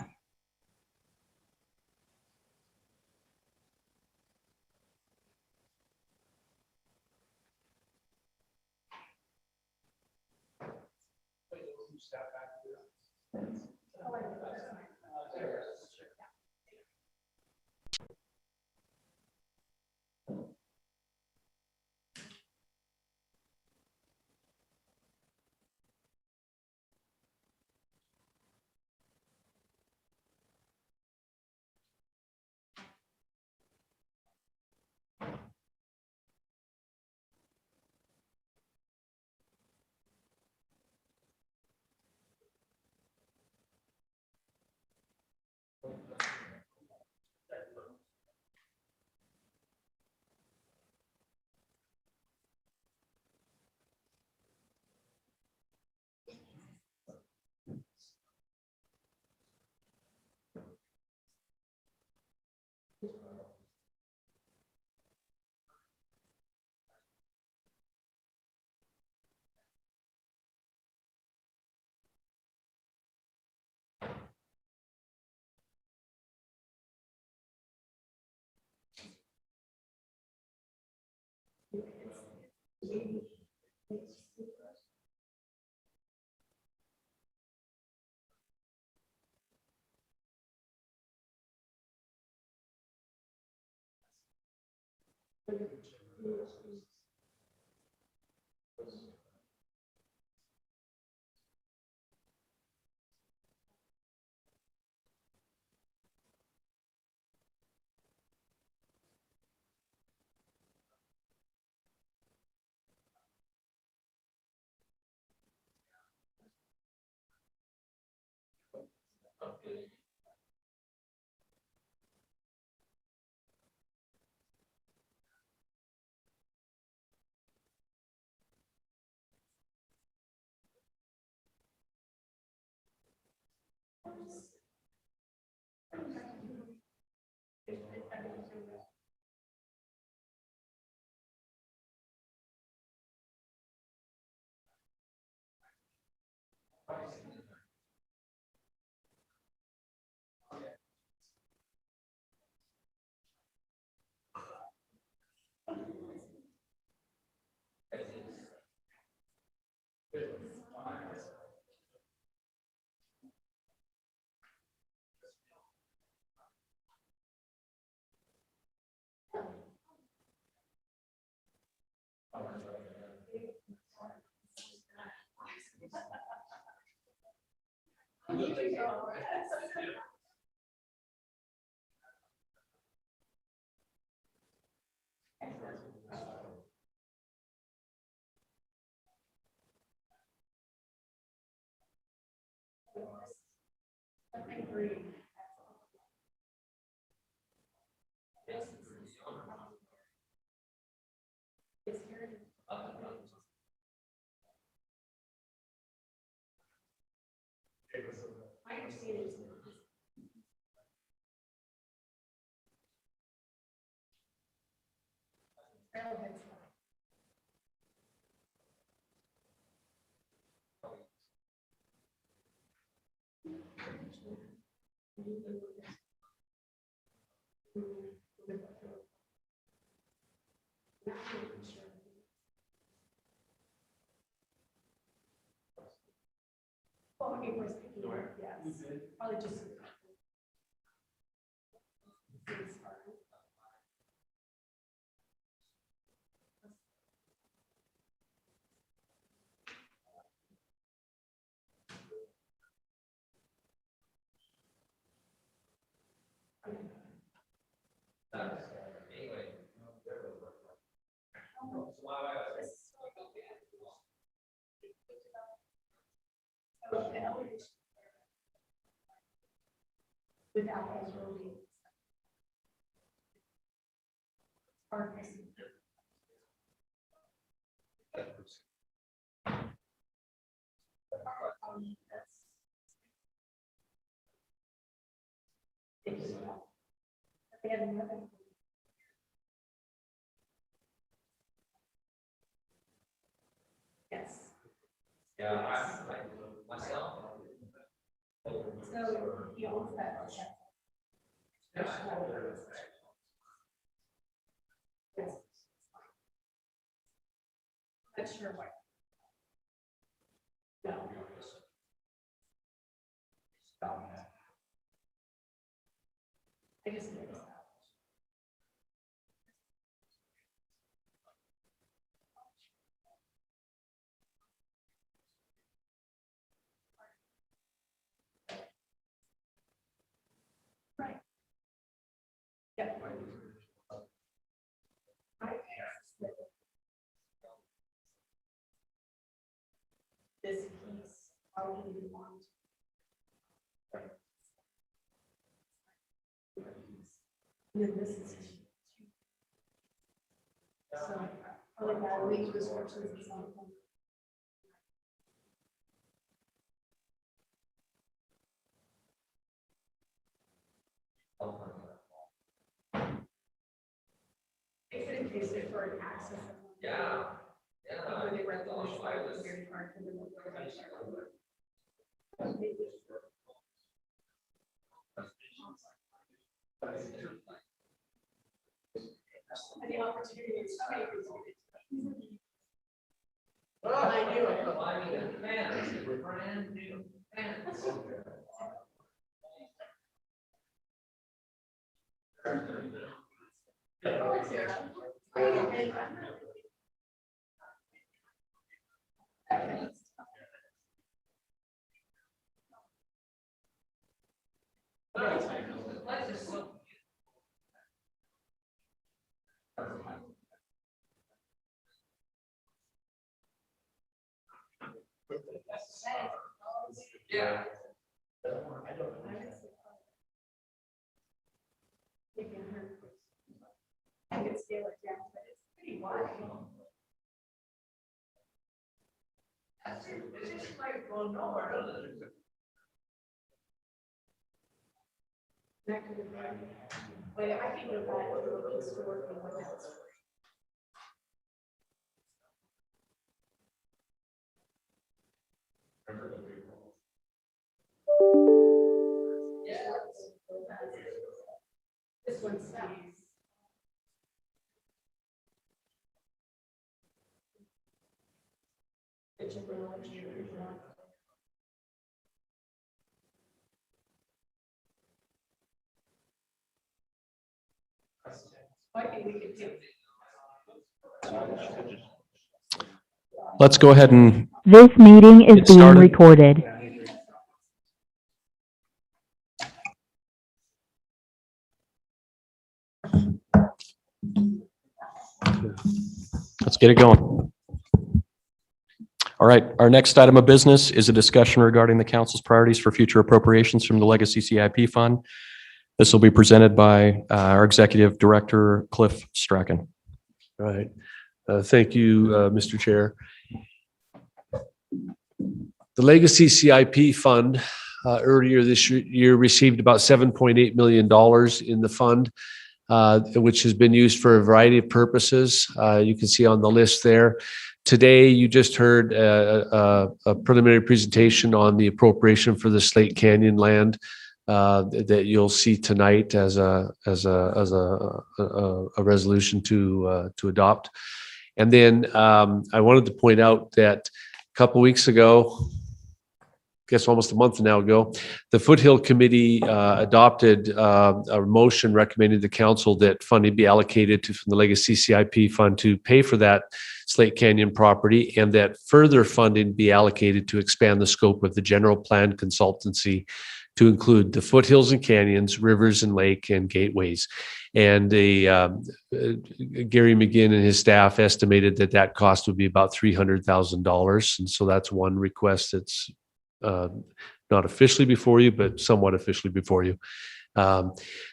Let's go ahead and This meeting is Get being started. recorded. let's get it going. All right, our next item of business is a discussion regarding the council's priorities for future appropriations from the Legacy CIP Fund. This will be presented by our Executive Director, Cliff Strachan. All right. Thank you, Mr. Chair. The Legacy CIP Fund earlier this year received about $7.8 million in the fund, which has been used for a variety of purposes. You can see on the list there. Today, you just heard a preliminary presentation on the appropriation for the Slate Canyon land that you'll see tonight as a resolution to adopt. And then I wanted to point out that a couple weeks ago, I guess almost a month now ago, the Foothill Committee adopted a motion recommending the council that funding be allocated from the Legacy CIP Fund to pay for that Slate Canyon property, and that further funding be allocated to expand the scope of the general plan consultancy to include the foothills and canyons, rivers and lake and gateways. And Gary McGinn and his staff estimated that that cost would be about $300,000. And so that's one request that's not officially before you, but somewhat officially before you.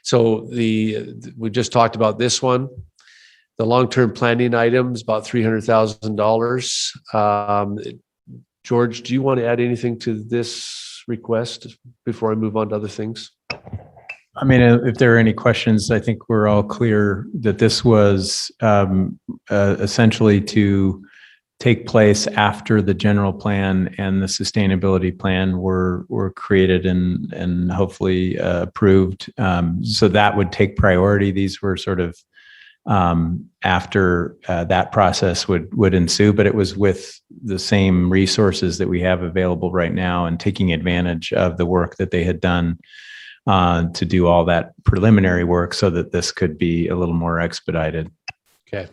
So we just talked about this one. The long-term planning items, about $300,000. George, do you want to add anything to this request before I move on to other things? I mean, if there are any questions, I think we're all clear that this was essentially to take place after the general plan and the sustainability plan were created and hopefully approved. So that would take priority. These were sort of after that process would ensue, but it was with the same resources that we have available right now and taking advantage of the work that they had done to do all that preliminary work so that this could be a little more expedited. Okay.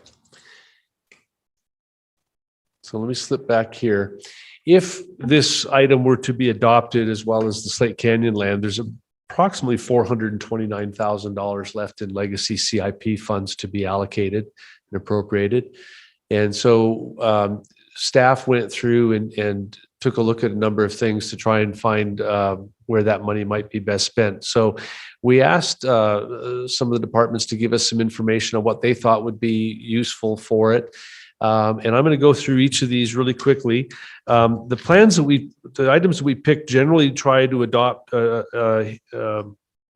So let me slip back here. If this item were to be adopted, as well as the Slate Canyon land, there's approximately $429,000 left in legacy CIP funds to be allocated and appropriated. And so staff went through and took a look at a number of things to try and find where that money might be best spent. So we asked some of the departments to give us some information on what they thought would be useful for it. And I'm going to go through each of these really quickly. The items that we picked generally try to adopt,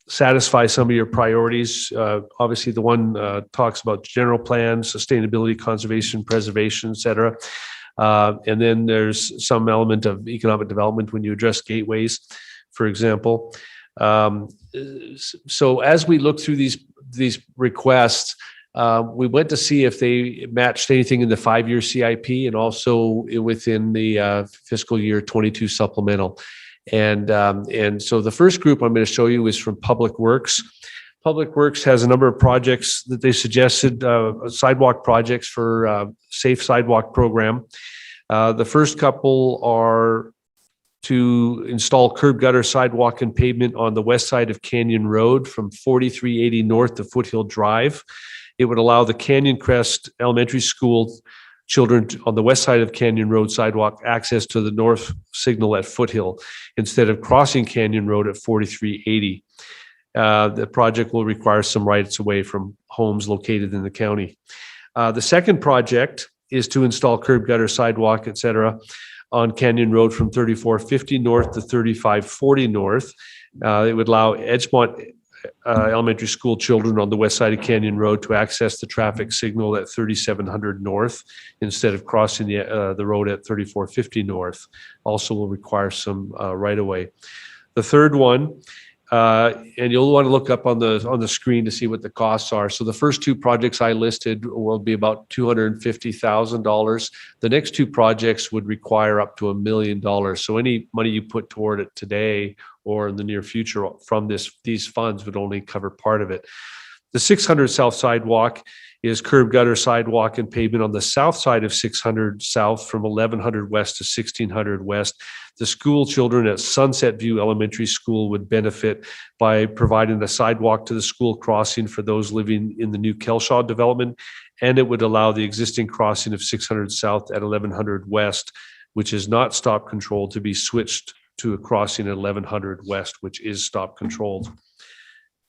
satisfy some of your priorities. Obviously, the one talks about general plan, sustainability, conservation, preservation, et cetera. And then there's some element of economic development when you address gateways, for example. So as we look through these requests, We went to see if they matched anything in the 5-year CIP and also within the fiscal year 22 supplemental. And so the first group I'm going to show you is from Public Works. Public Works has a number of projects that they suggested, sidewalk projects for safe sidewalk program. The first couple are to install curb gutter, sidewalk, and pavement on the west side of Canyon Road from 4380 north to Foothill Drive. It would allow the Canyon Crest Elementary School children on the west side of Canyon Road sidewalk access to the north signal at Foothill instead of crossing Canyon Road at 4380. The project will require some rights away from homes located in the county. The second project is to install curb gutter, sidewalk, et cetera, on Canyon Road from 3450 north to 3540 north. It would allow Edgemont Elementary School children on the west side of Canyon Road to access the traffic signal at 3700 north instead of crossing the road at 3450 north. Also will require some right of way. The third one, and you'll want to look up on the screen to see what the costs are. So the first two projects I listed will be about $250,000. The next two projects would require up to $1 million. So any money you put toward it today or in the near future from these funds would only cover part of it. The 600 South sidewalk is curb gutter, sidewalk, and pavement on the south side of 600 South from 1100 West to 1600 West. The school children at Sunset View Elementary School would benefit by providing the sidewalk to the school crossing for those living in the new Kelshaw development, and it would allow the existing crossing of 600 South at 1100 West, which is not stop controlled, to be switched to a crossing at 1100 West, which is stop controlled.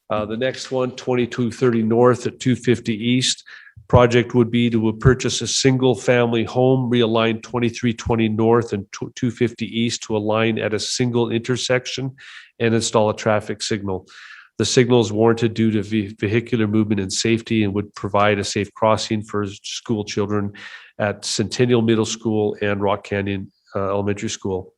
The next one, 2230 North at 250 East. Project would be to purchase a single family home, realign 2320 North and 250 East to align at a single intersection and install a traffic signal. The signal is warranted due to vehicular movement and safety and would provide a safe crossing for school children at Centennial Middle School and Rock Canyon Elementary School.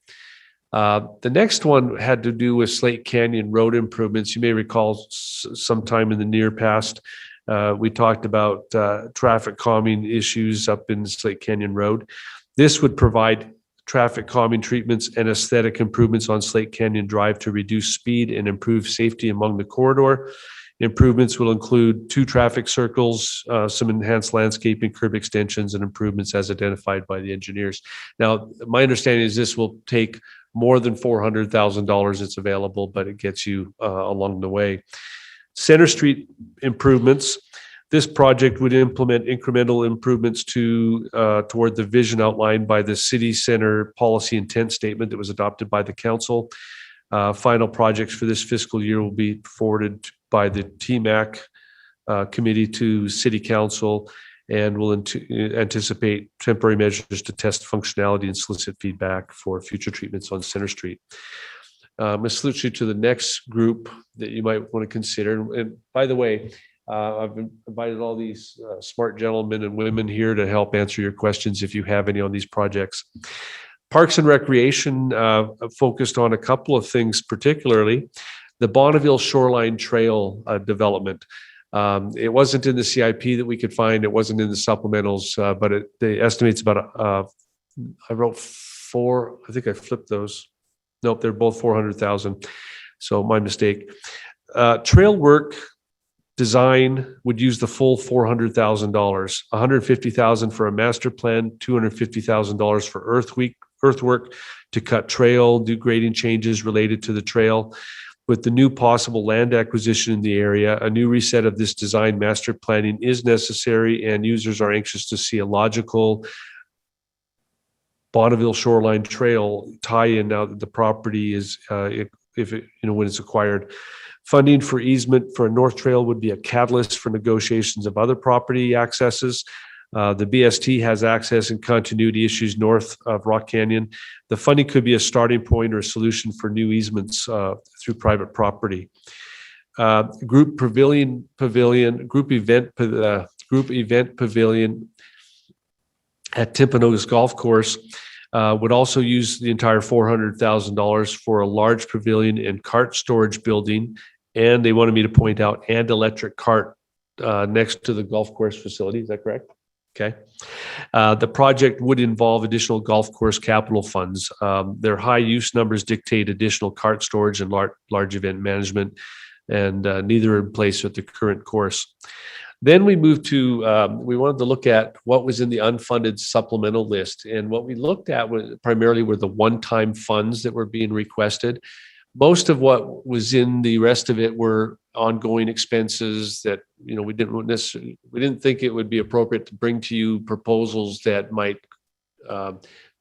The next one had to do with Slate Canyon road improvements. You may recall sometime in the near past, we talked about traffic calming issues up in Slate Canyon Road. This would provide traffic calming treatments and aesthetic improvements on Slate Canyon Drive to reduce speed and improve safety among the corridor. Improvements will include 2 traffic circles, some enhanced landscaping, curb extensions, and improvements as identified by the engineers. Now, my understanding is this will take more than $400,000. It's available, but it gets you along the way. Center Street improvements. This project would implement incremental improvements toward the vision outlined by the City Center Policy Intent Statement that was adopted by the council. Final projects for this fiscal year will be forwarded by the TMAC committee to City Council, and will anticipate temporary measures to test functionality and solicit feedback for future treatments on Center Street. I'm going to switch you to the next group that you might want to consider. And by the way, I've invited all these smart gentlemen and women here to help answer your questions if you have any on these projects. Parks and Recreation focused on a couple of things, particularly the Bonneville Shoreline Trail development. It wasn't in the CIP that we could find. It wasn't in the supplementals, but the estimate's about, I wrote 4, I think I flipped those. Nope, they're both 400,000. So my mistake. Trail work design would use the full $400,000, $150,000 for a master plan, $250,000 for earthwork to cut trail, do grading changes related to the trail. With the new possible land acquisition in the area, a new reset of this design master planning is necessary, and users are anxious to see a logical Bonneville Shoreline Trail tie-in now that the property is, when it's acquired. Funding for easement for a North Trail would be a catalyst for negotiations of other property accesses. The BST has access and continuity issues north of Rock Canyon. The funding could be a starting point or a solution for new easements through private property. Group event pavilion at Timpanogos Golf Course would also use the entire $400,000 for a large pavilion and cart storage building. And they wanted me to point out, and electric cart next to the golf course facility. Is that correct? Okay. The project would involve additional golf course capital funds. Their high use numbers dictate additional cart storage and large event management, and neither are in place with the current course. Then we moved to, we wanted to look at what was in the unfunded supplemental list. And what we looked at primarily were the one-time funds that were being requested. Most of what was in the rest of it were ongoing expenses that, you know, we didn't think it would be appropriate to bring to you proposals that might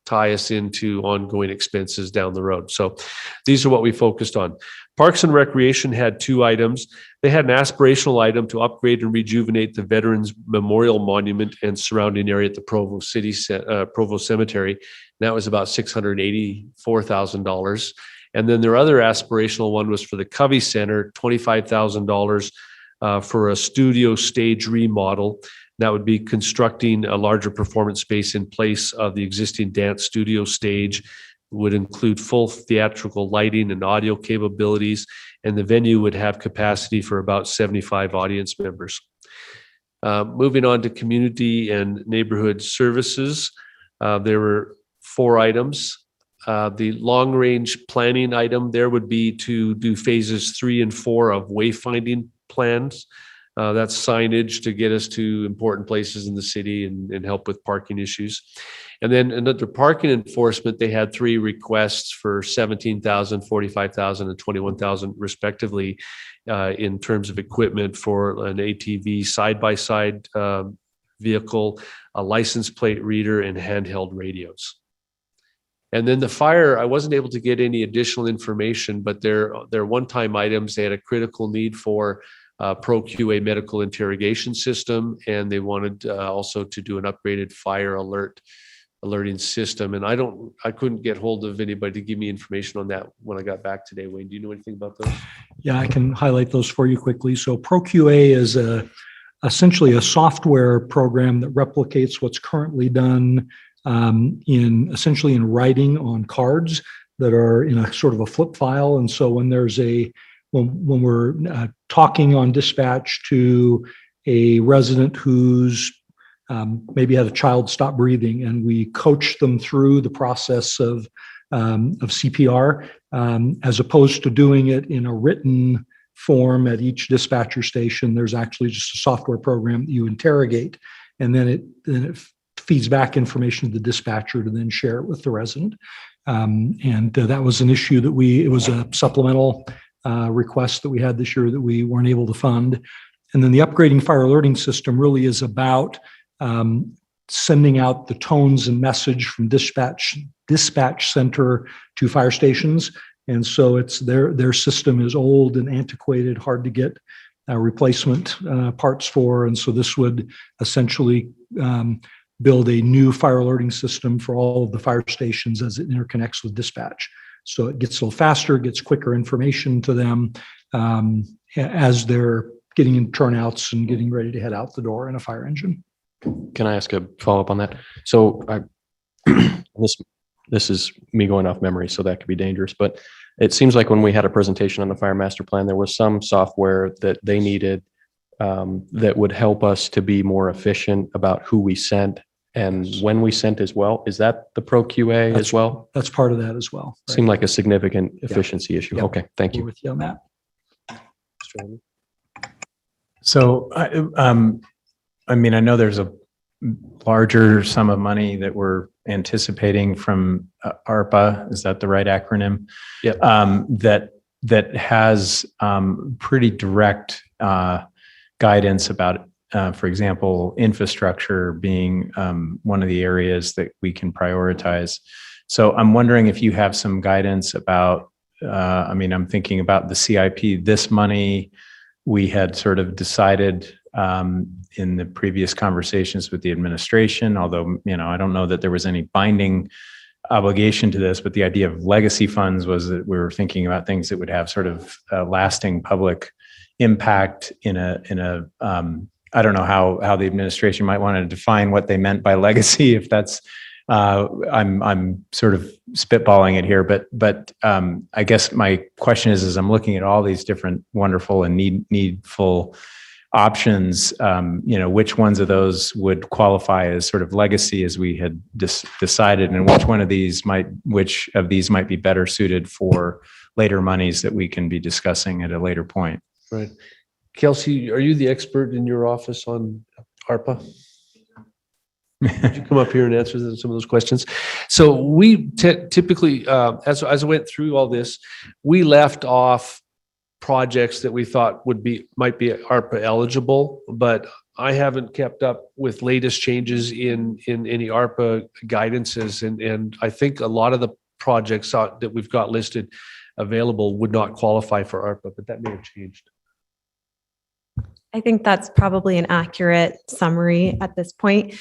tie us into ongoing expenses down the road. So these are what we focused on. Parks and Recreation had two items. They had an aspirational item to upgrade and rejuvenate the Veterans Memorial Monument and surrounding area at the Provo Cemetery. And that was about $684,000. And then their other aspirational one was for the Covey Center, $25,000 for a studio stage remodel. That would be constructing a larger performance space in place of the existing dance studio stage. Would include full theatrical lighting and audio capabilities, and the venue would have capacity for about 75 audience members. Moving on to community and neighborhood services, there were 4 items. The long-range planning item there would be to do phases 3 and 4 of wayfinding plans. That's signage to get us to important places in the city and help with parking issues. And then under parking enforcement, they had 3 requests for $17,000, $45,000, and $21,000 respectively in terms of equipment for an ATV side-by-side vehicle, a license plate reader, and handheld radios. And then the fire, I wasn't able to get any additional information, but they're one-time items. They had a critical need for Pro QA medical interrogation system, and they wanted also to do an upgraded fire alerting system. And I couldn't get hold of anybody to give me information on that when I got back today. Wayne, do you know anything about those? Yeah, I can highlight those for you quickly. So ProQA is essentially a software program that replicates what's currently done essentially in writing on cards that are in a sort of a flip file. And so when when we're talking on dispatch to a resident who's maybe had a child stop breathing, and we coach them through the process of CPR, as opposed to doing it in a written form at each dispatcher station. There's actually just a software program that you interrogate, and then it feeds back information to the dispatcher to then share it with the resident. And that was an issue that it was a supplemental request that we had this year that we weren't able to fund. And then the upgrading fire alerting system really is about sending out the tones and message from dispatch center to fire stations. And so it's their system is old and antiquated, hard to get replacement parts for. And so this would essentially build a new fire alerting system for all of the fire stations as it interconnects with dispatch. So it gets a little faster, gets quicker information to them as they're getting in turnouts and getting ready to head out the door in a fire engine. Can I ask a follow-up on that? So this is me going off memory, so that could be dangerous. But it seems like when we had a presentation on the fire master plan, there was some software that they needed that would help us to be more efficient about who we sent and when we sent as well. Is that the Pro QA as well? That's part of that as well. Right? Seemed like a significant efficiency issue. Yeah. Okay, thank you. We're with you on that. So, I mean, I know there's a larger sum of money that we're anticipating from ARPA. Is that the right acronym? Yeah. That has pretty direct guidance about, for example, infrastructure being one of the areas that we can prioritize. So I'm wondering if you have some guidance about, I mean, I'm thinking about the CIP. This money we had sort of decided in the previous conversations with the administration, although, you know, I don't know that there was any binding obligation to this, but the idea of legacy funds was that we were thinking about things that would have sort of lasting public impact in a I don't know how the administration might want to define what they meant by legacy, if that's I'm sort of spitballing it here, but I guess my question is, as I'm looking at all these different wonderful and needful options, which ones of those would qualify as sort of legacy as we had decided, and which of these might be better suited for later monies that we can be discussing at a later point. Right. Kelsey, are you the expert in your office on ARPA? Would you come up here and answer some of those questions? So we typically, as I went through all this, we left off projects that we thought might be ARPA eligible, but I haven't kept up with latest changes in any ARPA guidances, and I think a lot of the projects that we've got listed available would not qualify for ARPA, but that may have changed. I think that's probably an accurate summary at this point.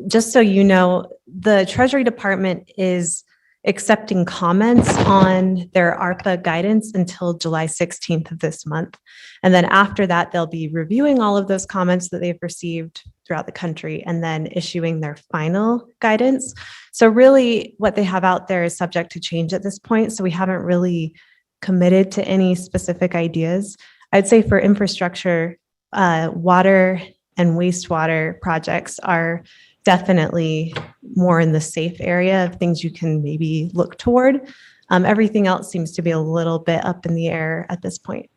Just so you know, the Treasury Department is accepting comments on their ARPA guidance until July 16th of this month. And then after that, they'll be reviewing all of those comments that they've received throughout the country and then issuing their final guidance. So really what they have out there is subject to change at this point. So we haven't really committed to any specific ideas. I'd say for infrastructure, water and wastewater projects are definitely more in the safe area of things you can maybe look toward. Everything else seems to be a little bit up in the air at this point.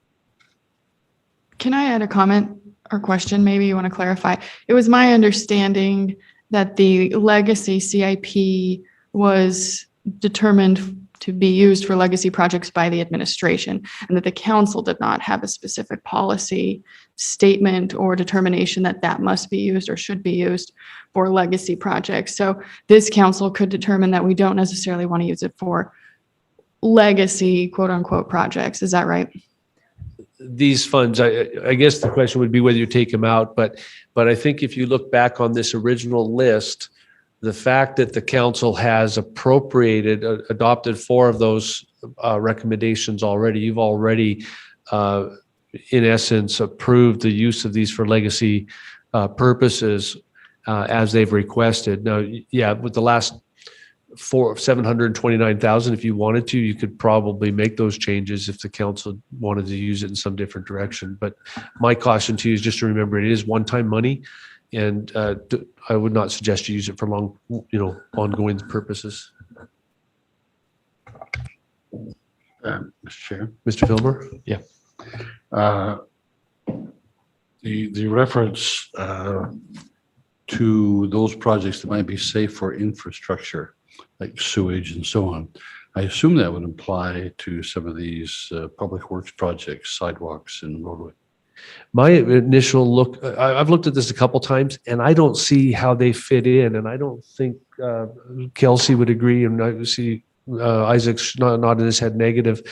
Can I add a comment or question? Maybe you want to clarify. It was my understanding that the legacy CIP was determined to be used for legacy projects by the administration, and that the council did not have a specific policy statement or determination that that must be used or should be used for legacy projects. So this council could determine that we don't necessarily want to use it for legacy, quote unquote, projects. Is that right? These funds, I guess the question would be whether you take them out, but I think if you look back on this original list, the fact that the council has adopted 4 of those recommendations already, you've already, in essence, approved the use of these for legacy purposes as they've requested. Now, yeah, with the last 729,000, if you wanted to, you could probably make those changes if the council wanted to use it in some different direction. But my caution to you is just to remember it is one-time money. And I would not suggest you use it for long, ongoing purposes. Mr. Chair. Mr. Filmer? Yeah. The reference to those projects that might be safe for infrastructure, like sewage and so on, I assume that would apply to some of these public works projects, sidewalks and roadway. My initial look, I've looked at this a couple times, and I don't see how they fit in, and I don't think Kelsey would agree, and I see Isaac's nodding his head negative,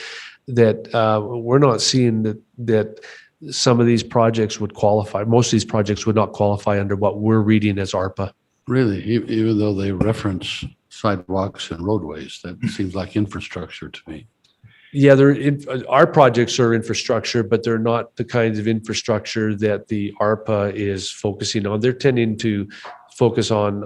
that we're not seeing that some of these projects would qualify. Most of these projects would not qualify under what we're reading as ARPA. Really, even though they reference sidewalks and roadways, that seems like infrastructure to me. Yeah, our projects are infrastructure, but they're not the kinds of infrastructure that the ARPA is focusing on. They're tending to focus on,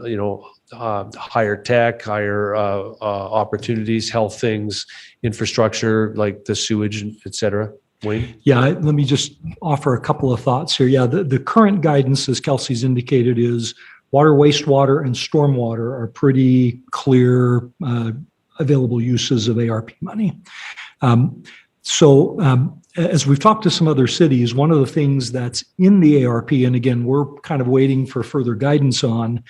higher tech, higher opportunities, health things, infrastructure like the sewage, et cetera. Wayne? Yeah, let me just offer a couple of thoughts here. Yeah, the current guidance, as Kelsey's indicated, is water, wastewater, and stormwater are pretty clear available uses of ARP money. As we've talked to some other cities, one of the things that's in the ARP, and again, we're kind of waiting for further guidance on,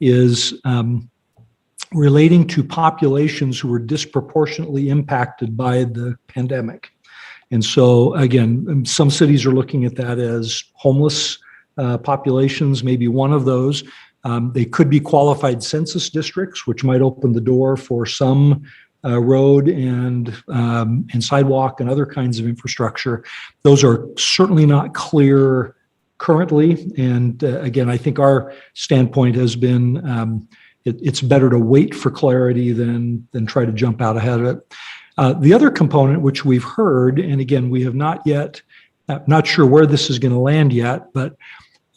is relating to populations who were disproportionately impacted by the pandemic. And so again, some cities are looking at that as homeless populations, maybe one of those. They could be qualified census districts, which might open the door for some road and sidewalk and other kinds of infrastructure. Those are certainly not clear currently. And again, I think our standpoint has been it's better to wait for clarity than try to jump out ahead of it. The other component, which we've heard, and again, we have not yet, not sure where this is going to land yet, but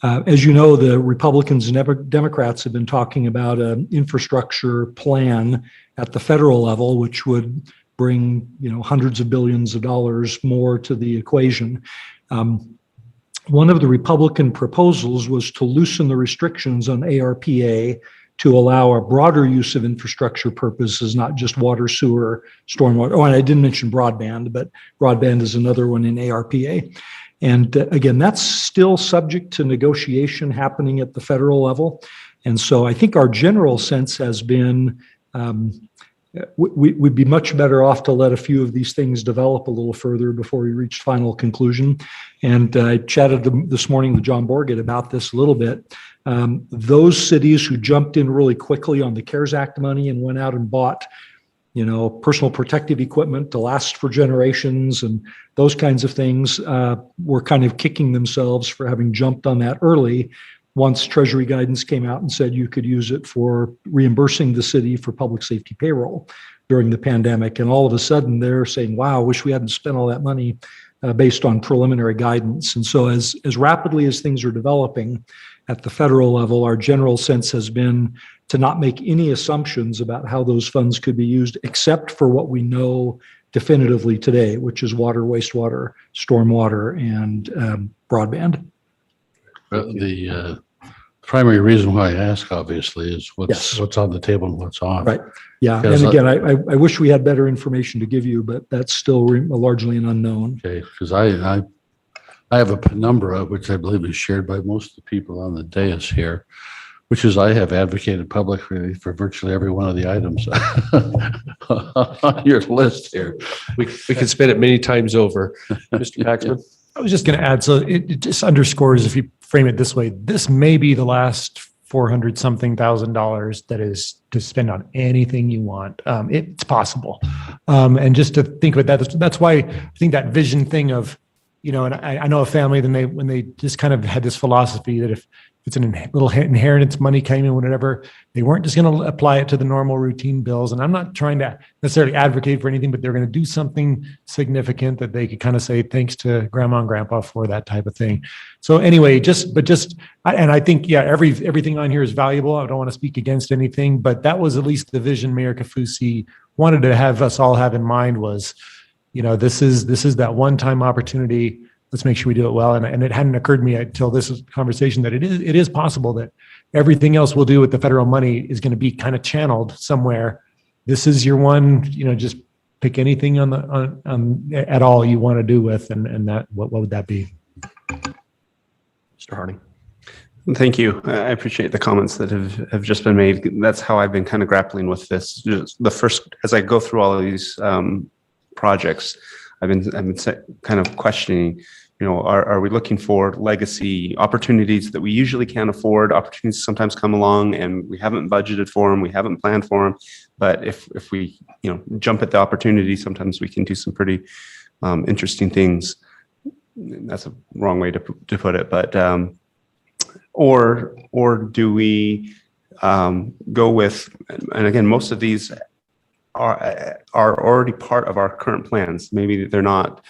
as you know, the Republicans and Democrats have been talking about an infrastructure plan at the federal level, which would bring hundreds of billions of dollars more to the equation. one of the Republican proposals was to loosen the restrictions on ARPA to allow a broader use of infrastructure purposes, not just water, sewer, stormwater. Oh, and I didn't mention broadband, but broadband is another one in ARPA. And again, that's still subject to negotiation happening at the federal level. And so I think our general sense has been we'd be much better off to let a few of these things develop a little further before we reach final conclusion. And I chatted this morning with John Borgett about this a little bit. Those cities who jumped in really quickly on the CARES Act money and went out and bought, personal protective equipment to last for generations and those kinds of things were kind of kicking themselves for having jumped on that early. Once Treasury guidance came out and said you could use it for reimbursing the city for public safety payroll during the pandemic. And all of a sudden they're saying, wow, I wish we hadn't spent all that money based on preliminary guidance. And so as rapidly as things are developing at the federal level, our general sense has been to not make any assumptions about how those funds could be used, except for what we know definitively today, which is water, wastewater, stormwater, and broadband. The primary reason why I ask, obviously, is what's on the table and what's off. Right. Yeah. Because And again, I wish we had better information to give you, but that's still largely an unknown. Okay, because I have a penumbra, which I believe is shared by most of the people on the dais here, which is I have advocated publicly for virtually every one of the items on your list here. We could spend it many times over. Mr. Paxman? I was just going to add, so it just underscores, if you frame it this way, this may be the last $400-something thousand that is to spend on anything you want. It's possible. And just to think about that, that's why I think that vision thing of, and I know a family, when they just kind of had this philosophy that if it's a little inheritance money came in, whatever, they weren't just going to apply it to the normal routine bills. And I'm not trying to necessarily advocate for anything, but they're going to do something significant that they could kind of say, thanks to grandma and grandpa for that type of thing. So anyway, and I think, everything on here is valuable. I don't want to speak against anything, but that was at least the vision Mayor Kafusi wanted to have us all have in mind was, this is that one-time opportunity. Let's make sure we do it well. And it hadn't occurred to me until this conversation that it is possible that everything else we'll do with the federal money is going to be kind of channeled somewhere. This is your one, just pick anything at all you want to do with, and that what would that be? Mr. Harding. Thank you. I appreciate the comments that have just been made. That's how I've been kind of grappling with this. Just as I go through all of these projects, I've been kind of questioning, are we looking for legacy opportunities that we usually can't afford? Opportunities sometimes come along and we haven't budgeted for them, we haven't planned for them. But if we jump at the opportunity, sometimes we can do some pretty interesting things. That's a wrong way to put it, but or do we go with? And again, most of these are already part of our current plans. Maybe they're not.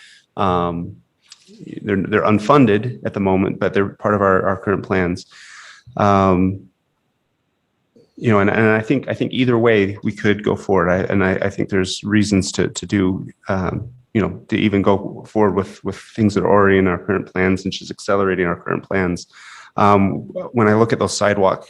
They're unfunded at the moment, but they're part of our current plans. And I think either way we could go forward. I think there's reasons to do to even go forward with things that are already in our current plans and just accelerating our current plans. When I look at those sidewalk,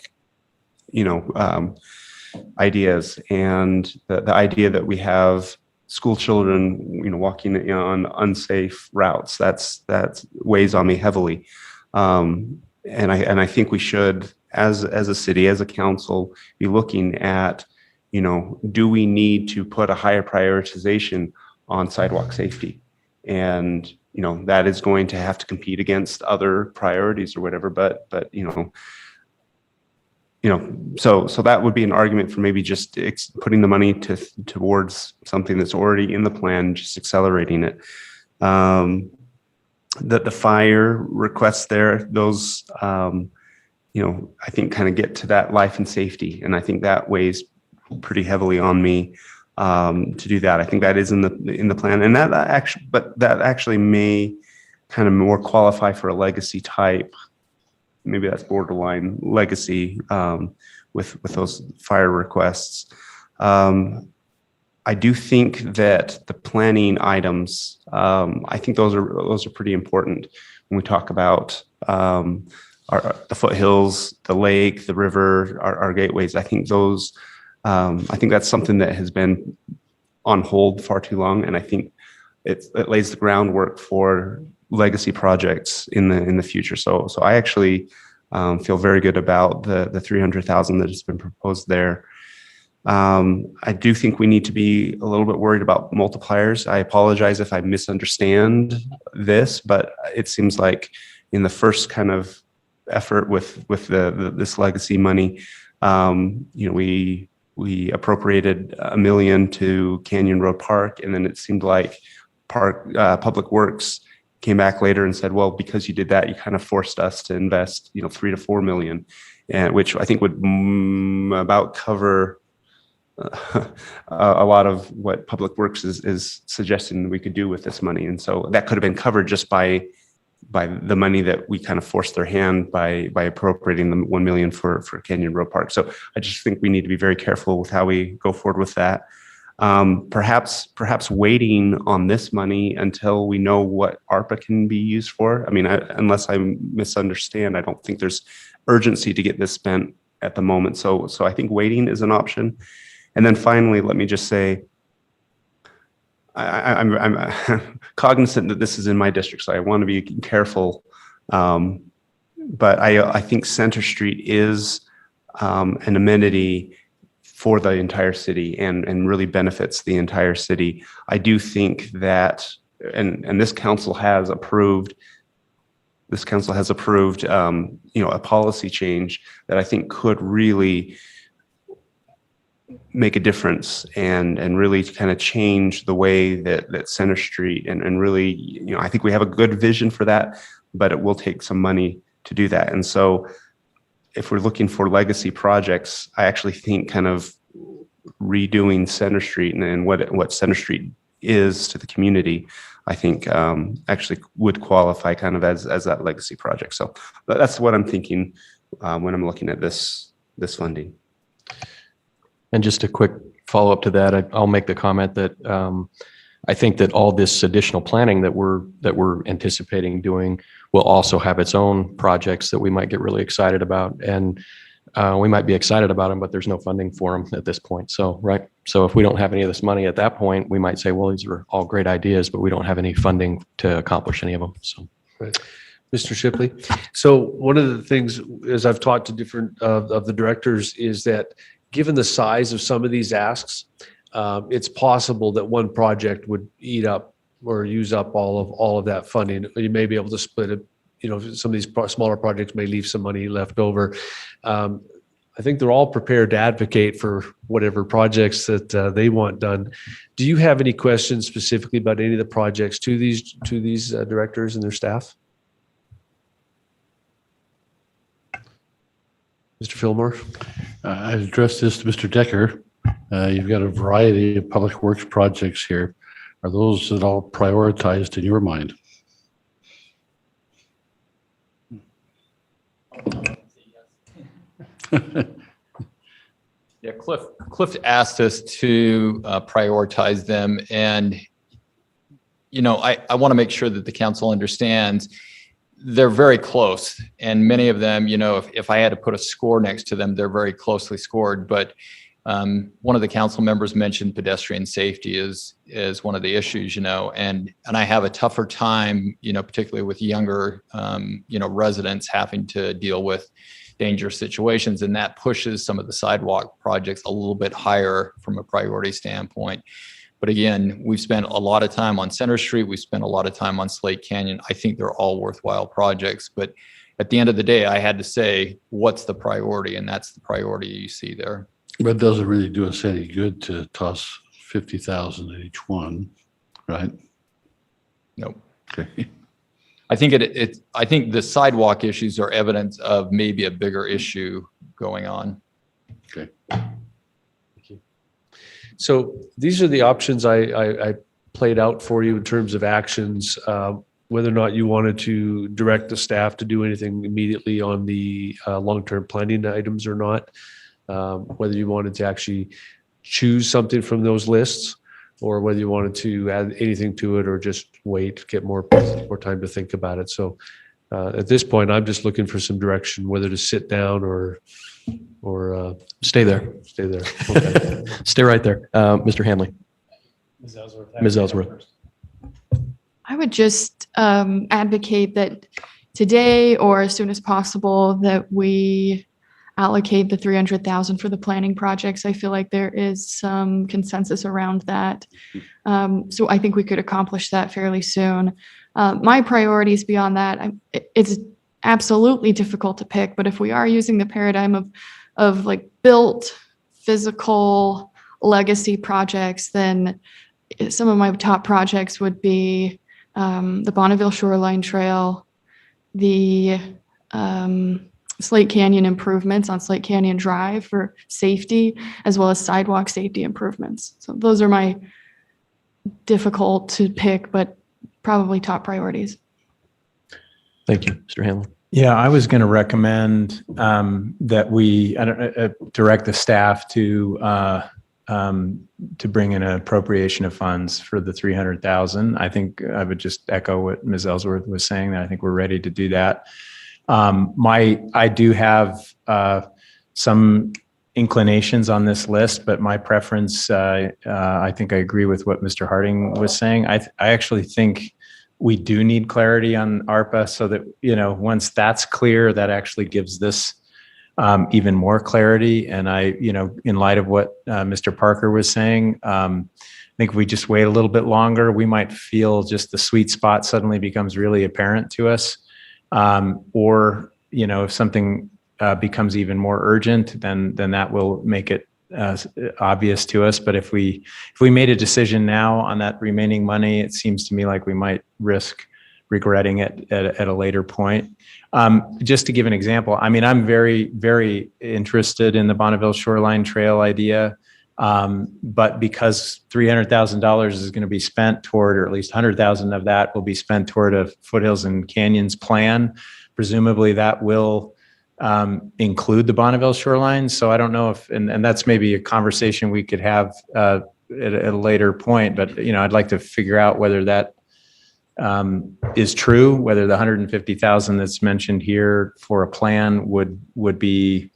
ideas and the idea that we have school children, walking on unsafe routes, that weighs on me heavily. And I think we should, as a city, as a council, be looking at, do we need to put a higher prioritization on sidewalk safety? And, that is going to have to compete against other priorities or whatever, but so that would be an argument for maybe just putting the money towards something that's already in the plan, just accelerating it. The fire requests there, those, I think kind of get to that life and safety. And I think that weighs pretty heavily on me to do that. I think that is in the plan, and that actually may kind of more qualify for a legacy type. Maybe that's borderline legacy with those fire requests. I do think that the planning items, I think those are pretty important when we talk about the foothills, the lake, the river, our gateways. I think that's something that has been on hold far too long, and I think it lays the groundwork for legacy projects in the future. So I actually feel very good about the $300,000 that has been proposed there. I do think we need to be a little bit worried about multipliers. I apologize if I misunderstand this, but it seems like in the first kind of effort with this legacy money, we appropriated $1 million to Canyon Road Park, and then it seemed like Public Works came back later and said, well, because you did that, you kind of forced us to invest, $3 to $4 million, and which I think would about cover a lot of what Public Works is suggesting we could do with this money. And so that could have been covered just by the money that we kind of forced their hand by appropriating the $1 million for Canyon Road Park. So I just think we need to be very careful with how we go forward with that. Perhaps waiting on this money until we know what ARPA can be used for. I mean, unless I misunderstand, I don't think there's urgency to get this spent at the moment. So I think waiting is an option. And then finally, let me just say, I'm cognizant that this is in my district, so I want to be careful. But I think Center Street is an amenity for the entire city and really benefits the entire city. I do think that, and this council has approved, a policy change that I think could really make a difference and really kind of change the way that Center Street and really, I think we have a good vision for that, but it will take some money to do that. And so if we're looking for legacy projects, I actually think kind of redoing Center Street and what Center Street is to the community, I think actually would qualify kind of as that legacy project. So that's what I'm thinking when I'm looking at this funding. And just a quick follow-up to that, I'll make the comment that I think that all this additional planning that we're anticipating doing will also have its own projects that we might get really excited about. And we might be excited about them, but there's no funding for them at this point. So, right. So if we don't have any of this money at that point, we might say, well, these are all great ideas, but we don't have any funding to accomplish any of them. So. Right. Mr. Shipley. So one of the things, as I've talked to different of the directors, is that given the size of some of these asks, it's possible that one project would eat up or use up all of that funding. You may be able to split it. Some of these smaller projects may leave some money left over. I think they're all prepared to advocate for whatever projects that they want done. Do you have any questions specifically about any of the projects to these directors and their staff? Mr. Fillmore? I addressed this to Mr. Decker. You've got a variety of public works projects here. Are those at all prioritized in your mind? Yeah, Cliff asked us to prioritize them, and I want to make sure that the council understands they're very close, and many of them, if I had to put a score next to them, they're very closely scored. But one of the council members mentioned pedestrian safety is one of the issues, and I have a tougher time, particularly with younger, residents having to deal with dangerous situations, and that pushes some of the sidewalk projects a little bit higher from a priority standpoint. But again, we've spent a lot of time on Center Street. We've spent a lot of time on Slate Canyon. I think they're all worthwhile projects. But at the end of the day, I had to say, what's the priority? And that's the priority you see there. But it doesn't really do us any good to toss 50,000 at each one, right? Nope. Okay. I think I think the sidewalk issues are evidence of maybe a bigger issue going on. Okay. So these are the options I played out for you in terms of actions, whether or not you wanted to direct the staff to do anything immediately on the long-term planning items or not, whether you wanted to actually choose something from those lists, or whether you wanted to add anything to it or just wait, get more time to think about it. So at this point, I'm just looking for some direction, whether to sit down or Stay there. Stay there. Okay. Stay right there. Mr. Hanley. Ms. Ellsworth. I would just advocate that today or as soon as possible that we allocate the 300,000 for the planning projects. I feel like there is some consensus around that. So I think we could accomplish that fairly soon. My priorities beyond that, it's absolutely difficult to pick, but if we are using the paradigm of like built physical legacy projects, then some of my top projects would be the Bonneville Shoreline Trail, the Slate Canyon improvements on Slate Canyon Drive for safety, as well as sidewalk safety improvements. So those are my difficult to pick, but probably top priorities. Thank you, Mr. Hanley. Yeah, I was going to recommend that we direct the staff to bring in an appropriation of funds for the 300,000. I think I would just echo what Ms. Ellsworth was saying, that I think we're ready to do that. I do have some inclinations on this list, but my preference, I think I agree with what Mr. Harding was saying. I actually think we do need clarity on ARPA so that, once that's clear, that actually gives this even more clarity. And in light of what Mr. Parker was saying, I think if we just wait a little bit longer, we might feel just the sweet spot suddenly becomes really apparent to us. Or, if something becomes even more urgent, then that will make it obvious to us. But if we made a decision now on that remaining money, it seems to me like we might risk regretting it at a later point. Just to give an example, I'm very, very interested in the Bonneville Shoreline Trail idea. But because $300,000 is going to be spent toward, or at least 100,000 of that will be spent toward a Foothills and Canyons plan, presumably that will include the Bonneville shoreline. So I don't know if, and that's maybe a conversation we could have at a later point, but I'd like to figure out whether that is true, whether the 150,000 that's mentioned here for a plan would be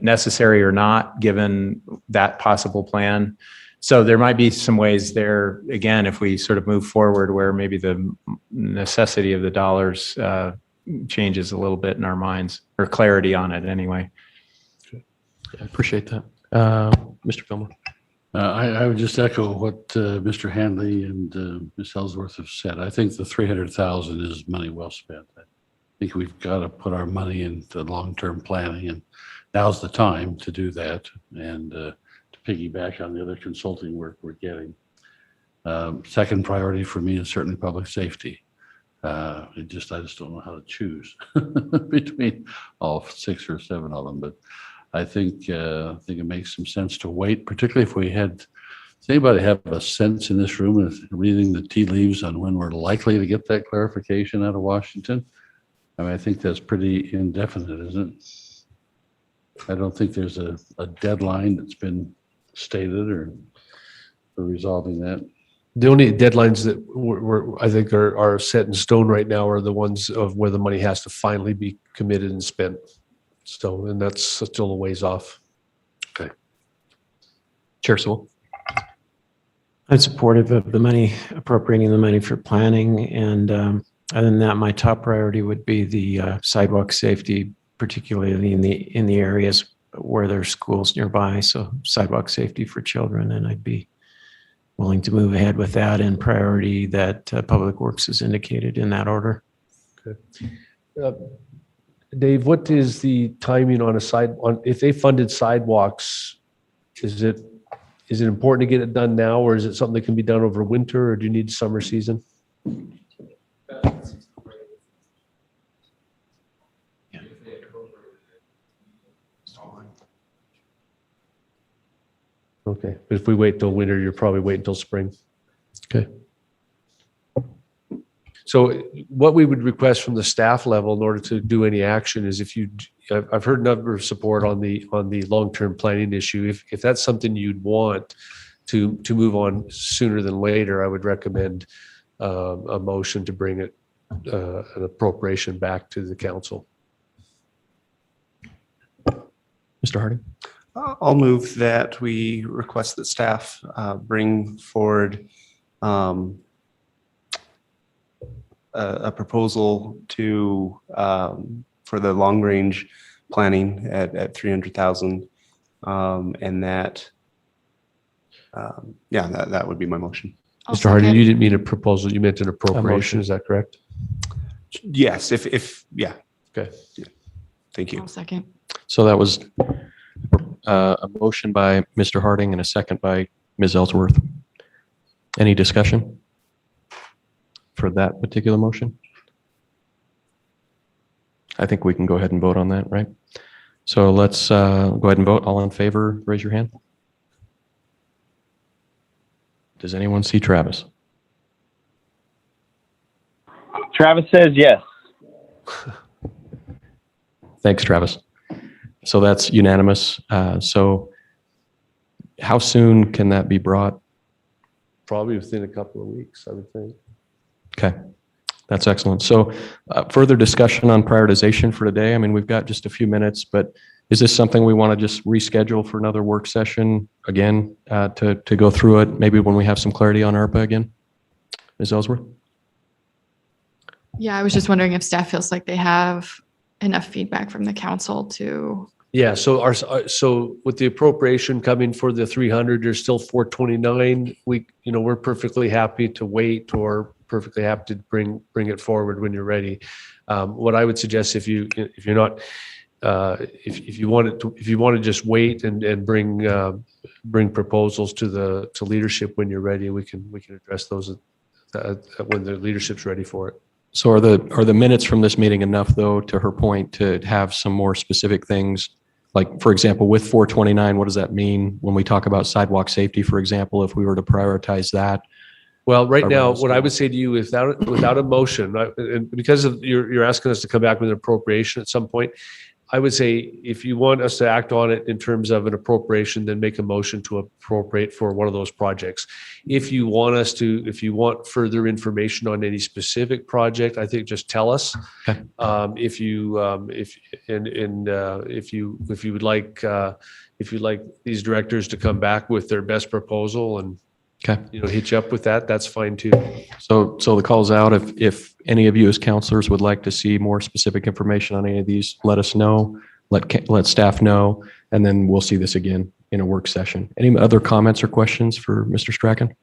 necessary or not, given that possible plan. So there might be some ways there, again, if we sort of move forward, where maybe the necessity of the dollars changes a little bit in our minds, or clarity on it anyway. I appreciate that. Mr. Fillmore. I would just echo what Mr. Hanley and Ms. Ellsworth have said. I think the 300,000 is money well spent. I think we've got to put our money into long-term planning, and now's the time to do that, and to piggyback on the other consulting work we're getting. Second priority for me is certainly public safety. I just don't know how to choose between all 6 or 7 of them, but I think it makes some sense to wait, particularly if we had. Does anybody have a sense in this room of reading the tea leaves on when we're likely to get that clarification out of Washington? I think that's pretty indefinite, isn't it? I don't think there's a deadline that's been stated or for resolving that. The only deadlines that I think are set in stone right now are the ones of where the money has to finally be committed and spent. So, and that's still a ways off. Okay. Chair Sewell. I'm supportive of the money, appropriating the money for planning. And other than that, my top priority would be the sidewalk safety, particularly in the areas where there's schools nearby. So sidewalk safety for children, and I'd be willing to move ahead with that in priority that Public Works has indicated in that order. Okay. Dave, what is the timing on if they funded sidewalks, is it important to get it done now, or is it something that can be done over winter, or do you need summer season? Okay, but if we wait till winter, you're probably waiting till spring. Okay. So what we would request from the staff level in order to do any action is if you, I've heard a number of support on the long-term planning issue. If that's something you'd want to move on sooner than later, I would recommend a motion to bring it, an appropriation back to the council. Mr. Harding? I'll move that we request that staff bring forward a proposal to for the long range planning at 300,000, and that that would be my motion. Mr. Harding, you didn't mean a proposal, you meant an appropriation, is that correct? Yes, if yeah. Okay. Yeah. Thank you. I'll second. So that was a motion by Mr. Harding and a second by Ms. Ellsworth. Any discussion for that particular motion? I think we can go ahead and vote on that, right? So let's go ahead and vote. All in favor, raise your hand. Does anyone see Travis? Travis says yes. Thanks, Travis. So that's unanimous. So how soon can that be brought? Probably within a couple of weeks, I would think. Okay, that's excellent. So further discussion on prioritization for today. I mean, we've got just a few minutes, but is this something we want to just reschedule for another work session again to go through it? Maybe when we have some clarity on ARPA again? Ms. Ellsworth? Yeah, I was just wondering if staff feels like they have enough feedback from the council to. Yeah, so so with the appropriation coming for the 300, there's still 429. We're perfectly happy to wait or perfectly happy to bring it forward when you're ready. What I would suggest if you're not, if you want to just wait and bring proposals to leadership when you're ready, we can address those when the leadership's ready for it. So are the minutes from this meeting enough, though, to her point, to have some more specific things? Like, for example, with 429, what does that mean when we talk about sidewalk safety, for example, if we were to prioritize that? Well, right now, what I would say to you, without a motion, and because of you're asking us to come back with an appropriation at some point, I would say if you want us to act on it in terms of an appropriation, then make a motion to appropriate for one of those projects. If you want further information on any specific project, I think just tell us. Okay. If you would like these directors to come back with their best proposal and hit you up with that, that's fine too. So the call's out. If any of you as counselors would like to see more specific information on any of these, let us know, let staff know, and then we'll see this again in a work session. Any other comments or questions for Mr. Strachan?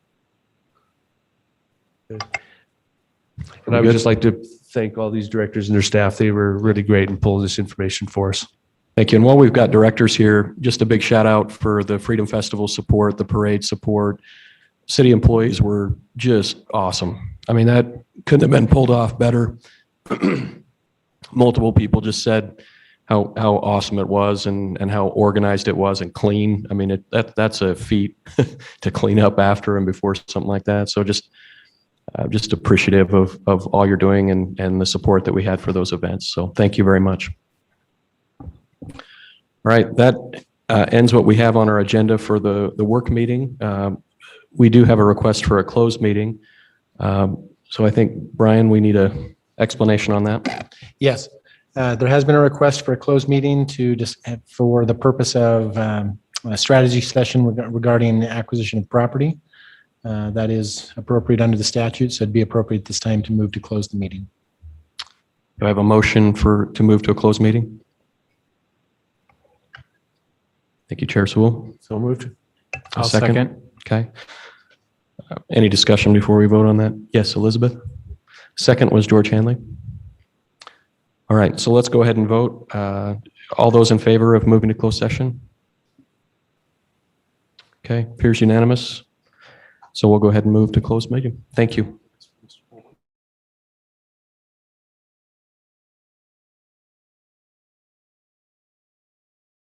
And I would just like to thank all these directors and their staff. They were really great in pulling this information for us. Thank you. And while we've got directors here, just a big shout out for the Freedom Festival support, the parade support. City employees were just awesome. I mean, that couldn't have been pulled off better. Multiple people just said how awesome it was and how organized it was and clean. I mean, that's a feat to clean up after and before something like that. So just appreciative of all you're doing and the support that we had for those events. So thank you very much. All right, that ends what we have on our agenda for the work meeting. We do have a request for a closed meeting. So I think, Brian, we need an explanation on that. Yes, there has been a request for a closed meeting for the purpose of a strategy session regarding the acquisition of property. That is appropriate under the statute, so it'd be appropriate this time to move to close the meeting. Do I have a motion to move to a closed meeting? Thank you, Chair Sewell. So moved. I'll second. Okay. Any discussion before we vote on that? Yes, Elizabeth. Second was George Hanley. All right, so let's go ahead and vote. All those in favor of moving to closed session? Okay, appears unanimous. So we'll go ahead and move to closed meeting. Thank you.